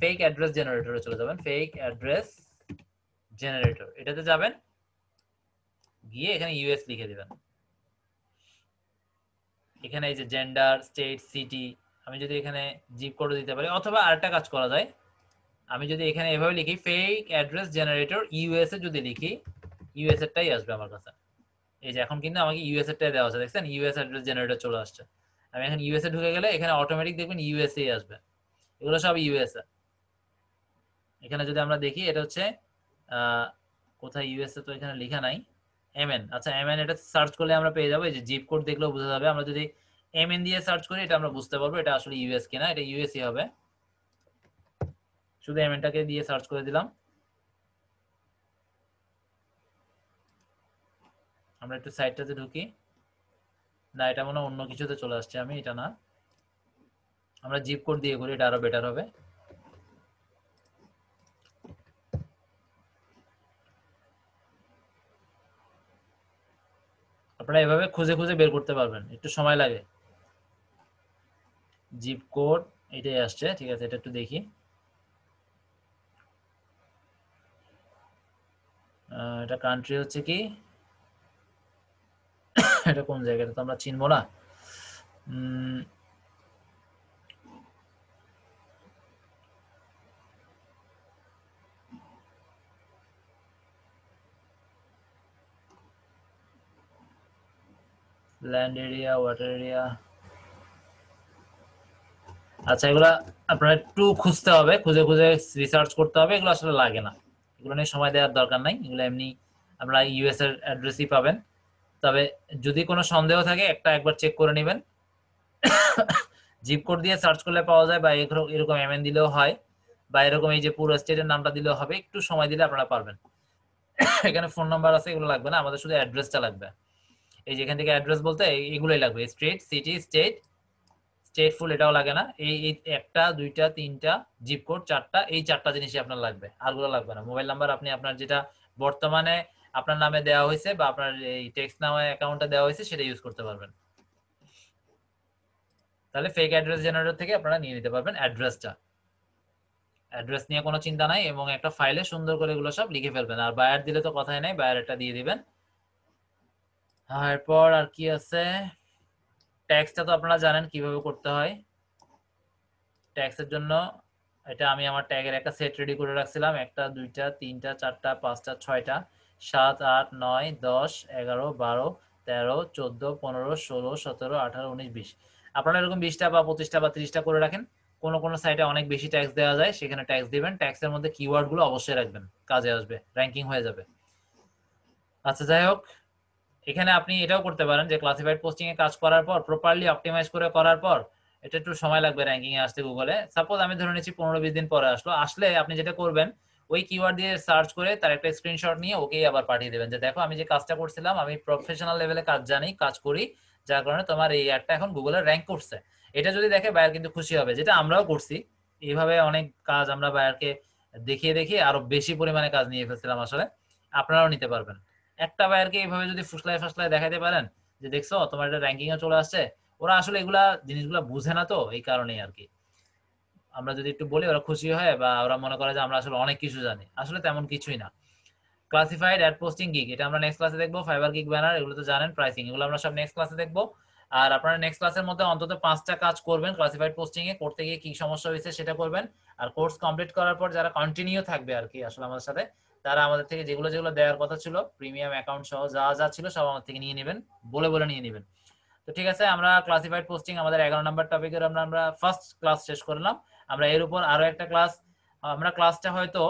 ফেক অ্যাড্রেস জেনারেটরে চলে যাবেন, ফেক অ্যাড্রেস জেনারেটর, এটাতে যাবেন, গিয়ে এখানে ইউএস লিখে দিবেন। এখানে এই যে জেন্ডার, স্টেট, সিটি, আমি যদি এখানে জিপ কোড দিতে পারি, অথবা আরেকটা কাজ করা যায়, আমি যদি এখানে এভাবে লিখি ফেক অ্যাড্রেস জেনারেটর ইউএস এ যদি লিখি, ইউএস এরটাই আসবে আমার কাছে। এই যে এখন কিন্তু আমাকে ইউএস এরটাই দেওয়া আছে, দেখছেন ইউএস অ্যাড্রেস জেনারেটর চলে আসছে। আমি এখন ইউএস এ ঢুকে গেলে এখানে অটোমেটিক দেখবেন ইউএসএ আসবে, এগুলো সব ইউএসএ। এখানে যদি আমরা দেখি এটা হচ্ছে কোথায় ইউএসএ, তো এখানে লেখা নাই, এমএন। আচ্ছা এমএন, এটা সার্চ করলে আমরা পেয়ে যাবো, এই যে জিপ কোড দেখলেও বোঝা যাবে। আমরা যদি এমএন দিয়ে সার্চ করি, এটা আমরা বুঝতে পারবো এটা আসলে ইউএস কিনা, এটা ইউএসএ হবে। শুধু এমএনটাকে দিয়ে সার্চ করে দিলাম। আমরা একটু সাইটটাতে ঢুকি, না এটা মনে হয় অন্য কিছুতে চলে আসছে, আমি এটা না, আমরা জিপ কোড দিয়ে করি, এটা আরো বেটার হবে। আপনারা এভাবে খুঁজে খুঁজে বের করতে পারবেন, একটু সময় লাগে। জিপ কোড এটাই আসছে, ঠিক আছে, এটা একটু দেখি। এটা কান্ট্রি হচ্ছে কি, এটা কোন জায়গাটা তো আমরা চিনবো না। ল্যান্ড এরিয়া, ওয়াটার এরিয়া, আচ্ছা এগুলা আপনার একটু খুঁজতে হবে, খুঁজে খুঁজে রিসার্চ করতে হবে, এগুলো আসলে লাগে না, এগুলো নিয়ে সময় দেওয়ার দরকার নাই, এগুলো এমনি আমরা ইউএস এর অ্যাড্রেসই পাবেন। তবে যদি কোনো সন্দেহ থাকে একবার চেক করে নেবেন, জিপ কোড দিয়ে সার্চ করলে পাওয়া যায়, বা এরকম এমএন দিলেও হয়, বা এরকম এই যে পুরো স্টেটের নামটা দিলেও হবে, একটু সময় দিলে আপনারা পারবেন। এখানে ফোন নাম্বার আছে, এগুলো লাগবে না, আমাদের শুধু অ্যাড্রেসটা লাগবে। এই যে এখান থেকে অ্যাড্রেস বলতে এগুলোই লাগবে, স্ট্রিট, সিটি, স্টেট, স্টেট ফুল এটাও লাগে না, এই একটা, দুইটা, তিনটা, জিপ কোড চারটা, এই চারটা জিনিসই আপনার লাগবে, আরগুলো লাগবে না। মোবাইল নাম্বার আপনি আপনার যেটা বর্তমানে আপনার নামে দেওয়া হয়েছে, বা আপনার এই টেক্সট নামে অ্যাকাউন্টটা দেওয়া হয়েছে, সেটা ইউজ করতে পারবেন। তাহলে ফেক অ্যাড্রেস জেনারেটর থেকে আপনারা নিয়ে নিতে পারবেন অ্যাড্রেসটা। অ্যাড্রেস নিয়ে কোনো চিন্তা নাই, এবং একটা ফাইলে সুন্দর করে এগুলো সব লিখে ফেলবেন। আর বায়ার দিলে তো কথাই নাই, বায়ার এটা দিয়ে দিবেন। এরপর আর কি আছে, ট্যাক্সটা তো আপনারা জানেন কিভাবে করতে হয়। ট্যাক্সের জন্য এটা আমি আমার ট্যাগের একটা সেট রেডি করে রাখছিলাম, একটা, দুইটা, তিনটা, চারটা, পাঁচটা, ছয়টা, 7, 8, 9, 10, 11, 12, 13, 14, 15, 16, 17, 18, 19, 20। আপনারা এরকম 20টা বা 25টা বা 30টা করে রাখেন। কোন কোন সাইটে অনেক বেশি ট্যাক্স দেওয়া যায়, সেখানে ট্যাক্স দিবেন। ট্যাক্সের মধ্যে কিওয়ার্ড গুলো অবশ্যই রাখবেন, কাজে আসবে, র্যাঙ্কিং হয়ে যাবে। আচ্ছা যাই হোক, এখানে আপনি এটাও করতে পারেন যে ক্লাসিফাইড পোস্টিং এ কাজ করার পর, প্রপারলি অপটিমাইজ করে করার পর, এটা একটু সময় লাগবে র্যাঙ্কিং এ আসতে গুগলে। সাপোজ আমি ধরে নিচ্ছি 15-20 দিন পরে আসলে আপনি যেটা করবেন, ওই কিওয়ার্ড দিয়ে সার্চ করে তার একটা স্ক্রিনশট নিয়ে ওকেই আবার পাঠিয়ে দেবেন, যে দেখো আমি যে কাজটা করছিলাম, আমি প্রফেশনাল লেভেলে কাজ জানি, কাজ করি, যার কারণে তোমার এই অ্যাডটা এখন গুগলে র্যাঙ্ক করছে। এটা যদি দেখে বায়ার কিন্তু খুশি হবে, যেটা আমরাও করছি। এইভাবে অনেক কাজ আমরা বায়ারকে দেখিয়ে দেখিয়ে আরো বেশি পরিমাণে কাজ নিয়ে ফেলছিলাম আসলে। আপনারাও নিতে পারবেন। একটা বায়ারকে এইভাবে যদি ফুসলায় ফাসলায় দেখাতে পারেন যে দেখছো তোমার এটা র্যাঙ্কিং এ চলে আসছে, ওরা আসলে এগুলা জিনিসগুলা বুঝে না, তো এই কারণেই আর কি। আমরা যদি একটু বলি ওরা খুশি হয়, বা ওরা মনে করে যে আমরা আসলে অনেক কিছু জানি, আসলে তেমন কিছুই না। ক্লাসিফাইড অ্যাড পোস্টিং গিগ, এটা আমরা নেক্সট ক্লাসে দেখবো। ফাইবার গিগ ব্যানার, এগুলো তো জানেন, প্রাইসিং, এগুলো আমরা সব নেক্সট ক্লাসে দেখবো। আর আপনারা নেক্সট ক্লাসের মধ্যে অন্তত 5টা কাজ করবেন ক্লাসিফাইড পোস্টিং এ, করতে গিয়ে কি সমস্যা হয়েছে সেটা করবেন। আর কোর্স কমপ্লিট করার পর যারা কন্টিনিউ থাকবে আর কি আসলে আমাদের সাথে, তারা আমাদের থেকে যেগুলো যেগুলো দেওয়ার কথা ছিল, প্রিমিয়াম অ্যাকাউন্ট সহ যা যা ছিল সব আমার থেকে নিয়ে নেবেন, বলে বলে নিয়ে নেবেন। তো ঠিক আছে, আমরা ক্লাসিফাইড পোস্টিং আমাদের 11 নম্বর টপিকের আমরা ফার্স্ট ক্লাস শেষ করলাম। আমরা এর উপর আরো একটা ক্লাস, আমরা ক্লাসটা হয়তো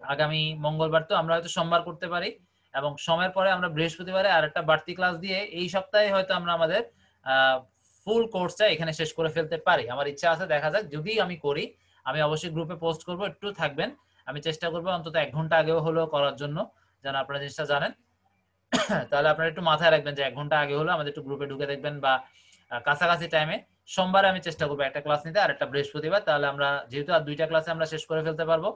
আগামী মঙ্গলবার, তো আমরা হয়তো সোমবার করতে পারি, এবং সময়ের পরে আমরা বৃহস্পতিবারে আর একটা বাড়তি ক্লাস দিয়ে এই সপ্তাহে হয়তো আমরা আমাদের ফুল কোর্সটা এখানে শেষ করে ফেলতে পারি। আমার ইচ্ছা আছে, দেখা যাক, যদি আমি করি আমি অবশ্যই গ্রুপে পোস্ট করব, একটু থাকবেন। আমি চেষ্টা করবো অন্তত 1 ঘন্টা আগেও হলেও করার জন্য, যেন আপনারা জিনিসটা জানেন। তাহলে আপনারা একটু মাথায় রাখবেন যে 1 ঘন্টা আগে হলো আমাদের একটু গ্রুপে ঢুকে দেখবেন, বা কাছাকাছি টাইমে সোমবারে আমি চেষ্টা করবো একটা ক্লাস নিতে আর একটা বৃহস্পতিবার, তাহলে আমরা যেহেতু আর 2টা ক্লাসে আমরা শেষ করে ফেলতে পারবো।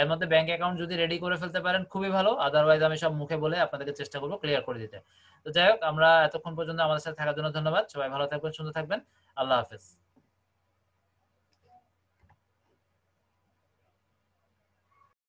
এর মধ্যে ব্যাংক অ্যাকাউন্ট যদি রেডি করে ফেলতে পারেন খুবই ভালো, আদারওয়াইজ আমি সব মুখে বলে আপনাদেরকে চেষ্টা করবো ক্লিয়ার করে দিতে। তো যাই হোক, আমরা এতক্ষণ পর্যন্ত আমাদের সাথে থাকার জন্য ধন্যবাদ। সবাই ভালো থাকবেন, সুন্দর থাকবেন। আল্লাহ হাফেজ।